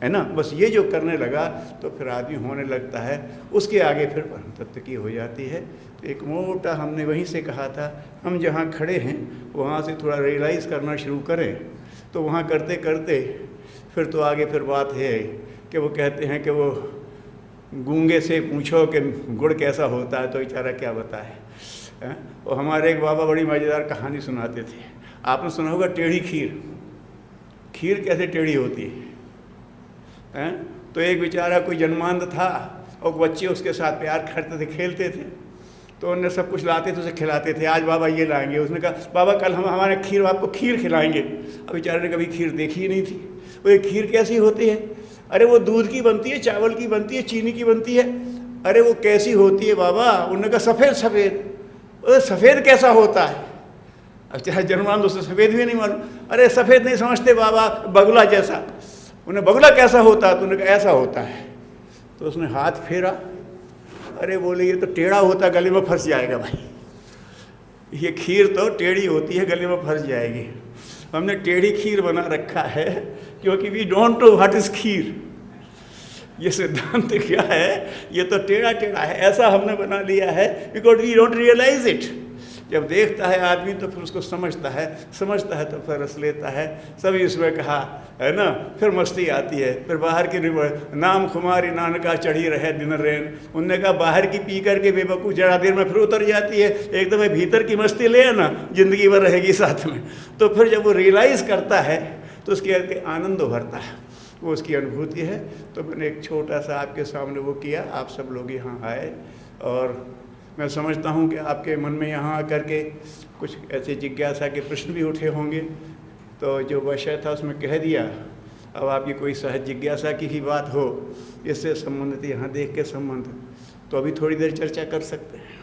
है ना। बस ये जो करने लगा तो फिर आदमी होने लगता है, उसके आगे फिर परम तत्व की हो जाती है। तो एक मोटा हमने वहीं से कहा था, हम जहाँ खड़े हैं वहाँ से थोड़ा रियलाइज़ करना शुरू करें, तो वहाँ करते करते फिर तो आगे फिर बात है कि वो कहते हैं कि वो गूंगे से पूछो कि गुड़ कैसा होता है तो बेचारा क्या बताए। और हमारे एक बाबा बड़ी मज़ेदार कहानी सुनाते थे, आपने सुना होगा टेढ़ी खीर। खीर कैसे टेढ़ी होती है? तो एक बेचारा कोई जन्मांध था और बच्चे उसके साथ प्यार करते थे, खेलते थे, तो उन्हें सब कुछ लाते थे, उसे खिलाते थे। आज बाबा ये लाएंगे, उसने कहा बाबा कल हम हमारे खीर, आपको खीर खिलाएंगे। अब बेचारे ने कभी खीर देखी ही नहीं थी। वो ये खीर कैसी होती है? अरे वो दूध की बनती है, चावल की बनती है, चीनी की बनती है। अरे वो कैसी होती है बाबा? उन्होंने कहा सफ़ेद सफ़ेद। अरे सफ़ेद कैसा होता है? अब चाहे जन्मांध उससे सफ़ेद भी नहीं मालूम। अरे सफ़ेद नहीं समझते बाबा, बगुला जैसा। उन्हें बगुला कैसा होता है? तो उन्होंने कहा ऐसा होता है। तो उसने हाथ फेरा, अरे बोले ये तो टेढ़ा होता है, गले में फंस जाएगा भाई। ये खीर तो टेढ़ी होती है, गले में फंस जाएगी। हमने टेढ़ी खीर बना रखा है क्योंकि we don't know what is kheer. ये सिद्धांत क्या है? ये तो टेढ़ा टेढ़ा है, ऐसा हमने बना लिया है because we don't realise it. जब देखता है आदमी तो फिर उसको समझता है तो फिर रस लेता है। सभी इसमें कहा है ना, फिर मस्ती आती है। फिर बाहर की नाम खुमारी नानका चढ़ी रहे दिन रेन। उनने कहा बाहर की पी करके बेवकूफ़ जरा देर में फिर उतर जाती है, एकदम भीतर की मस्ती ले ना, ज़िंदगी भर रहेगी साथ में। तो फिर जब वो रियलाइज़ करता है तो उसके आनंद उभरता है, वो उसकी अनुभूति है। तो मैंने एक छोटा सा आपके सामने वो किया, आप सब लोग यहाँ आए, और मैं समझता हूँ कि आपके मन में यहाँ आकर के कुछ ऐसे जिज्ञासा के प्रश्न भी उठे होंगे। तो जो विषय था उसमें कह दिया। अब आपकी कोई सहज जिज्ञासा की ही बात हो, इससे संबंधित यहाँ देख के संबंध, तो अभी थोड़ी देर चर्चा कर सकते हैं।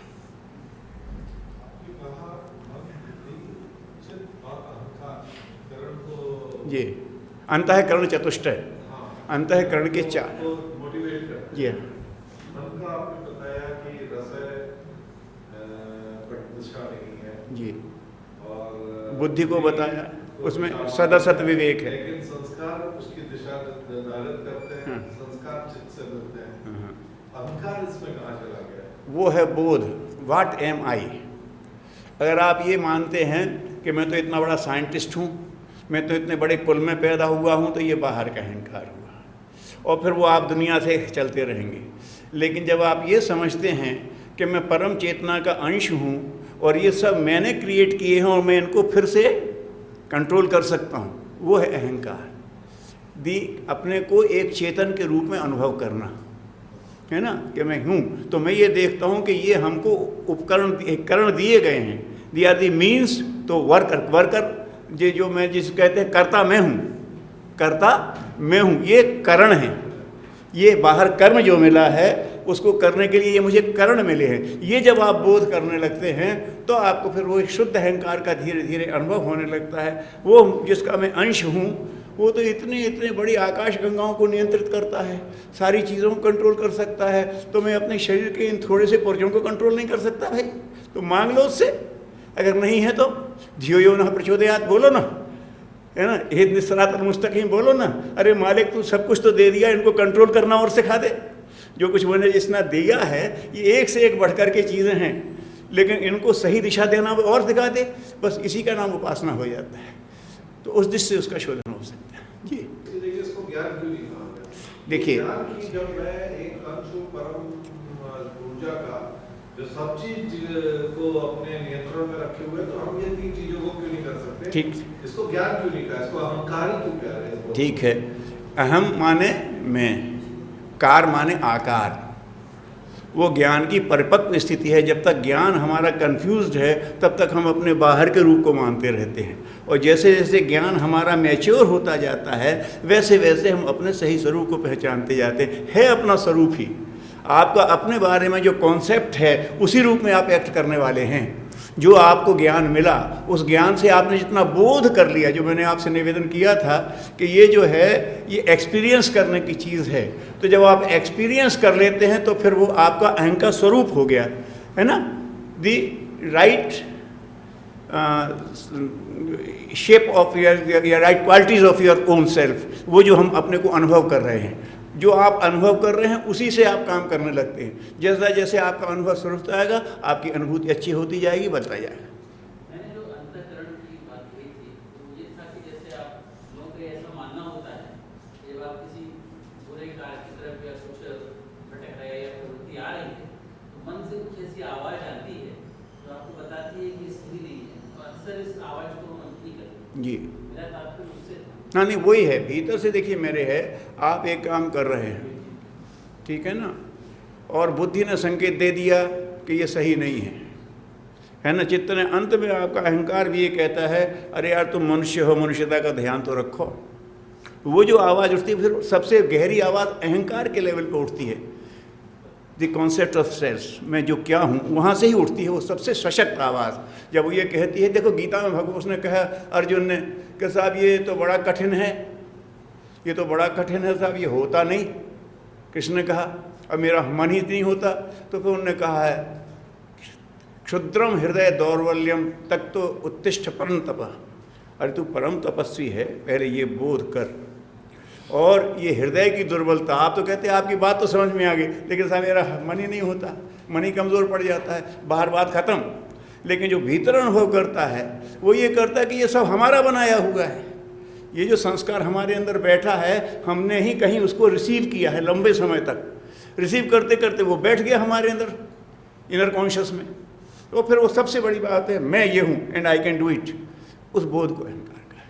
जी, अंतःकरण चतुष्टय, अंतःकरण के चार। जी हाँ, जी, और बुद्धि को बताया, उसमें सदा सत विवेक है। लेकिन संस्कार उसकी दिशा निर्धारित करते हैं, संस्कार चित्त से मिलते हैं। अहंकार इसमें कहाँ चला गया? वो है बोध, व्हाट एम आई। अगर आप ये मानते हैं कि मैं तो इतना बड़ा साइंटिस्ट हूँ, मैं तो इतने बड़े कुल में पैदा हुआ हूँ, तो ये बाहर का अहंकार हुआ, और फिर वो आप दुनिया से चलते रहेंगे। लेकिन जब आप ये समझते हैं कि मैं परम चेतना का अंश हूँ और ये सब मैंने क्रिएट किए हैं और मैं इनको फिर से कंट्रोल कर सकता हूँ, वो है अहंकार। अपने को एक चेतन के रूप में अनुभव करना, है ना, कि मैं हूँ। तो मैं ये देखता हूँ कि ये हमको उपकरण दिए गए हैं, दे आर दी मीन्स। तो वर्कर ये जो मैं जिस कहते हैं कर्ता मैं हूँ, ये करण है। ये बाहर कर्म जो मिला है उसको करने के लिए ये मुझे करण मिले हैं। ये जब आप बोध करने लगते हैं तो आपको फिर वो एक शुद्ध अहंकार का धीरे धीरे अनुभव होने लगता है। वो जिसका मैं अंश हूँ, वो तो इतने बड़ी आकाश गंगाओं को नियंत्रित करता है, सारी चीज़ों को कंट्रोल कर सकता है। तो मैं अपने शरीर के इन थोड़े से पुर्जों को कंट्रोल नहीं कर सकता भाई? तो मांग लो उससे, अगर नहीं है तो धियो यो न प्रचोदयात बोलो ना, है ना, हे निस्सरातल मुस्तकीम बोलो ना। अरे मालिक तू सब कुछ तो दे दिया, इनको कंट्रोल करना और सिखा दे। जो कुछ मैंने जिसना दिया है ये एक से एक बढ़कर के चीज़ें हैं, लेकिन इनको सही दिशा देना और सिखा दे, बस इसी का नाम उपासना हो जाता है। तो उस दृष्टि से उसका शोधन हो सकता है। जी देखिए, इसको ज्ञान क्यों नहीं कहा गया? देखिए, जब मैं एक अंश परम ऊर्जा का जो सब चीज को अपने नियंत्रण में रखे हुए, तो हम ये तीन चीजों को क्यों नहीं कर सकते? ठीक, इसको ज्ञान क्यों नहीं कहा? इसको अहंकार ही क्यों कह रहे हैं? ठीक है, अहम माने मैं, कार माने आकार, वो ज्ञान की परिपक्व स्थिति है। जब तक ज्ञान हमारा कंफ्यूज्ड है तब तक हम अपने बाहर के रूप को मानते रहते हैं, और जैसे जैसे ज्ञान हमारा मैच्योर होता जाता है वैसे वैसे हम अपने सही स्वरूप को पहचानते जाते हैं। है अपना स्वरूप ही, आपका अपने बारे में जो कॉन्सेप्ट है उसी रूप में आप एक्ट करने वाले हैं। जो आपको ज्ञान मिला उस ज्ञान से आपने जितना बोध कर लिया, जो मैंने आपसे निवेदन किया था कि ये जो है ये एक्सपीरियंस करने की चीज़ है, तो जब आप एक्सपीरियंस कर लेते हैं तो फिर वो आपका अहंकार स्वरूप हो गया है ना। The right shape of your right qualities of your own self, वो जो हम अपने को अनुभव कर रहे हैं, जो आप अनुभव कर रहे हैं उसी से आप काम करने लगते हैं। जैसा जैसे आपका अनुभव सुरक्षित आएगा आपकी अनुभूति अच्छी होती जाएगी, बढ़ता जाएगा। मैंने जो अंतःकरण की बात कही थी तो ये था कि जैसे आप लोगों को ऐसा मानना होता है कि जब आप किसी बुरे कार्य की तरफ या कुछ भटक रहे हैं या प्रवृत्ति आ रही है तो मन से कुछ ऐसी आवाज़ आती है जो आपको बताती है कि ये सही नहीं है, तो अक्सर इस आवाज़ को हम नहीं करते। जी, मेरा तात्पर्य उससे हाँ नहीं वही है, भीतर से देखिए मेरे है, आप एक काम कर रहे हैं, ठीक है ना, और बुद्धि ने संकेत दे दिया कि ये सही नहीं है ना। चित्त ने अंत में आपका अहंकार भी ये कहता है अरे यार तुम मनुष्य हो, मनुष्यता का ध्यान तो रखो। वो जो आवाज़ उठती है फिर सबसे गहरी आवाज़ अहंकार के लेवल पे उठती है, द कॉन्सेप्ट ऑफ सेल्फ, मैं जो क्या हूँ, वहाँ से ही उठती है वो सबसे सशक्त आवाज़। जब वो ये कहती है, देखो गीता में भगवान उसने कहा अर्जुन ने कि साहब ये तो बड़ा कठिन है, ये तो बड़ा कठिन है साहब, ये होता नहीं। कृष्ण ने कहा अब मेरा मन ही नहीं होता, तो फिर उन्होंने कहा है क्षुद्रम हृदय दौर्बल्यम तक तो उत्तिष्ठ परम तप, अरे तू परम तपस्वी है, पहले ये बोध कर। और ये हृदय की दुर्बलता, आप तो कहते हैं आपकी बात तो समझ में आ गई, लेकिन साहब मेरा मन ही नहीं होता, मन ही कमज़ोर पड़ जाता है, बाहर बात ख़त्म। लेकिन जो भीतर अनुभव करता है वो ये करता है कि ये सब हमारा बनाया हुआ है, ये जो संस्कार हमारे अंदर बैठा है हमने ही कहीं उसको रिसीव किया है, लंबे समय तक रिसीव करते करते वो बैठ गया हमारे अंदर इनर कॉन्शियस में। तो फिर वो सबसे बड़ी बात है मैं ये हूँ and I can do it, उस बोध को अहंकार का है।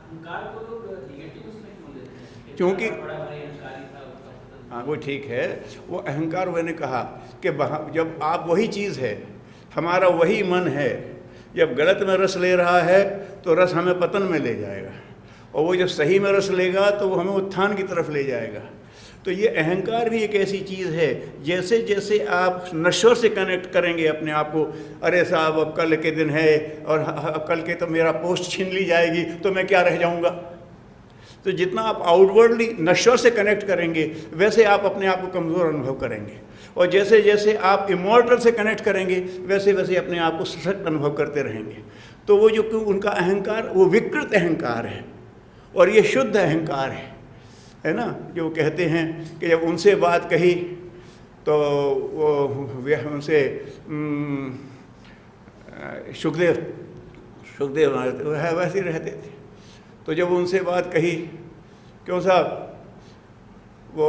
अहंकार को लोग नेगेटिव उसमें क्यों लेते हैं? क्योंकि बड़ा भारी अहंकारी था, हाँ वो ठीक है, वो अहंकार मैंने कहा कि जब आप वही चीज़ है, हमारा वही मन है, जब गलत में रस ले रहा है तो रस हमें पतन में ले जाएगा, और वो जब सही में रस लेगा तो वो हमें उत्थान की तरफ ले जाएगा। तो ये अहंकार भी एक ऐसी चीज़ है, जैसे जैसे आप नश्वर से कनेक्ट करेंगे अपने आप को, अरे साहब अब कल के दिन है और अब कल के तो मेरा पोस्ट छीन ली जाएगी तो मैं क्या रह जाऊंगा। तो जितना आप आउटवर्डली नश्वर से कनेक्ट करेंगे वैसे आप अपने आप को कमज़ोर अनुभव करेंगे, और जैसे जैसे आप इमॉर्टल से कनेक्ट करेंगे वैसे वैसे अपने आप को सशक्त अनुभव करते रहेंगे। तो वो जो उनका अहंकार वो विकृत अहंकार है और ये शुद्ध अहंकार है ना। जो कहते हैं कि जब उनसे बात कही तो वो उनसे सुखदेव वैसे रहते थे, तो जब उनसे बात कही क्यों साहब, वो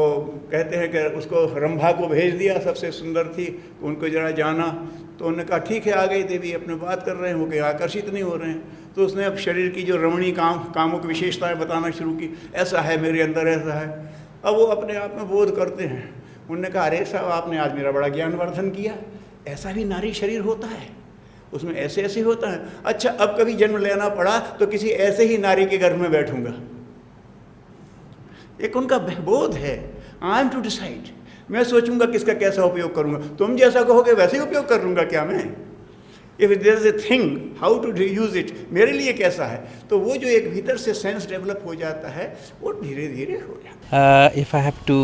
कहते हैं कि उसको रंभा को भेज दिया, सबसे सुंदर थी, उनको जरा जाना, तो उन्होंने कहा ठीक है आ गई देवी, अपने बात कर रहे हैं, वो कहीं आकर्षित नहीं हो रहे हैं। तो उसने अब शरीर की जो रमणीय कामों की विशेषताएं बताना शुरू की, ऐसा है मेरे अंदर ऐसा है। अब वो अपने आप में बोध करते हैं। उन्होंने कहा अरे साहब आपने आज मेरा बड़ा ज्ञानवर्धन किया, ऐसा भी नारी शरीर होता है, उसमें ऐसे ऐसे होता है। अच्छा अब कभी जन्म लेना पड़ा तो किसी ऐसे ही नारी के गर्भ में बैठूंगा। एक उनका बोध है, आई एम टू डिसाइड, मैं सोचूंगा किसका कैसा उपयोग करूंगा, तुम जैसा कहोगे वैसे ही उपयोग कर लूँगा क्या मैं। If there is a thing how to use it, मेरे लिए कैसा है, तो वो जो एक भीतर से सेंस डेवलप हो जाता है वो धीरे धीरे हो जाता है। If I have to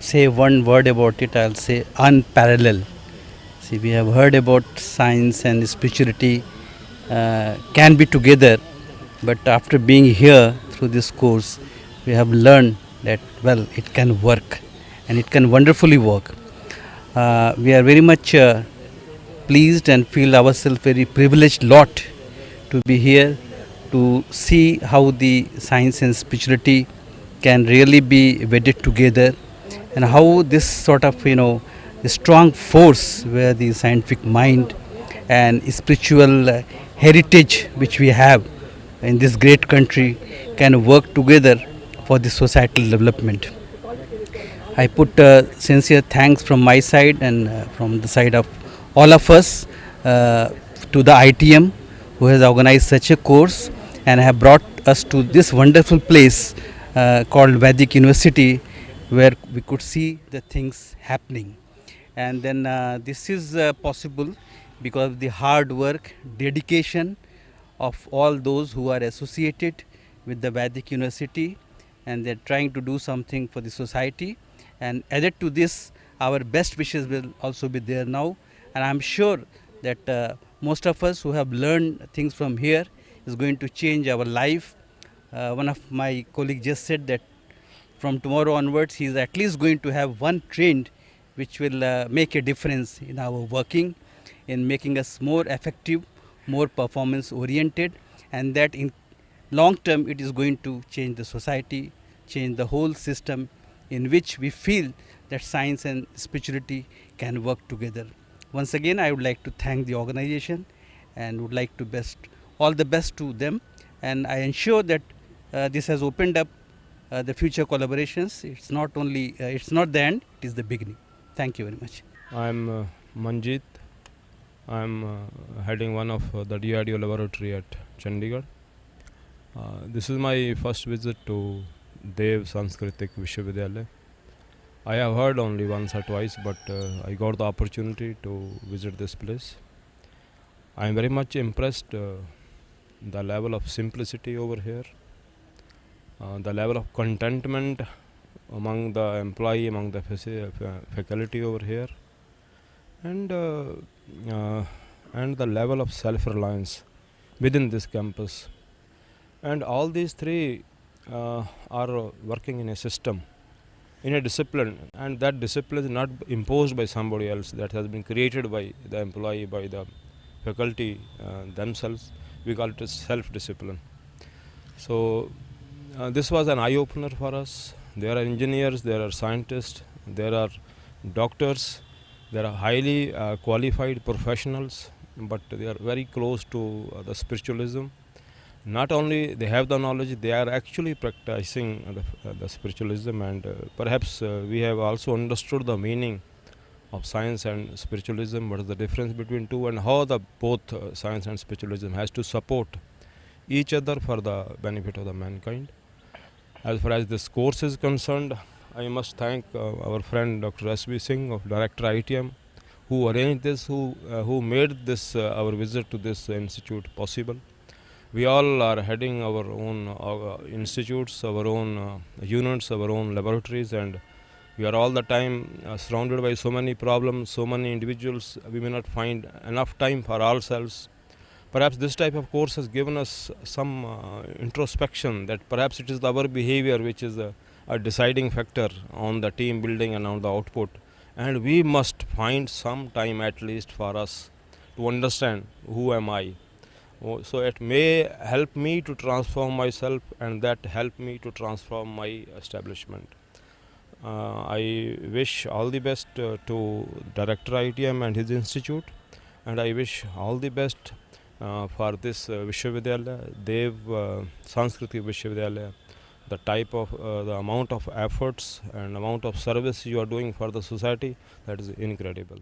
say one word about it, I'll say unparalleled. See, we have heard about science and spirituality can be together, but after being here through this course, we have learned that, well, it can work and it can wonderfully work. We are very much pleased and feel ourselves very privileged lot to be here to see how the science and spirituality can really be wedded together, and how this sort of the strong force where the scientific mind and spiritual heritage which we have in this great country can work together for the societal development. I put sincere thanks from my side and from the side of all of us to the ITM who has organized such a course and have brought us to this wonderful place called Vedic University, where we could see the things happening. And then this is possible because of the hard work, dedication of all those who are associated with the Vedic University, and they're trying to do something for the society. And added to this, our best wishes will also be there now, and I'm sure that most of us who have learned things from here is going to change our life. One of my colleagues just said that from tomorrow onwards he is at least going to have one trained which will make a difference in our working, in making us more effective, more performance oriented, and that in long term it is going to change the society, change the whole system in which we feel that science and spirituality can work together. Once again, I would like to thank the organization and would like to all the best to them, and I ensure that this has opened up the future collaborations. It's not the end, it is the beginning. Thank you very much. I'm Manjit. I'm heading one of the DRDO laboratory at Chandigarh. This is my first visit to Dev Sanskritik Vishwavidyalaya. I have heard only once or twice, but I got the opportunity to visit this place. I am very much impressed the level of simplicity over here, the level of contentment among the employee, among the faculty over here, and the level of self-reliance within this campus. And all these three are working in a system, in a discipline, and that discipline is not imposed by somebody else, that has been created by the employee, by the faculty themselves. We call it self-discipline. So this was an eye-opener for us. There are engineers, there are scientists, there are doctors, there are highly qualified professionals, but they are very close to the spiritualism. Not only they have the knowledge, they are actually practicing the spiritualism, and perhaps we have also understood the meaning of science and spiritualism, what is the difference between two, and how the both science and spiritualism has to support each other for the benefit of the mankind. As far as this course is concerned, I must thank our friend Dr. S.B. Singh of Director ITM, who arranged this, who made this our visit to this institute possible. We all are heading our own institutes, our own units, our own laboratories, and we are all the time surrounded by so many problems, so many individuals. We may not find enough time for ourselves. Perhaps this type of course has given us some introspection, that perhaps it is our behavior which is a deciding factor on the team building and on the output. And we must find some time at least for us to understand who am I. So it may help me to transform myself, and that help me to transform my establishment. I wish all the best to Director ITM and his institute, and I wish all the best for this Vishwavidyalaya, Dev Sanskritik Vishwavidyalaya. The type of, the amount of efforts and amount of service you are doing for the society, that is incredible.